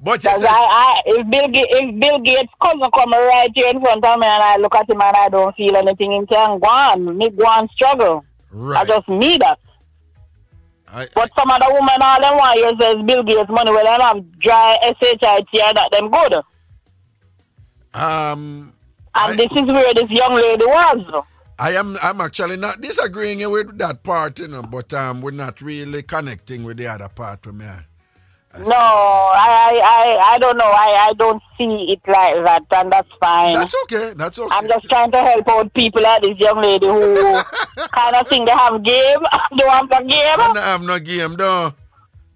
But if Bill Gates come right here in front of me and I look at him and I don't feel anything in can go on. Me go on struggle. Right. I just need that. But some other women all them want you says Bill Gates money well they have dry SHIT and that them good. And this is where this young lady was. I'm actually not disagreeing with that part, you know, but we're not really connecting with the other part for me. No, I don't know. I don't see it like that, and that's fine. That's okay. I'm just trying to help out people like this young lady who kind of think they have game. They want a game. I don't have no game, though.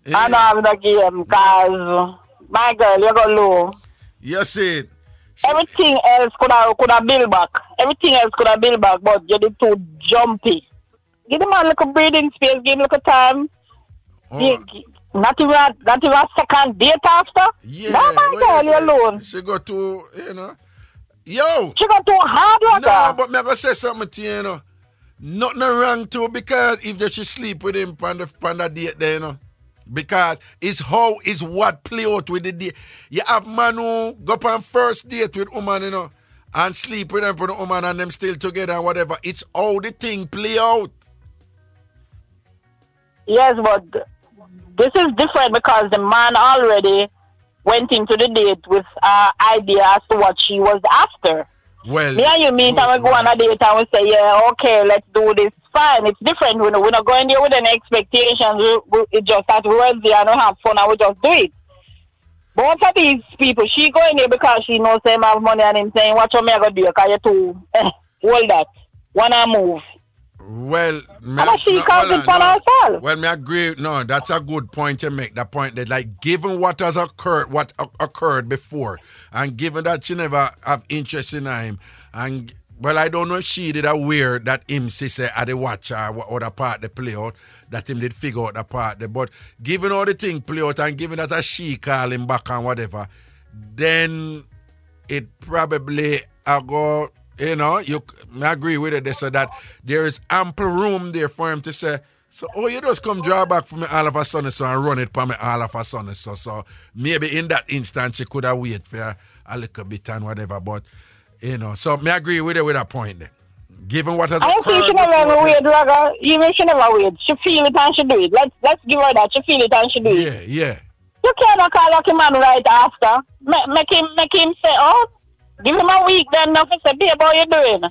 Yeah. I don't have no game, because, my girl, you go low. You see it. Everything else could have built back. But you're too jumpy. Give them a little breathing space, give them a little time. Not even a second date after. Yeah. No, my girl, you're alone. She got too, you know. Yo. She got too hard work. No, but I'm going to say something to you, you know. Nothing wrong too, because if she sleep with him on the date there, you know. Because it's what play out with the date. You have man who go on first date with woman, you know, and sleep with them for the woman and them still together and whatever. It's how the thing play out. Yes, but this is different because the man already went into the date with an idea as to what she was after. Well, me and you meet and we go on a date and we say, yeah, okay, let's do this. Fine, it's different. We're not going there with any expectations. It's just that we're there and we have fun and we just do it. Both of these people, she going there because she knows them have money and him saying, watch what me I go do because you two, hold that. Wanna move. Well, she can't do for herself. Well, me agree. No, that's a good point to make. The point that, like, given what has occurred before, and given that she never have interest in him, and well, I don't know if she did aware that him sister had a watch or other part they play out, that him did figure out the part there. But given all the thing play out and given that she call him back and whatever, then it probably go. You know, I agree with it, so that there is ample room there for him to say, so, you just come draw back for me all of a sudden so and run it for me all of a sudden so maybe in that instance she could have waited for a little bit and whatever, but, you know, so I agree with it with that point then. Given what has occurred. I think she never wait, Raga. Even she never wait. She feel it and she do it. Let's give her that. She feel it and she do it. Yeah. You cannot call a man right after. Make him say, oh, give him a week then, nothing say, babe, how you doing?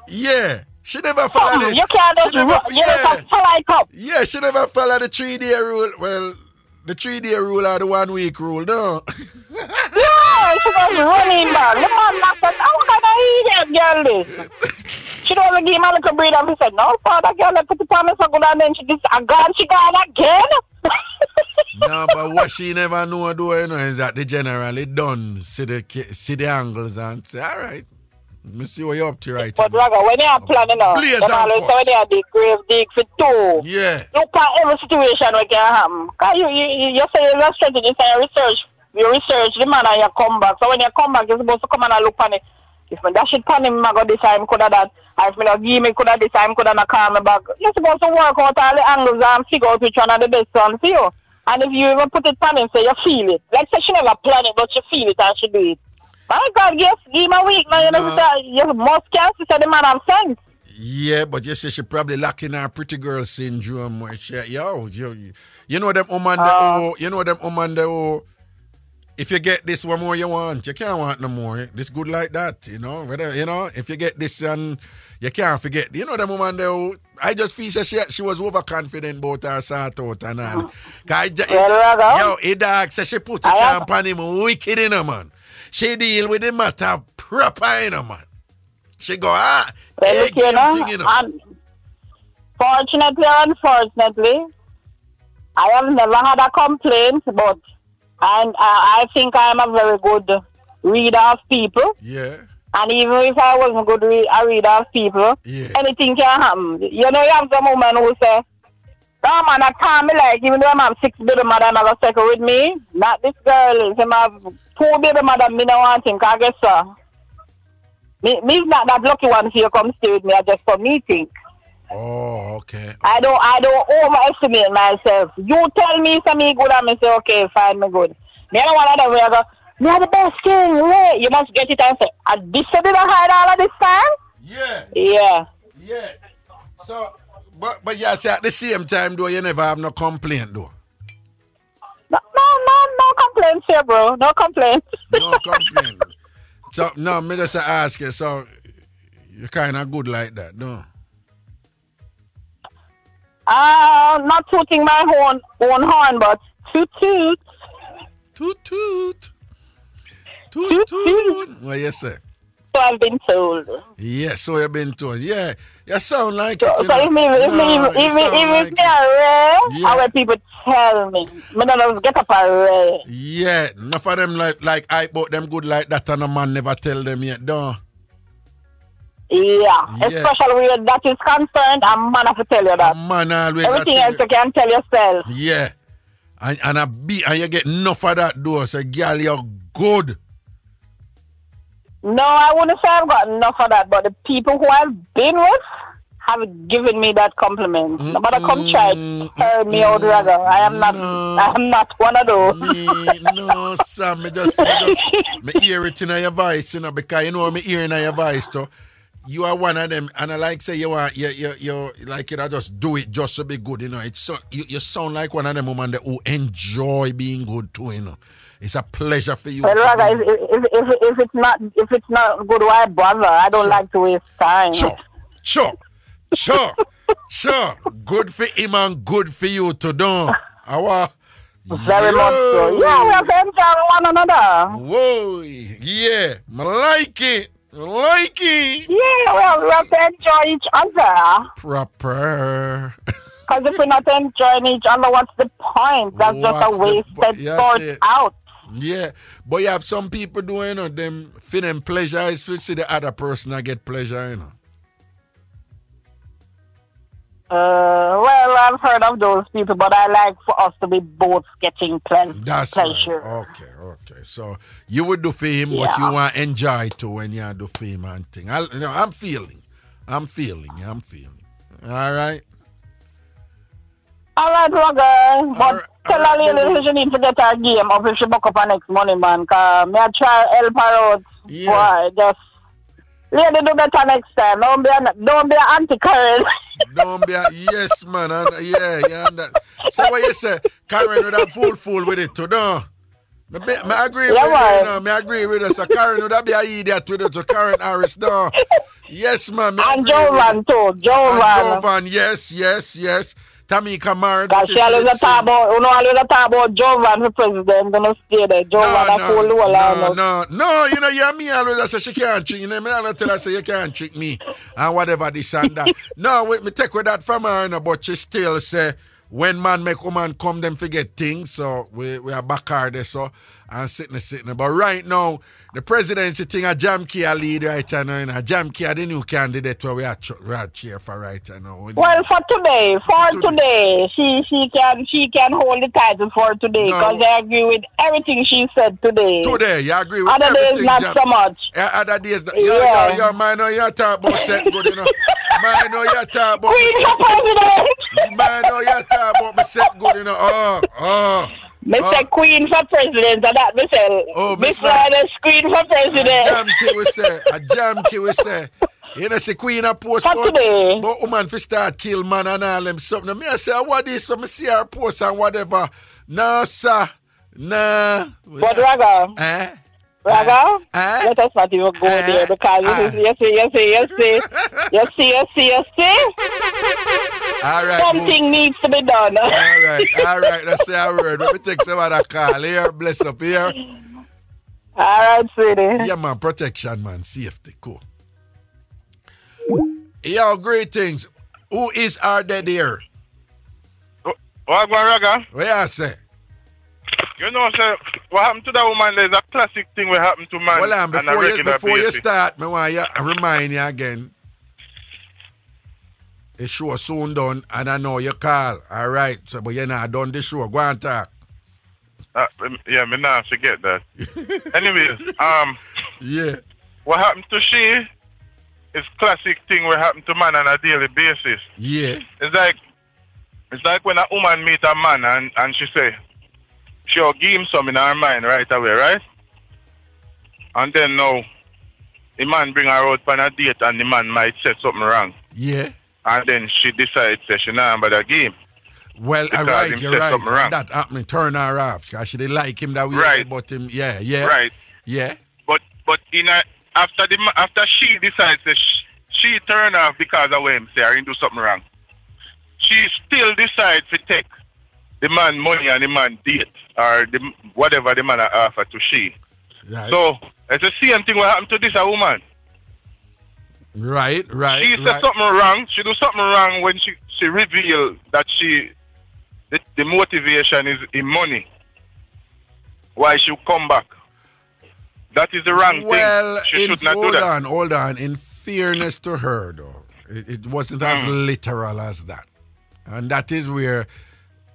Yeah. She never followed it. You can't just follow it up. Yeah, she never followed the 3-day rule. Well, the 3-day rule or the 1-week rule, no. Yeah, she was running back. The man said, what kind of idiot girl this? She don't even give him a little breather. He said, no, father, girl, I put the promise on good and then she gone again. No, but what she never know do, is that they generally done see the angles and say, all right, let me see what you're up to right But Raga, when you are planning out, you always say when you are the grave dig for two. Yeah. Look at every situation where can happen. Because you say you're a strategist and you research the man and you come back. So when you come back, you're supposed to come and look on it. If I dash it on him, I got this time, could have that. If I give me, could have this time, could have not call me back. You're supposed to work out all the angles and figure out which one are the best one for you. And if you even put it on him, say you feel it. Like say she never planned it, but she feel it and she do it. My God, give him a week, man. You must cancel, say the man have sense. Yeah, but you say she probably lacking her pretty girl syndrome. Where she, you know them woman there, if you get this, one more you want. You can't want no more. This good like that, Whether, if you get this and you can't forget. You know the woman there, I just feel she was overconfident about her sort out and all. A dog says she put it on him wicked, man. She deal with the matter proper, man. She go, Fortunately or unfortunately, I have never had a complaint, but I think I am a very good reader of people. Yeah. And even if I wasn't a good reader of people, anything can happen. You have some woman who say, no man, I can't be like, even though I have 6 baby mother and I go second with me, not this girl. If I have 2 baby mother, me don't want him, because I guess so. Me's not that lucky one for you come stay with me, I just for me think. Oh, okay. I don't overestimate myself. You tell me something good and me say, okay, fine, me good. Me don't want another way I go, me are the best thing, wait. You must get it and say, this did I hide all of this time? Yeah. Yeah. So, but you say at the same time though, you never have no complaint though. No complaints here, bro. No complaints. No complaint. So, no, me just ask you, so you're kind of good like that, no? Not tooting my own horn, but toot toot. Toot toot. Toot toot. What you say? So I've been told. Yeah, so you've been told. Yeah, you sound like so, it. So if me I let people tell me. Me don't get up already. Yeah, enough of them like I bought them good like that and a man never tell them yet, don't. Yeah, especially where that is concerned, a man have to tell you that. Man always everything else you can tell yourself. Yeah, and you get enough of that though. So, girl, you're good. No, I wouldn't say I've got enough of that, but the people who I've been with have given me that compliment. Nobody come try to tell me out rather. I am not one of those. No, Sam, me hear it in your voice, because me hearing in your voice too. You are one of them, and I like say you like I just do it just to be good, It's so you sound like one of them women who enjoy being good too, It's a pleasure for you. Well, Raga, if it's not good, why bother? I don't like to waste time. Sure. Good for him and good for you to do. Very much so. Yeah, we have to enjoy one another. Whoa, yeah, I like it. Yeah, we have to enjoy each other. Proper. Because if we're not enjoying each other, what's the point? That's just a wasted sort out. Yeah, but you have some people doing, them feeling pleasure is to see the other person I get pleasure, Well, I've heard of those people, but I like for us to be both getting pleasure. Right. Okay. So you would do for him what you want to enjoy to when you do for him and thing. I'm feeling. All right. All right, Roger. But tell her lady she need to get her game up if she buck up her next money, man. Because me I try help her out. Yeah. Boy, just lady do better next time. Don't be an anti-Karen. Yes, man. Yeah. So what you say? Karen would have fool with it too, no? I agree with you, Me agree with us. So Karen would have be an idiot with it to Karen Harris, no? Yes, man. And Jovan too. Jovan, yes. Tamika married. Because she always talk about Jovan for president. Don't stay there. Jovan No, you me always say she can't trick. Me always tell her say you can't trick me and whatever this and that. No, me take with that from her, but she still say when man make woman come, them forget things. So we are back there, so and sitting. But right now, the presidency thing, a Jam Key a lead right now. And a Jam Key are the new candidate where we are cheer for right now. Well, for today, she can hold the title for today because I agree with everything she said today. Today, you agree with other everything. Other days, not so much. Other days, yeah, man, you talk about set good, you know. Man, you talk about Queen for president. Man, you talk about me set good, you know. Mr. Queen for president, and that me say. Oh, Mr. Queen for president. A jam key we say. You know, say Queen a post but woman fi start kill man and all them something. Me I say, what this for me see her post and whatever. No, sir. Nah. But Raga. Raga, let us not even go there because you see. All right, something needs to be done. All right. Let's say a word. Let me take some other call here. Bless up here. All right, sweetie. Yeah, man. Protection, man. Safety. Cool. Yo, greetings. Who is our dead here? What, Raga? What you say? You know, sir, what happened to that woman, there's a classic thing what happened to man. Well, before you start, I want to remind you again. The show soon done, and I know you call. All right, so, but you're not done the show. Go and talk. Yeah, me not forget that. Anyways, yeah. What happened to she is classic thing what happened to man on a daily basis. Yeah. It's like when a woman meet a man and she say, she'll give him some in her mind right away, right? And then now, the man bring her out on a date and the man might say something wrong. Yeah. And then she decides that she not but the game. Well, right, you're right. That happened, turn her off. Because she didn't like him that way. Right. But him, yeah. Right. Yeah. But after she decides that she turn off because of what him say or he do something wrong, she still decides to take the man money and the man date or whatever the man offer to she. Right. So it's the same thing what happened to this a woman. Right. She said something wrong. She do something wrong when she reveal that the motivation is in money. Why she come back? That is the wrong thing. She should not do that. Hold on. In fairness to her, though, it wasn't as literal as that. And that is where,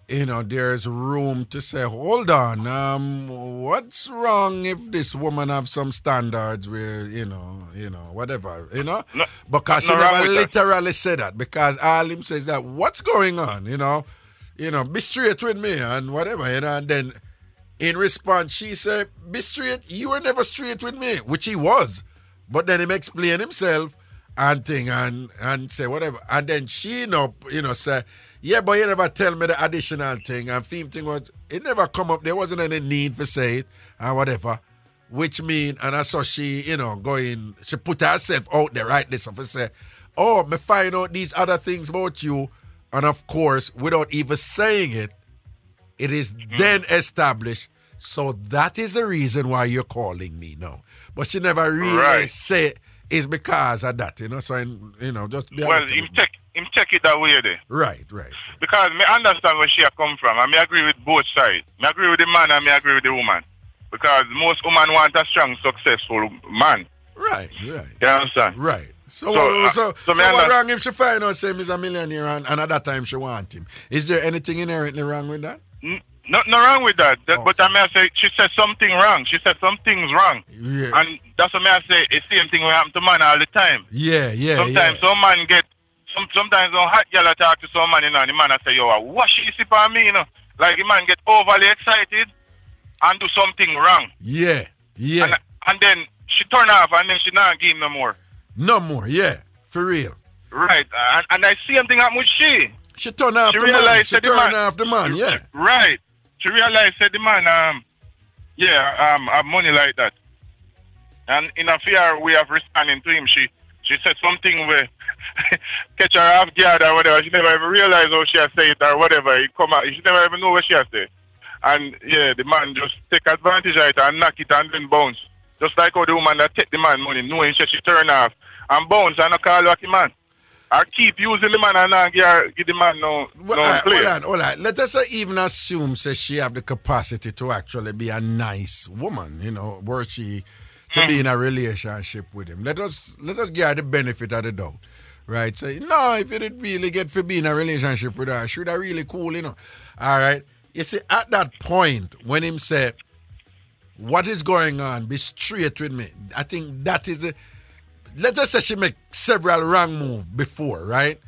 there's room to say, hold on, what's wrong if this woman have some standards where, whatever, No, because she never literally said that. Because all him says that, what's going on, be straight with me and whatever, and then in response, she said, be straight, you were never straight with me, which he was. But then him explain himself and thing and say whatever. And then she say, yeah, but you never tell me the additional thing. And theme thing was, it never come up. There wasn't any need for say it and whatever. Which mean, and I saw she, she put herself out there, right? This and say, oh, me find out these other things about you. And of course, without even saying it, it is then established. So that is the reason why you're calling me now. But she never really say it's because of that, So, just be well, him check it that way there. Right. Because me understand where she come from. And me agree with both sides. Me agree with the man and me agree with the woman. Because most women want a strong, successful man. Right. You understand? Right. So what wrong if she find out say he's a millionaire and at that time she want him? Is there anything inherently wrong with that? Nothing wrong with that. But I may say she said something wrong. She said some things wrong. Yeah. And that's what I say. It's the same thing will happen to man all the time. Yeah. Sometimes some man get sometimes some hot girl talk to some man, and the man say, yo, what she sip on me, Like the man get overly excited and do something wrong. Yeah. And then she turn off and then she not give him no more. No more, yeah. For real. Right. And I see something happen with she. She turn off the man. She turn off the man, yeah. Right. She realized that the man, have money like that. And in a fear way of responding to him, she said something where catch her off guard or whatever. She never even realized how she has said it or whatever. She never even know what she has said. And the man just take advantage of it and knock it and then bounce. Just like how the woman that take the man money, knowing she turn off and bounce and not call back the man. Or keep using the man and not give the man no play. Hold on. Let us even assume say she have the capacity to actually be a nice woman, you know, were she to be in a relationship with him. Let us give her the benefit of the doubt. Right? Say, no, if you didn't really get to be in a relationship with her, should have really cool, you know. All right. You see, at that point, when him say, what is going on? Be straight with me. I think that is it. Let us say she make several wrong moves before, right?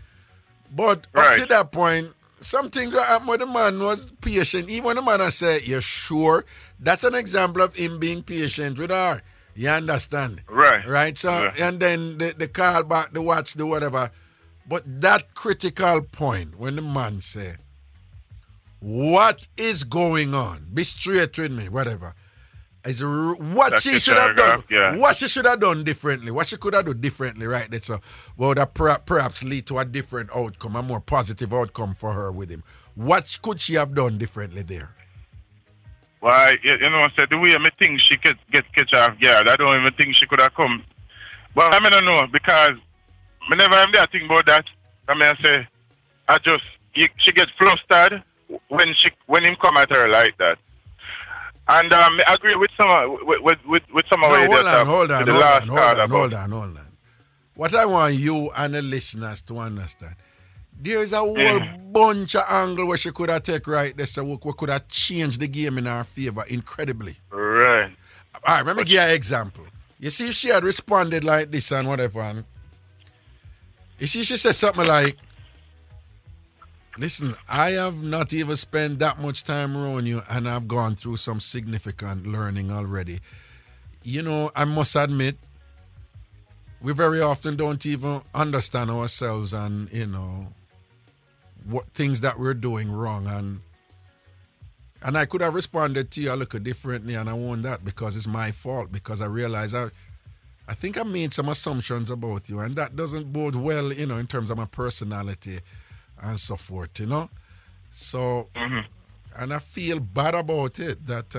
But up to that point, some things that happened with the man was patient. Even when the man said, you're sure? That's an example of him being patient with her. You understand? Right. Right? So, and then the call back, the watch, the whatever. But that critical point when the man say, what is going on? Be straight with me, whatever. Is what she should have done. Yeah. What she should have done differently. What she could have done differently, right? That's that perhaps lead to a different outcome, a more positive outcome for her with him. What could she have done differently there? Well, you know, said the way I think she could get catch off guard. I don't even think she could have come. But I don't know because whenever I'm there think about that, I say she gets flustered when him come at her like that. And I agree with some of Hold on. What I want you and the listeners to understand, there is a whole bunch of angle where she could have taken right there, so we could have changed the game in our favor incredibly. Right. All right, let me give you an example. You see, if she had responded like this and whatever, and you see, she said something like, listen, I have not even spent that much time around you and I've gone through some significant learning already. You know, I must admit, we very often don't even understand ourselves and, you know, what things that we're doing wrong. And I could have responded to you a little differently and I want that because it's my fault because I realize I think I made some assumptions about you and that doesn't bode well, you know, in terms of my personality and so forth, you know. So, and I feel bad about it that,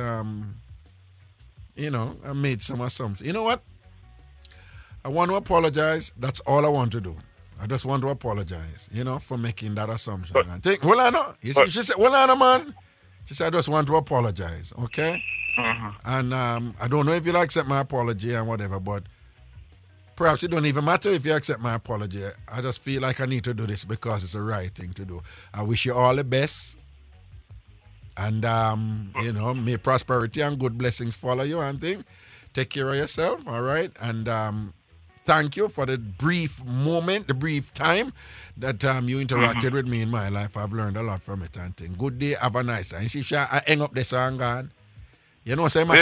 you know, I made some assumptions. You know what? I want to apologize. That's all I want to do. I just want to apologize, you know, for making that assumption. And think, well, I know. She said, well, I know, man. She said, I just want to apologize, okay? And I don't know if you'll accept my apology and whatever, but perhaps it don't even matter if you accept my apology. I just feel like I need to do this because it's the right thing to do. I wish you all the best. And, you know, may prosperity and good blessings follow you and thing. Take care of yourself, all right? And thank you for the brief moment, the brief time that you interacted with me in my life. I've learned a lot from it and thing. Good day, have a nice time. See, I hang up the song gone. You know, say my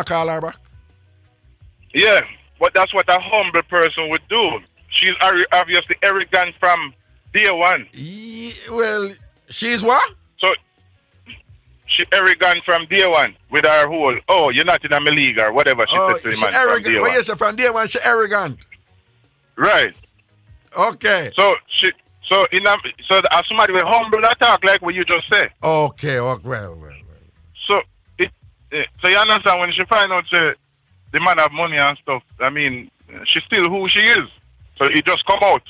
call her back? Yeah. But that's what a humble person would do. She's obviously arrogant from day one. Well, she's what? So, she's arrogant from day one with her whole, you're not in a league or whatever she said to the man from day one. Yes, from day one, she's arrogant. Right. Okay. So, as somebody with humble not talk like what you just said. Okay, well. So, so you understand when she find out the man have money and stuff, I mean, she's still who she is. So it just come out.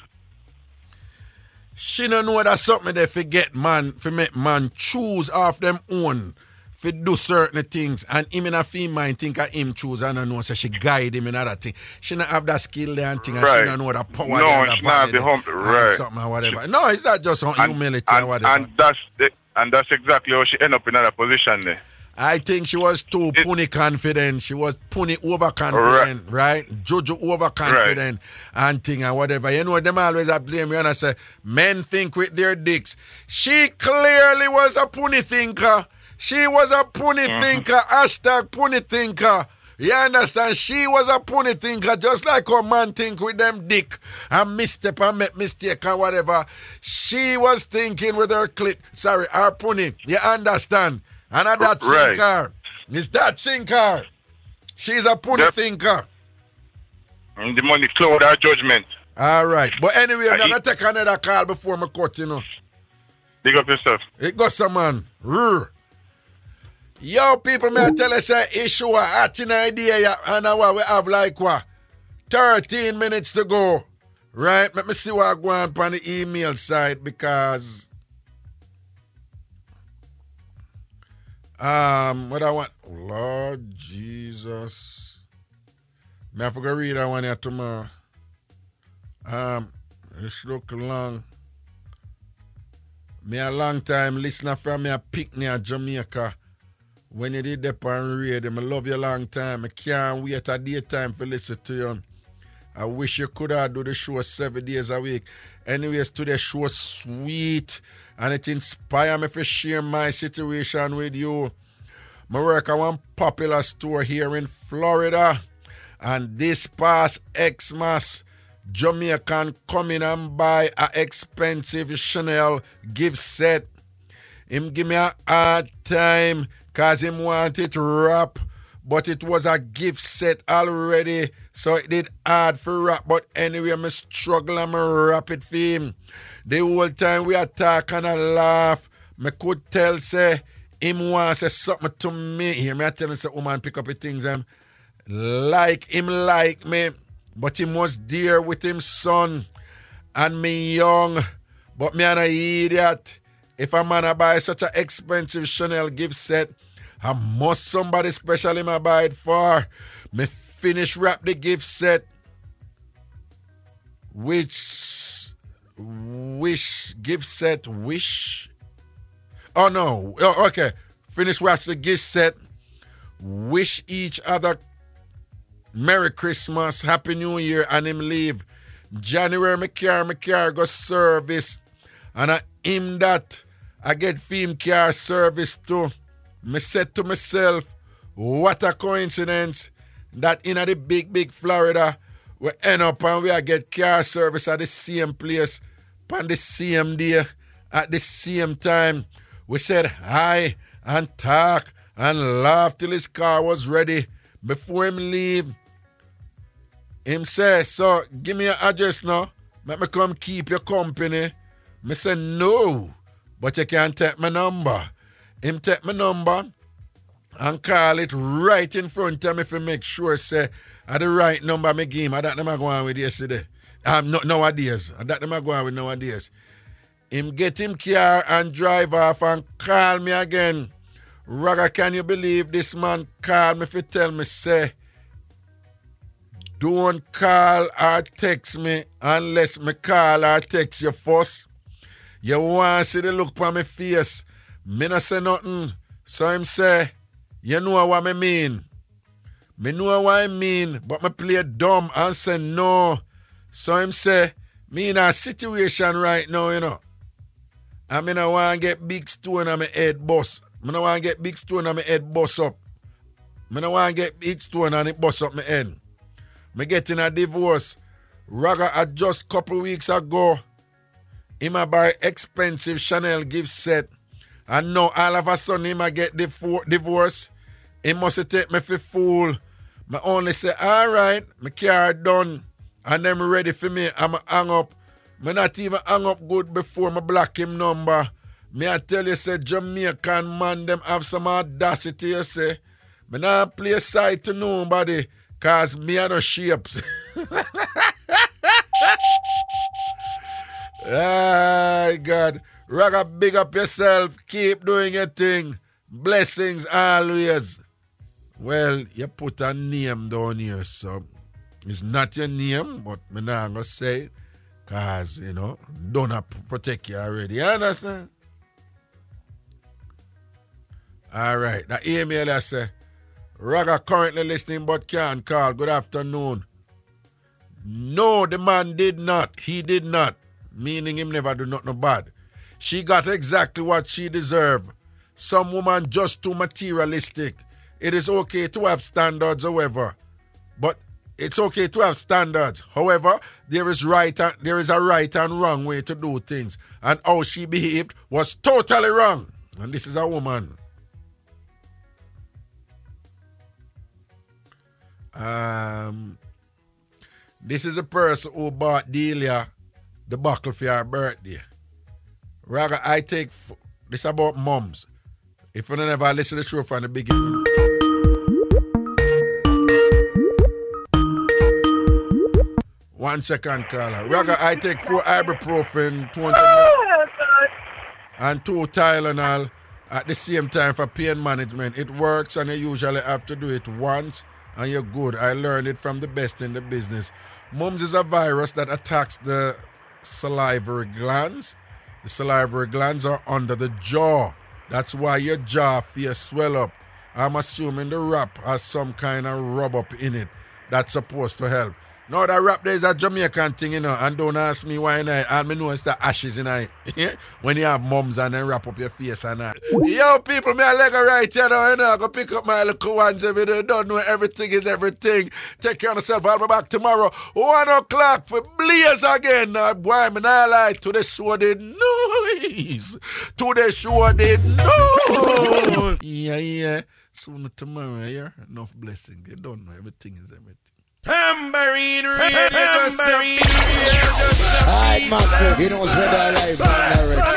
She don't know that's something they forget, man, for make man choose off them own for do certain things. And him in a female think of him choose and I know so she guide him in other thing. She don't have that skill there and thing and she don't know the power no, she not the right. Something or whatever. No, it's not just humility or whatever. And that's exactly how she end up in another position there. I think she was too punny confident. She was punny overconfident, right? Jojo overconfident and thing and whatever. You know, them always are blame me and I say, men think with their dicks. She clearly was a punny thinker. She was a punny thinker. Hashtag punny thinker. You understand? She was a punny thinker, just like a man think with them dick and misstep and make mistake and whatever. She was thinking with her click. Sorry, her punny. You understand? And that thinker. It's that thinker. She's a punny thinker. And the money cloud our judgment. All right. But anyway, I'm going to take another call before I cut, you know. Big up yourself. It got some man. Yo, people, may I tell you, say, issue a hot in idea, and now we have like what? 13 minutes to go. Right, let me see what I go on the email side because what I want. Lord Jesus. I forgot to read that one here tomorrow. This look long. Me a long time listener from me a picnic at Jamaica. When you did that on radio, I love you a long time. I can't wait a daytime to listen to you. I wish you could have do the show 7 days a week. Anyways, today show sweet and it inspire me to share my situation with you. I work at one popular store here in Florida. And this past Xmas, Jamaican come in and buy a expensive Chanel gift set. Him give me a hard time because him want it wrap, but it was a gift set already, so it did hard for wrap. But anyway, I struggle and I wrap it for him. The whole time we attack and I laugh, I could tell say him want say something to me. Hear me I tell him say woman pick up the things and like him like me. But he was there with him son and me young. But me an idiot. If a man buy such an expensive Chanel gift set, I must somebody special him buy it for. Me finish wrap the gift set. Wish gift set wish. Oh no. Oh, okay. Finish wrap the gift set. Wish each other Merry Christmas, Happy New Year, and him leave. January, my car go service. And I him that I get him car service too. Me said to myself, what a coincidence that in the big Florida, we end up and we get car service at the same place, on the same day, at the same time. We said hi and talk and laugh till his car was ready. Before him leave, him say, so give me your address now. Let me come keep your company. Me say, no, but you can't take my number. Him take my number and call it right in front of me to make sure say I the right number me give him. I that them I go on with yesterday. Nowadays. I that them I go on with nowadays. Him get him car and drive off and call me again. Raga, can you believe this man called me to tell me say don't call or text me unless me call or text you first. You want to see the look on my face. Me not say nothing. So him say, you know what I mean. Me know what I mean, but me play dumb and say no. So him say, me in a situation right now, you know. I mean, I want to get big stone on my head bust. I don't want to get big stone on my head bust up. I don't want to get big stone on it bust up my head. Me getting a divorce. Raga had just couple weeks ago. Him a buy expensive Chanel gift set. And now all of a sudden him a get divorce. He must take me for fool. Me only say, all right, my car done. And then ready for me. I'm hang up. Me not even hang up good before me block him number. Me I tell you, say, Jamaican man, them have some audacity, you say. Me not play side to nobody. Cause me are no shapes. Ah, God. Raga, big up yourself. Keep doing your thing. Blessings always. Well, you put a name down here, so it's not your name, but me not gonna say it. Cause, you know, don't have to protect you already. You understand? All right. The email I say, Raga currently listening but can't call. Good afternoon. No, the man did not. He did not. Meaning him never do nothing bad. She got exactly what she deserved. Some woman just too materialistic. It is okay to have standards, however. But it's okay to have standards. However, there is a right and wrong way to do things. And how she behaved was totally wrong. And this is a woman. This is a person who bought Delia the buckle for her birthday. Raga, I take this about moms. If you never listen to the show from the beginning. 1 second, caller. Raga, I take 4 ibuprofen, 200 and 2 Tylenol at the same time for pain management. It works and you usually have to do it once and you're good. I learned it from the best in the business. Mumps is a virus that attacks the salivary glands. The salivary glands are under the jaw. That's why your jaw feels swell up. I'm assuming the wrap has some kind of rub up in it that's supposed to help. No, that rap there is a Jamaican thing, you know, and don't ask me why not. And me know it's the ashes in it. When you have mums and then wrap up your face and that. Yo, people, me a leg right here now, you know. I go pick up my little ones every day. Don't know everything is everything. Take care of yourself. I'll be back tomorrow. 1 o'clock for Blaze again. Boy, me not lie. To the show the noise. To the show the noise. Yeah. Soon tomorrow, yeah. Enough blessing. You don't know everything is everything. Tambourine Radio. Alright, massive. You know what's better alive, man.